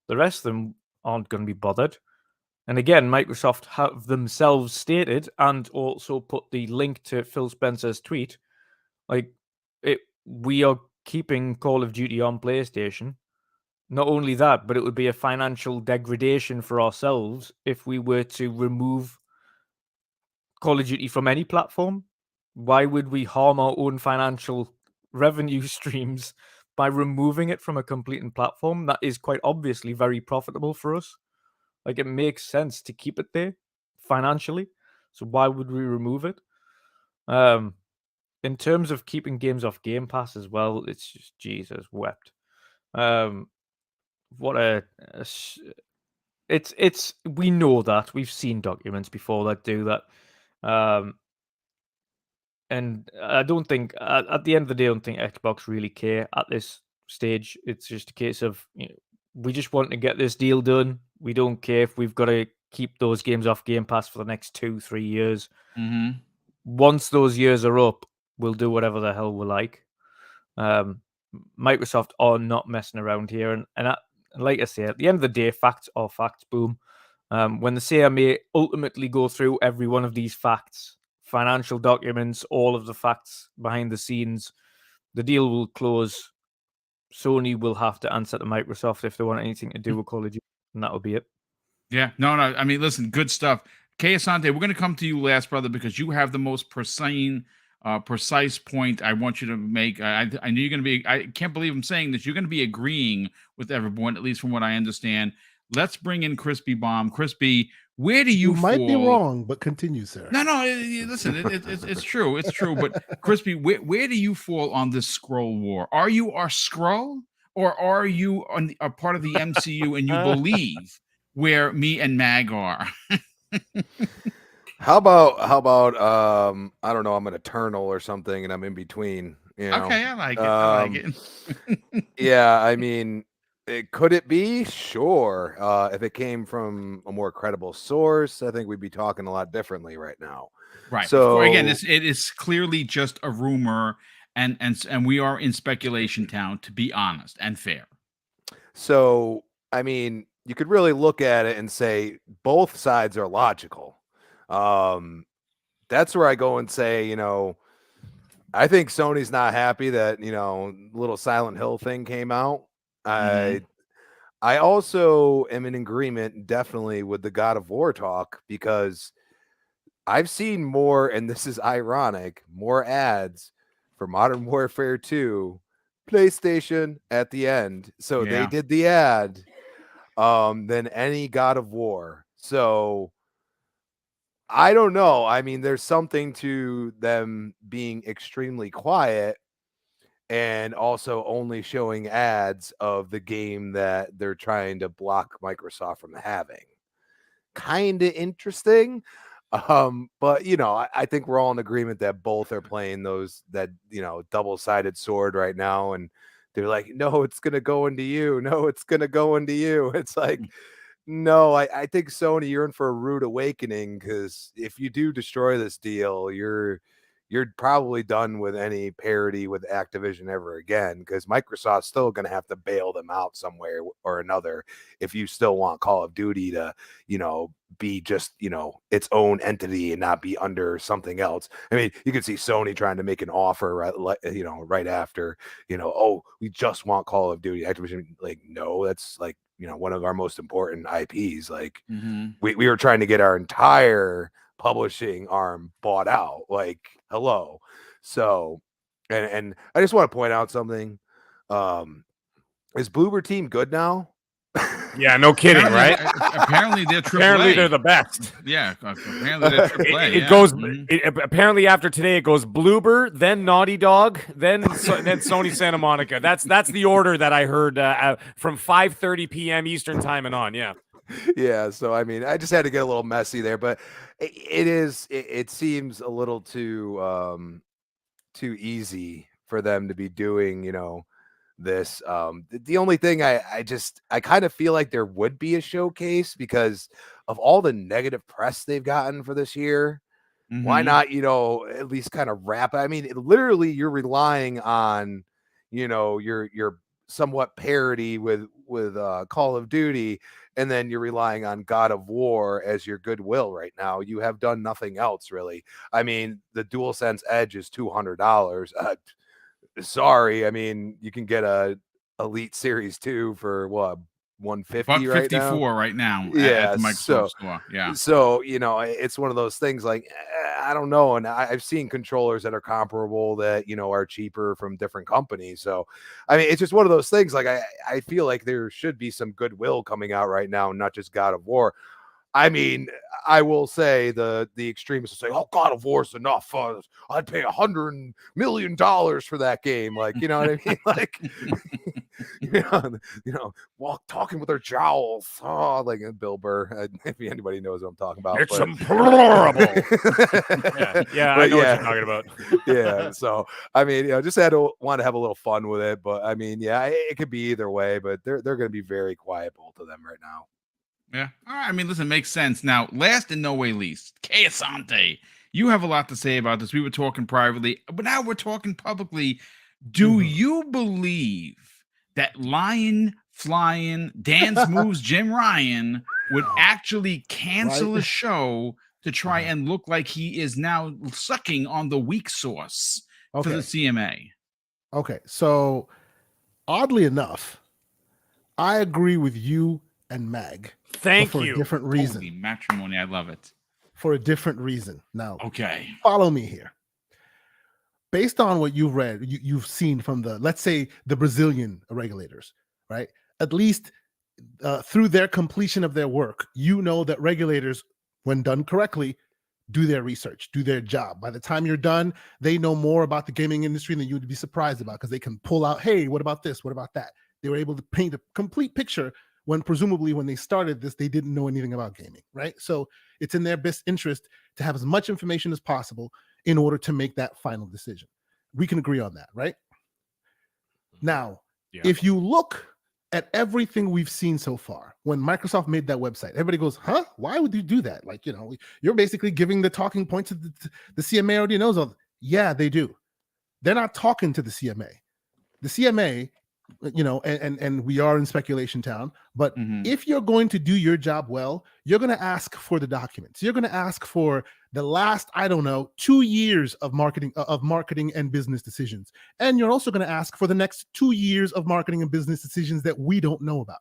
The rest of them aren't going to be bothered. And again, Microsoft have themselves stated and also put the link to Phil Spencer's tweet, like, we are keeping Call of Duty on PlayStation. Not only that, but it would be a financial degradation for ourselves if we were to remove Call of Duty from any platform. Why would we harm our own financial revenue streams by removing it from a completing platform that is quite obviously very profitable for us? Like, it makes sense to keep it there financially. So why would we remove it? In terms of keeping games off Game Pass as well, it's just Jesus wept. It's we know that we've seen documents before that do that. And I don't think, at the end of the day, I don't think Xbox really care at this stage. It's just a case of, we just want to get this deal done. We don't care if we've got to keep those games off Game Pass for the next 2-3 years. Mm-hmm. Once those years are up, we'll do whatever the hell we like. Microsoft are not messing around here. And like I say, at the end of the day, facts are facts, boom. When the CMA ultimately go through every one of these facts, financial documents, all of the facts behind the scenes, the deal will close. Sony will have to answer to Microsoft if they want anything to do with Call of Duty, and that'll be it. Yeah, no. I mean, listen, good stuff. Kay Asante, we're going to come to you last, brother, because you have the most precise point I want you to make. I know you're going to be, I can't believe I'm saying this, you're going to be agreeing with everyone, at least from what I understand. Let's bring in Crispy Bomb. Crispy, where do you might be wrong, but continue, sir. No, listen, it's true. It's true. But Crispy, where do you fall on this Skrull war? Are you our Skrull, or are you a part of the MCU and you believe where me and Mag are? How about I don't know, I'm an Eternal or something and I'm in between, you know. Okay, I like it. Yeah, I mean, could it be? Sure. If it came from a more credible source, I think we'd be talking a lot differently right now. Right. So again, it is clearly just a rumor, and we are in speculation town, to be honest and fair. So, I mean, you could really look at it and say both sides are logical. That's where I go and say, you know, I think Sony's not happy that, you know, little Silent Hill thing came out. I also am in agreement definitely with the God of War talk, because I've seen more, and this is ironic, more ads for Modern Warfare 2 PlayStation at the end. So they did the ad than any God of War. So I don't know. I mean, there's something to them being extremely quiet and also only showing ads of the game that they're trying to block Microsoft from having. Kind of interesting. But you know, I think we're all in agreement that both are playing that, you know, double-sided sword right now, and they're like, no, it's gonna go into you. No, it's gonna go into you. It's like, no, I think Sony, you're in for a rude awakening, because if you do destroy this deal, you're probably done with any parity with Activision ever again, because Microsoft's still going to have to bail them out somewhere or another if you still want Call of Duty to, you know, be just, you know, its own entity and not be under something else. I mean, you can see Sony trying to make an offer, right after, you know, oh, we just want Call of Duty. Activision, like, no, that's like, you know, one of our most important IPs. Like, we were trying to get our entire publishing arm bought out. Like, hello. So, and I just want to point out something. Is Bloober Team good now? Yeah, no kidding, right? Apparently they're AAA. Apparently they're the best. Yeah, apparently they're AAA. It goes. Apparently after today, it goes Bloober, then Naughty Dog, then Sony Santa Monica. That's the order that I heard from 5:30 p.m. Eastern time and on. Yeah. Yeah. So I mean, I just had to get a little messy there, but it seems a little too easy for them to be doing, you know, this. The only thing I kind of feel like there would be a showcase because of all the negative press they've gotten for this year. Why not, you know, at least kind of wrap? I mean, literally you're relying on, you know, your somewhat parity with Call of Duty, and then you're relying on God of War as your goodwill right now. You have done nothing else really. I mean, the DualSense Edge is $200. Sorry, I mean, you can get a Elite Series 2 for what, $150 right now? $154 right now. Yeah, at the Microsoft store. Yeah. So, you know, it's one of those things like, I don't know. And I've seen controllers that are comparable that, you know, are cheaper from different companies. So, I mean, it's just one of those things. Like, I feel like there should be some goodwill coming out right now, not just God of War. I mean, I will say the extremists will say, "Oh, God of War's enough. I'd pay $100 million for that game." Like, you know what I mean? Like, talking with their jowls. Oh, like Bill Burr. If anybody knows what I'm talking about, it's implorable. yeah, I know what you're talking about. Yeah, so I mean, just want to have a little fun with it, but I mean, yeah, it could be either way, but they're going to be very quiet, both of them, right now. Yeah, all right. I mean, listen, makes sense. Now, last and no way least, Kay Asante. You have a lot to say about this. We were talking privately, but now we're talking publicly. Do you believe that Lion Flying Dance Moves Jim Ryan would actually cancel a show to try and look like he is now sucking on the weak sauce for the CMA? Okay, so oddly enough, I agree with you and Mag. Thank you. For a different reason. Holy matrimony, I love it. For a different reason. Now, okay, follow me here. Based on what you've read, you've seen from let's say the Brazilian regulators, right? At least through their completion of their work, you know that regulators, when done correctly, do their research, do their job. By the time you're done, they know more about the gaming industry than you would be surprised about, because they can pull out, hey, what about this? What about that? They were able to paint a complete picture when presumably when they started this, they didn't know anything about gaming, right? So it's in their best interest to have as much information as possible in order to make that final decision. We can agree on that, right? Now, if you look at everything we've seen so far, when Microsoft made that website, everybody goes, huh? Why would you do that? Like, you're basically giving the talking points of the CMA already knows all. Yeah, they do. They're not talking to the CMA. The CMA, and we are in speculation town, but if you're going to do your job well, you're going to ask for the documents. You're going to ask for the last, 2 years of marketing and business decisions. And you're also going to ask for the next 2 years of marketing and business decisions that we don't know about.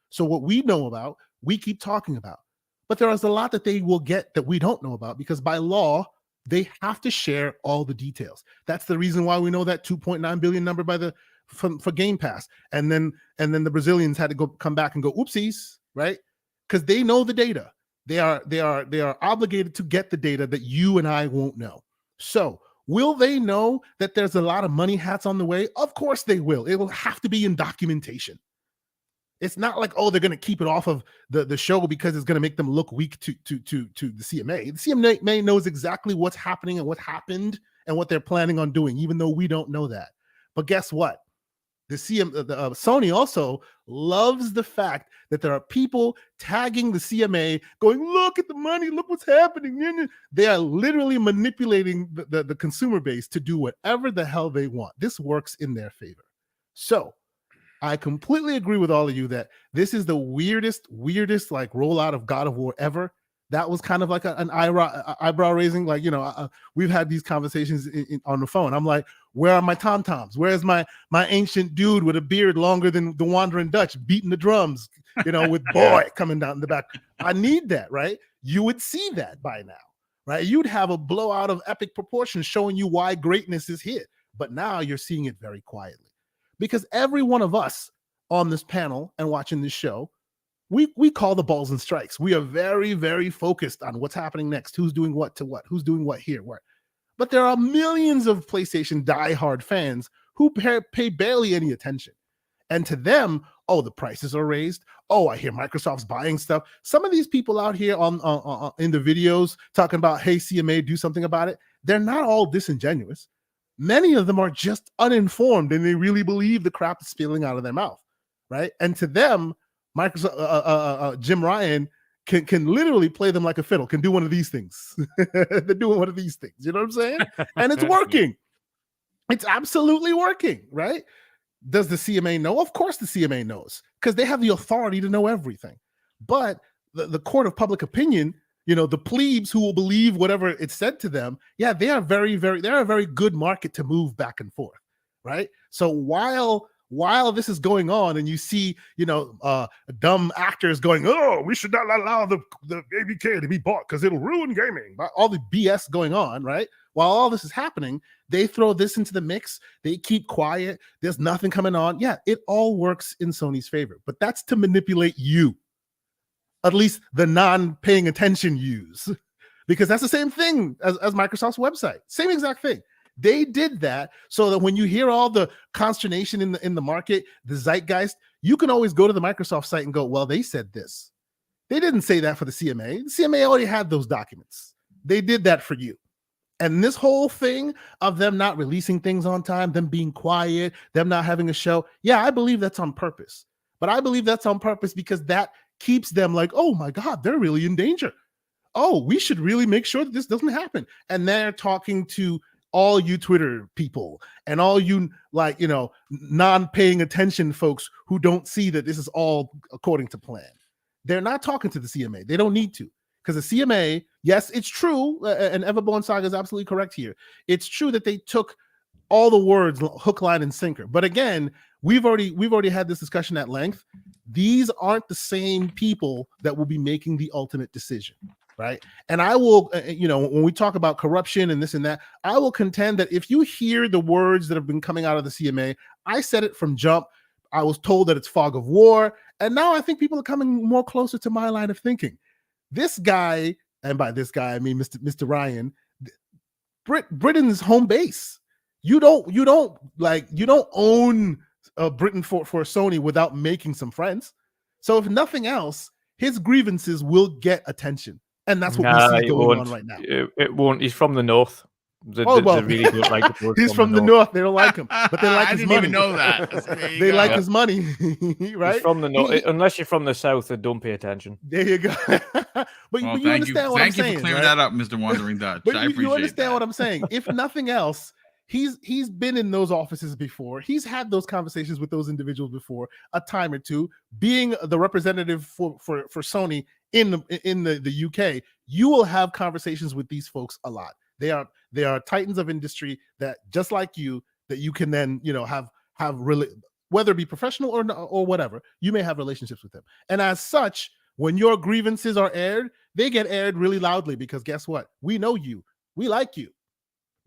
So what we know about, we keep talking about. But there is a lot that they will get that we don't know about, because by law, they have to share all the details. That's the reason why we know that 2.9 billion number for Game Pass, and then the Brazilians had to come back and go oopsies, right? Because they know the data. They are obligated to get the data that you and I won't know. So will they know that there's a lot of money hats on the way? Of course they will. It will have to be in documentation. It's not like, they're going to keep it off of the show because it's going to make them look weak to the CMA. The CMA knows exactly what's happening and what happened and what they're planning on doing, even though we don't know that. But guess what? Sony also loves the fact that there are people tagging the CMA going, look at the money, look what's happening. They are literally manipulating the consumer base to do whatever the hell they want. This works in their favor. So I completely agree with all of you that this is the weirdest like rollout of God of War ever. That was kind of like an eyebrow raising. Like, we've had these conversations on the phone. I'm like, where are my tom-toms? Where's my ancient dude with a beard longer than the Wandering Dutch beating the drums, with boy coming down in the back? I need that, right? You would see that by now, right? You'd have a blowout of epic proportions showing you why greatness is here. But now you're seeing it very quietly, because every one of us on this panel and watching this show, we call the balls and strikes. We are very, very focused on what's happening next, who's doing what to what, who's doing what here, where. But there are millions of PlayStation diehard fans who pay barely any attention. And to them, the prices are raised. I hear Microsoft's buying stuff. Some of these people out here on in the videos talking about, hey, CMA, do something about it. They're not all disingenuous. Many of them are just uninformed, and they really believe the crap that's spilling out of their mouth, right? And to them, Microsoft, Jim Ryan can literally play them like a fiddle, can do one of these things. They're doing one of these things. You know what I'm saying? And it's working. It's absolutely working, right? Does the CMA know? Of course the CMA knows, because they have the authority to know everything. But the court of public opinion, the plebes who will believe whatever it's said to them, they are they're a very good market to move back and forth, right? So while this is going on, and you see, dumb actors going, we should not allow the ABK to be bought because it'll ruin gaming. All the BS going on, right? While all this is happening, they throw this into the mix. They keep quiet. There's nothing coming on. Yeah, it all works in Sony's favor, but that's to manipulate you. At least the non-paying attention use, because that's the same thing as Microsoft's website. Same exact thing. They did that so that when you hear all the consternation in the market, the zeitgeist, you can always go to the Microsoft site and go, well, they said this. They didn't say that for the CMA. The CMA already had those documents. They did that for you. And this whole thing of them not releasing things on time, them being quiet, them not having a show, yeah, I believe that's on purpose. But I believe that's on purpose because that keeps them like, oh my God, they're really in danger. Oh, we should really make sure that this doesn't happen. And they're talking to all you Twitter people and all you non-paying attention folks who don't see that this is all according to plan. They're not talking to the CMA. They don't need to, because the CMA, yes, it's true, and Everborn Saga is absolutely correct here. It's true that they took all the words hook, line, and sinker. But again, we've already had this discussion at length. These aren't the same people that will be making the ultimate decision. Right. And I will, when we talk about corruption and this and that, I will contend that if you hear the words that have been coming out of the CMA, I said it from jump. I was told that it's fog of war. And now I think people are coming more closer to my line of thinking. This guy, and by this guy, I mean Mr. Ryan, Britain's home base. You don't own Britain for Sony without making some friends. So if nothing else, his grievances will get attention. And that's what we see going on right now. It won't. He's from the north. They really don't like it. He's from the north. They don't like him, but they like his money. I didn't even know that. They like his money, right? He's from the north. Unless you're from the south, then don't pay attention. There you go. but you understand what I'm saying. Thank you for clearing that up, Mr. Wandering Dutch. But I appreciate you understand that. what I'm saying. If nothing else, he's been in those offices before. He's had those conversations with those individuals before a time or two. Being the representative for Sony in the UK, you will have conversations with these folks a lot. They are titans of industry that, just like you, that you can then have whether it be professional or whatever, you may have relationships with them. And as such, when your grievances are aired, they get aired really loudly because guess what? We know you. We like you.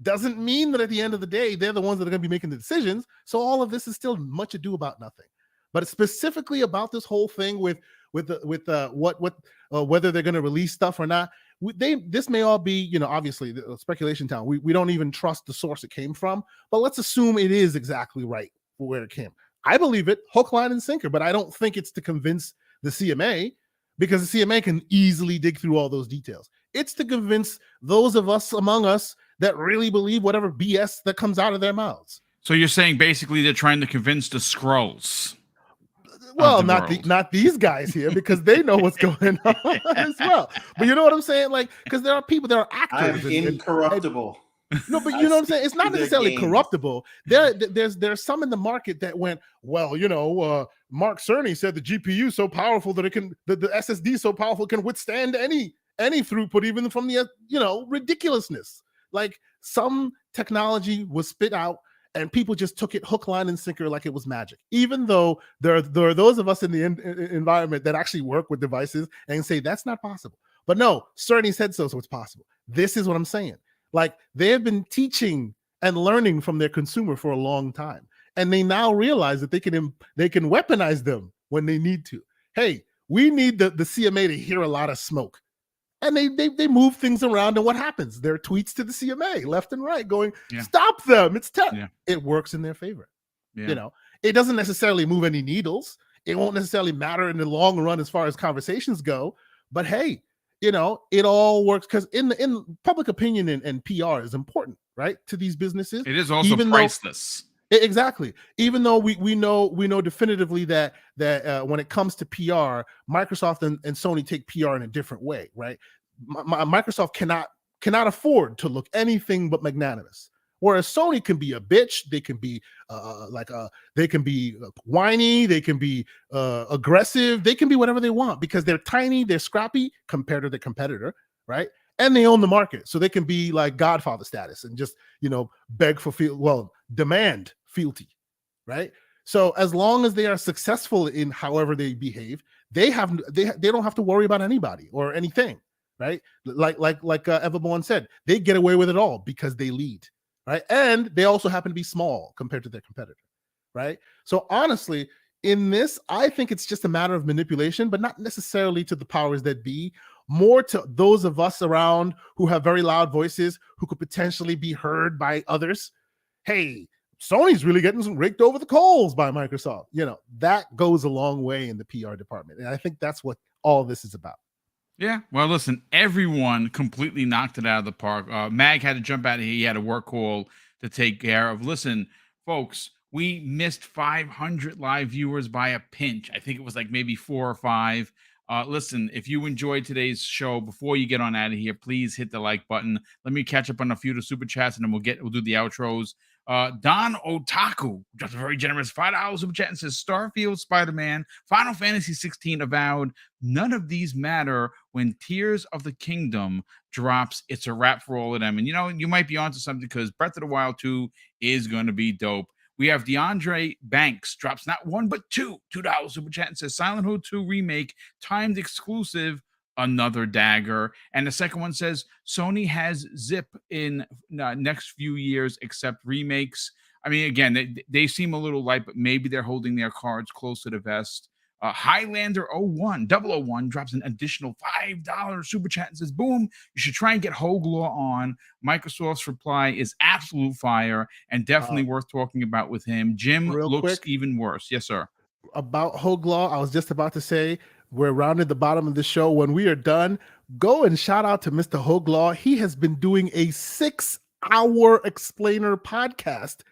Doesn't mean that at the end of the day, they're the ones that are going to be making the decisions. So all of this is still much ado about nothing. But specifically about this whole thing with whether they're going to release stuff or not, this may all be, obviously the speculation town. We don't even trust the source it came from, but let's assume it is exactly right for where it came. I believe it, hook, line, and sinker, but I don't think it's to convince the CMA, because the CMA can easily dig through all those details. It's to convince those of us among us that really believe whatever BS that comes out of their mouths. So you're saying basically they're trying to convince the Skrulls. Well, not these guys here, because they know what's going on as well. But you know what I'm saying? Like, because there are people, there are actors. I'm incorruptible. No, but you know what I'm saying? It's not necessarily corruptible. There's some in the market that went, well, Mark Cerny said the GPU is so powerful that the SSD is so powerful it can withstand any throughput, even from the ridiculousness. Like, some technology was spit out and people just took it hook, line, and sinker like it was magic. Even though there are those of us in the environment that actually work with devices and say that's not possible. But no, Cerny said so it's possible. This is what I'm saying. Like, they have been teaching and learning from their consumer for a long time, and they now realize that they can weaponize them when they need to. Hey, we need the CMA to hear a lot of smoke. And they move things around, and what happens? There are tweets to the CMA left and right going, stop them. It's It works in their favor. Yeah. It doesn't necessarily move any needles. It won't necessarily matter in the long run as far as conversations go. But hey, it all works, because in public opinion and PR is important, right, to these businesses. It is also priceless. Exactly. Even though we know definitively that when it comes to PR, Microsoft and Sony take PR in a different way, right? Microsoft cannot afford to look anything but magnanimous, whereas Sony can be a bitch. They can be they can be whiny. They can be aggressive. They can be whatever they want because they're tiny, they're scrappy compared to their competitor, right? And they own the market, so they can be like Godfather status and just beg for demand fealty, right? So as long as they are successful in however they behave, they don't have to worry about anybody or anything, right? Like Everborn said, they get away with it all because they lead, right? And they also happen to be small compared to their competitor, right? So honestly, in this, I think it's just a matter of manipulation, but not necessarily to the powers that be, more to those of us around who have very loud voices who could potentially be heard by others. Hey, Sony's really getting raked over the coals by Microsoft. That goes a long way in the PR department. And I think that's what all this is about. Yeah, well, listen, everyone completely knocked it out of the park. Mag had to jump out of here. He had a work call to take care of. Listen, folks, we missed 500 live viewers by a pinch. I think it was like maybe 4 or 5. Listen, if you enjoyed today's show, before you get on out of here, please hit the like button. Let me catch up on a few of the super chats, and then we'll do the outros. Don Otaku, just a very generous $5 super chat, and says Starfield, Spider-Man, Final Fantasy 16, Avowed. None of these matter when Tears of the Kingdom drops. It's a wrap for all of them. And you might be onto something, because Breath of the Wild 2 is going to be dope. We have DeAndre Banks drops not one but $2 super chat, and says Silent Hill 2 remake, timed exclusive, another dagger. And the second one says Sony has zip in next few years except remakes. I mean, again, they seem a little light, but maybe they're holding their cards close to the vest. Highlander 001 drops an additional $5 super chat and says, boom, you should try and get Hoglaw on. Microsoft's reply is absolute fire and definitely worth talking about with him. Jim looks even worse. Yes, sir. About Hoglaw, I was just about to say, we're rounding the bottom of the show. When we are done, go and shout out to Mr. Hoglaw. He has been doing a 6-hour explainer podcast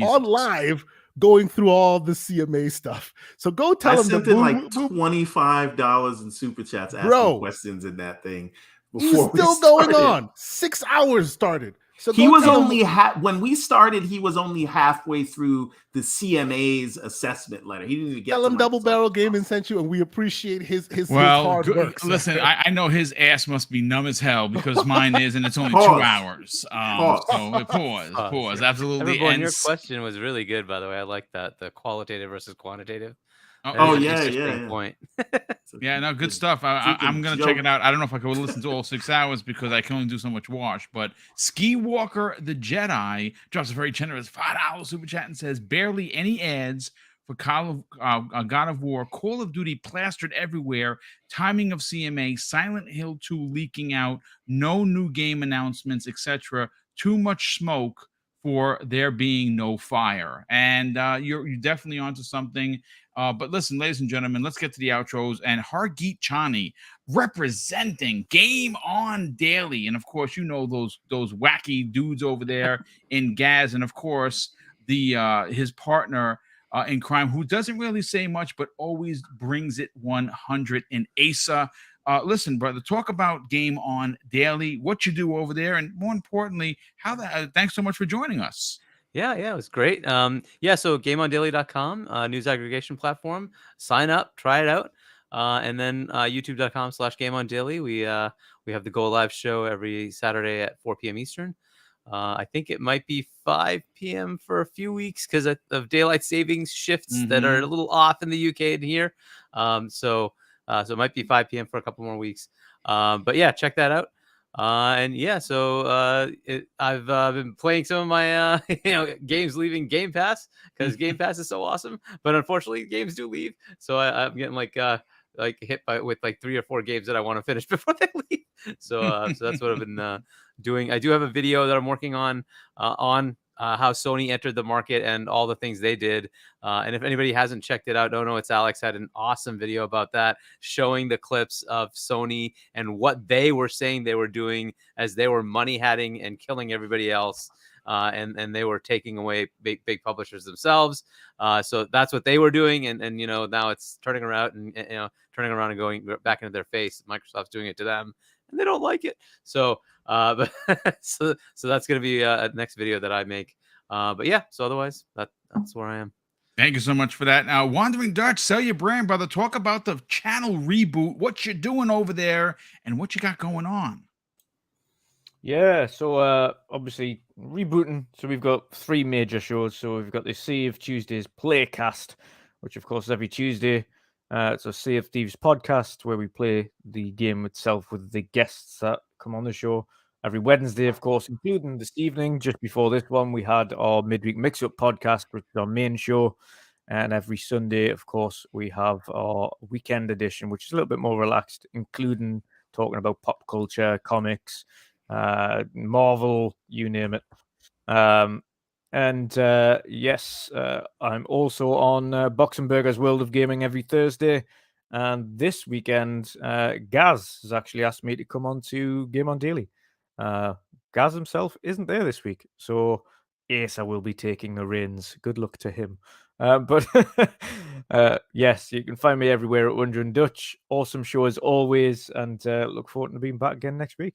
on live, going through all the CMA stuff. So go tell him. I sent in like $25 in super chats asking questions in that thing. He's still going on. 6 hours started. So he was only when we started, he was only halfway through the CMA's assessment letter. He didn't even get. Tell him Double Barrel Gaming sent you, and we appreciate his hard work. Listen, I know his ass must be numb as hell, because mine is, and it's only 2 hours. So pause. Absolutely. Everyone, your question was really good, by the way. I like that, the qualitative versus quantitative. Point. Yeah, no, good stuff. I'm gonna check it out. I don't know if I could listen to all 6 hours, because I can only do so much wash. But Ski Walker the Jedi drops a very generous $5 super chat and says, barely any ads for God of War, Call of Duty plastered everywhere, timing of CMA, Silent Hill 2 leaking out, no new game announcements, etc. Too much smoke for there being no fire. And you're definitely onto something. But listen, ladies and gentlemen, let's get to the outros. And Hargeet Chani representing Game On Daily. And of course, those wacky dudes over there in Gaz. And of course, his partner in crime, who doesn't really say much, but always brings it 100, in Asa. Listen, brother, talk about Game On Daily, what you do over there, and more importantly, thanks so much for joining us. Yeah, it was great. So GameOnDaily.com, news aggregation platform. Sign up, try it out, and then YouTube.com/GameOnDaily. We have the Go Live show every Saturday at 4 p.m. Eastern. I think it might be 5 p.m. for a few weeks because of daylight savings shifts that are a little off in the UK and here. So it might be 5 p.m. for a couple more weeks. But yeah, check that out. I've been playing some of my games leaving Game Pass, because Game Pass is so awesome. But unfortunately, games do leave, so I'm getting hit with 3 or 4 games that I want to finish before they leave. So that's what I've been doing. I do have a video that I'm working on how Sony entered the market and all the things they did. And if anybody hasn't checked it out, don't know, it's Alex had an awesome video about that, showing the clips of Sony and what they were saying they were doing as they were money hatting and killing everybody else. And they were taking away big publishers themselves. So that's what they were doing. And now it's turning around and going back into their face. Microsoft's doing it to them, and they don't like it. So that's going to be a next video that I make. But yeah, so otherwise that's where I am. Thank you so much for that. Now, Wandering Dutch, sell your brand, brother. Talk about the channel reboot, what you're doing over there, and what you got going on. Yeah, so obviously rebooting. So we've got 3 major shows. So we've got the Sea of Tuesdays Playcast, which of course is every Tuesday. It's a Sea of Thieves podcast where we play the game itself with the guests that come on the show. Every Wednesday, of course, including this evening, just before this one, we had our Midweek Mix-Up podcast, which is our main show. And every Sunday, of course, we have our weekend edition, which is a little bit more relaxed, including talking about pop culture, comics, Marvel, you name it. Yes, I'm also on Box and Burgers World of Gaming every Thursday. And this weekend, Gaz has actually asked me to come on to Game On Daily. Gaz himself isn't there this week, so Asa will be taking the reins. Good luck to him. But yes, you can find me everywhere at Wonder and Dutch. Awesome show as always, and look forward to being back again next week.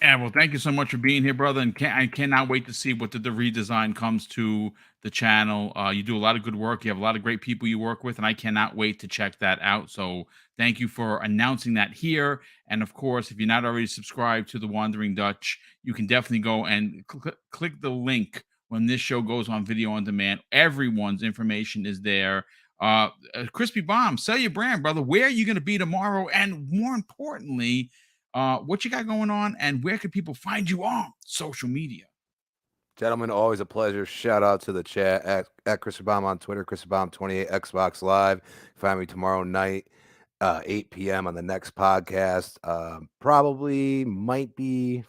Yeah, well, thank you so much for being here, brother. And I cannot wait to see what the redesign comes to the channel. You do a lot of good work. You have a lot of great people you work with, and I cannot wait to check that out. So thank you for announcing that here. And of course, if you're not already subscribed to the Wandering Dutch, you can definitely go and click the link when this show goes on video on demand. Everyone's information is there. Crispy Bomb, sell your brand, brother. Where are you going to be tomorrow? And more importantly, what you got going on, and where can people find you on social media? Gentlemen, always a pleasure. Shout out to the chat at Crispy Bomb on Twitter, Crispy Bomb 28 Xbox Live. Find me tomorrow night, 8 p.m. on the next podcast. Probably might be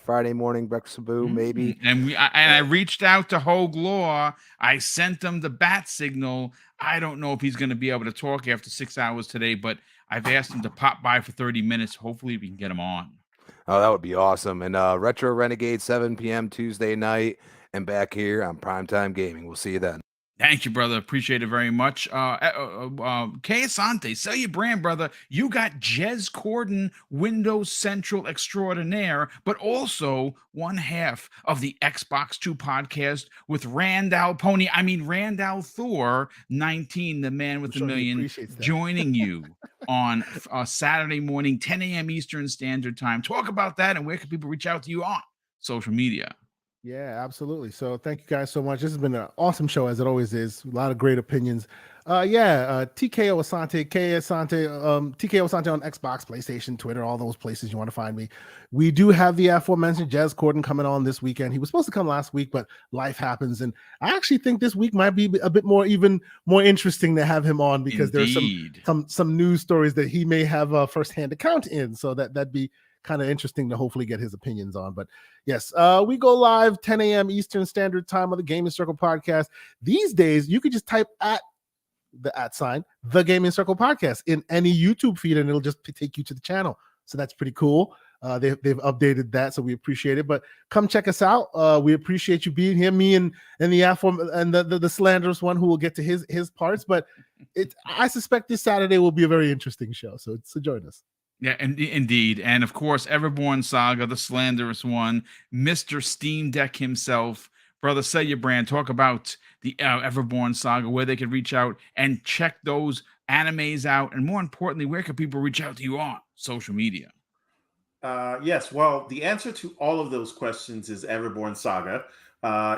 Friday morning Breakfast with Boom, maybe. And I reached out to Hogue Law. I sent them the bat signal. I don't know if he's going to be able to talk after 6 hours today, but I've asked him to pop by for 30 minutes. Hopefully we can get him on. Oh, that would be awesome. And Retro Renegade, 7 p.m. Tuesday night, and back here on Primetime Gaming. We'll see you then. Thank you, brother. Appreciate it very much. Kay Asante, sell your brand, brother. You got Jez Corden, Windows Central extraordinaire, but also one half of the Xbox 2 podcast with Randall Thor 19, the man with the million, joining you on Saturday morning, 10 a.m. Eastern Standard Time. Talk about that, and where can people reach out to you on social media? Yeah, absolutely. So thank you guys so much. This has been an awesome show, as it always is. A lot of great opinions. TKO Asante, TKO Asante on Xbox, PlayStation, Twitter, all those places you want to find me. We do have the aforementioned Jez Corden coming on this weekend. He was supposed to come last week, but life happens. And I actually think this week might be a bit even more interesting to have him on, because there's some news stories that he may have a firsthand account in. So that'd be kind of interesting to hopefully get his opinions on. But yes, we go live 10 a.m. Eastern Standard Time on the Gaming Circle podcast. These days, you could just type the Gaming Circle podcast in any YouTube feed, and it'll just take you to the channel. So that's pretty cool. They've updated that, so we appreciate it. But come check us out. We appreciate you being here. Me and the slanderous one, who will get to his parts. But I suspect this Saturday will be a very interesting show. So join us. Yeah, indeed. And of course, Everborn Saga, the slanderous one, Mr. Steam Deck himself. Brother, say your brand. Talk about the Everborn Saga, where they can reach out and check those animes out. And more importantly, where can people reach out to you on social media? Yes, well, the answer to all of those questions is Everborn Saga.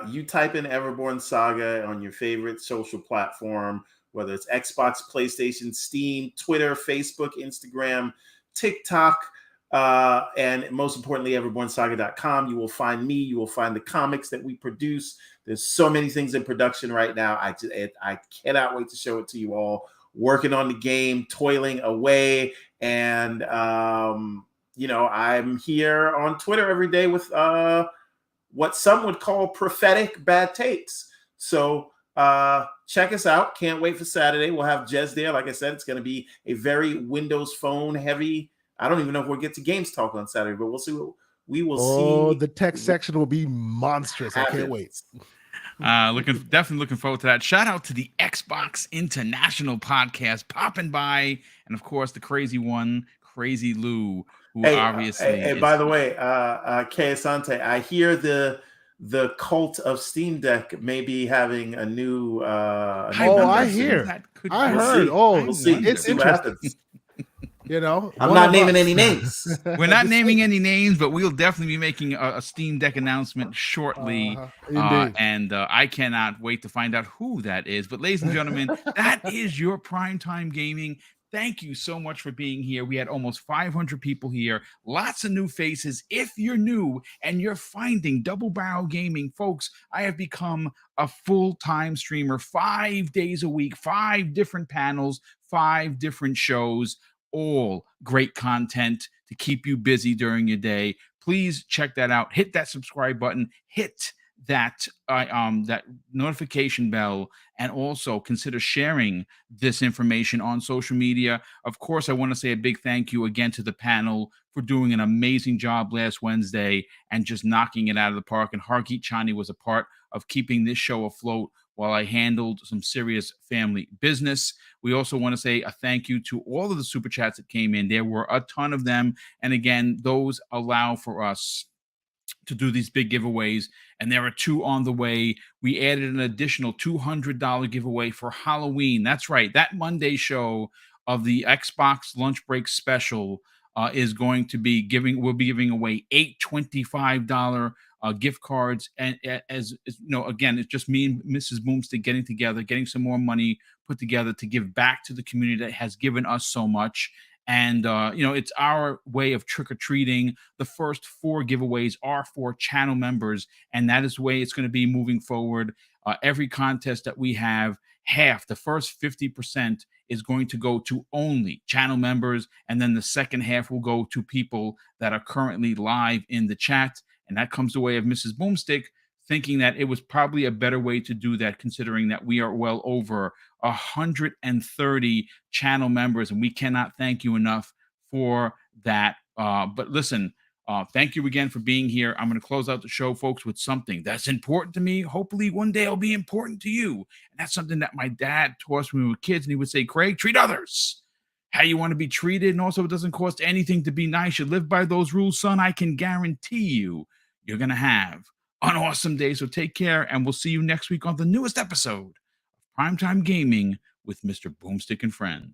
You type in Everborn Saga on your favorite social platform, whether it's Xbox, PlayStation, Steam, Twitter, Facebook, Instagram, TikTok, and most importantly, everbornsaga.com. You will find me. You will find the comics that we produce. There's so many things in production right now. I cannot wait to show it to you all. Working on the game, toiling away, and I'm here on Twitter every day with what some would call prophetic bad takes. So check us out. Can't wait for Saturday. We'll have Jez there. Like I said, it's going to be a very Windows Phone heavy. I don't even know if we'll get to games talk on Saturday, but we'll see. We will see. Oh, the tech section will be monstrous. I can't wait. Definitely looking forward to that. Shout out to the Xbox International podcast popping by, and of course the crazy one, Crazy Lou, who obviously. Hey, by the way, Kay Asante, I hear the cult of Steam Deck may be having a new. I hear. I heard. We'll see. It's interesting. I'm not naming any names. We're not naming any names, but we'll definitely be making a Steam Deck announcement shortly. And I cannot wait to find out who that is. But ladies and gentlemen, that is your Primetime Gaming. Thank you so much for being here. We had almost 500 people here. Lots of new faces. If you're new and you're finding Double Barrel Gaming, folks, I have become a full-time streamer 5 days a week, 5 different panels, 5 different shows, all great content to to keep you busy during your day. Please check that out. Hit that subscribe button. Hit that that notification bell, and also consider sharing this information on social media. Of course, I want to say a big thank you again to the panel for doing an amazing job last Wednesday and just knocking it out of the park. And Hargeet Chani was a part of keeping this show afloat while I handled some serious family business. We also want to say a thank you to all of the super chats that came in. There were a ton of them. And again, those allow for us to do these big giveaways, and there are 2 on the way. We added an additional $200 giveaway for Halloween. That's right, that Monday show of the Xbox Lunch Break Special is going to be we'll be giving away 8 $25 gift cards. And as you know, again, it's just me and Mrs. Boomstick getting together, getting some more money put together to give back to the community that has given us so much. And, it's our way of trick-or-treating. The first 4 giveaways are for channel members, and that is the way it's going to be moving forward. Every contest that we have, half, the first 50% is going to go to only channel members, and then the second half will go to people that are currently live in the chat. And that comes the way of Mrs. Boomstick thinking that it was probably a better way to do that, considering that we are well over 130 channel members, and we cannot thank you enough for that. But listen, thank you again for being here. I'm going to close out the show, folks, with something that's important to me. Hopefully one day it'll be important to you. And that's something that my dad taught us when we were kids, and he would say, Craig, treat others how you want to be treated. And also, it doesn't cost anything to be nice. You live by those rules, son. I can guarantee you're going to have an awesome day. So take care, and we'll see you next week on the newest episode of Primetime Gaming with Mr. Boomstick and Friends.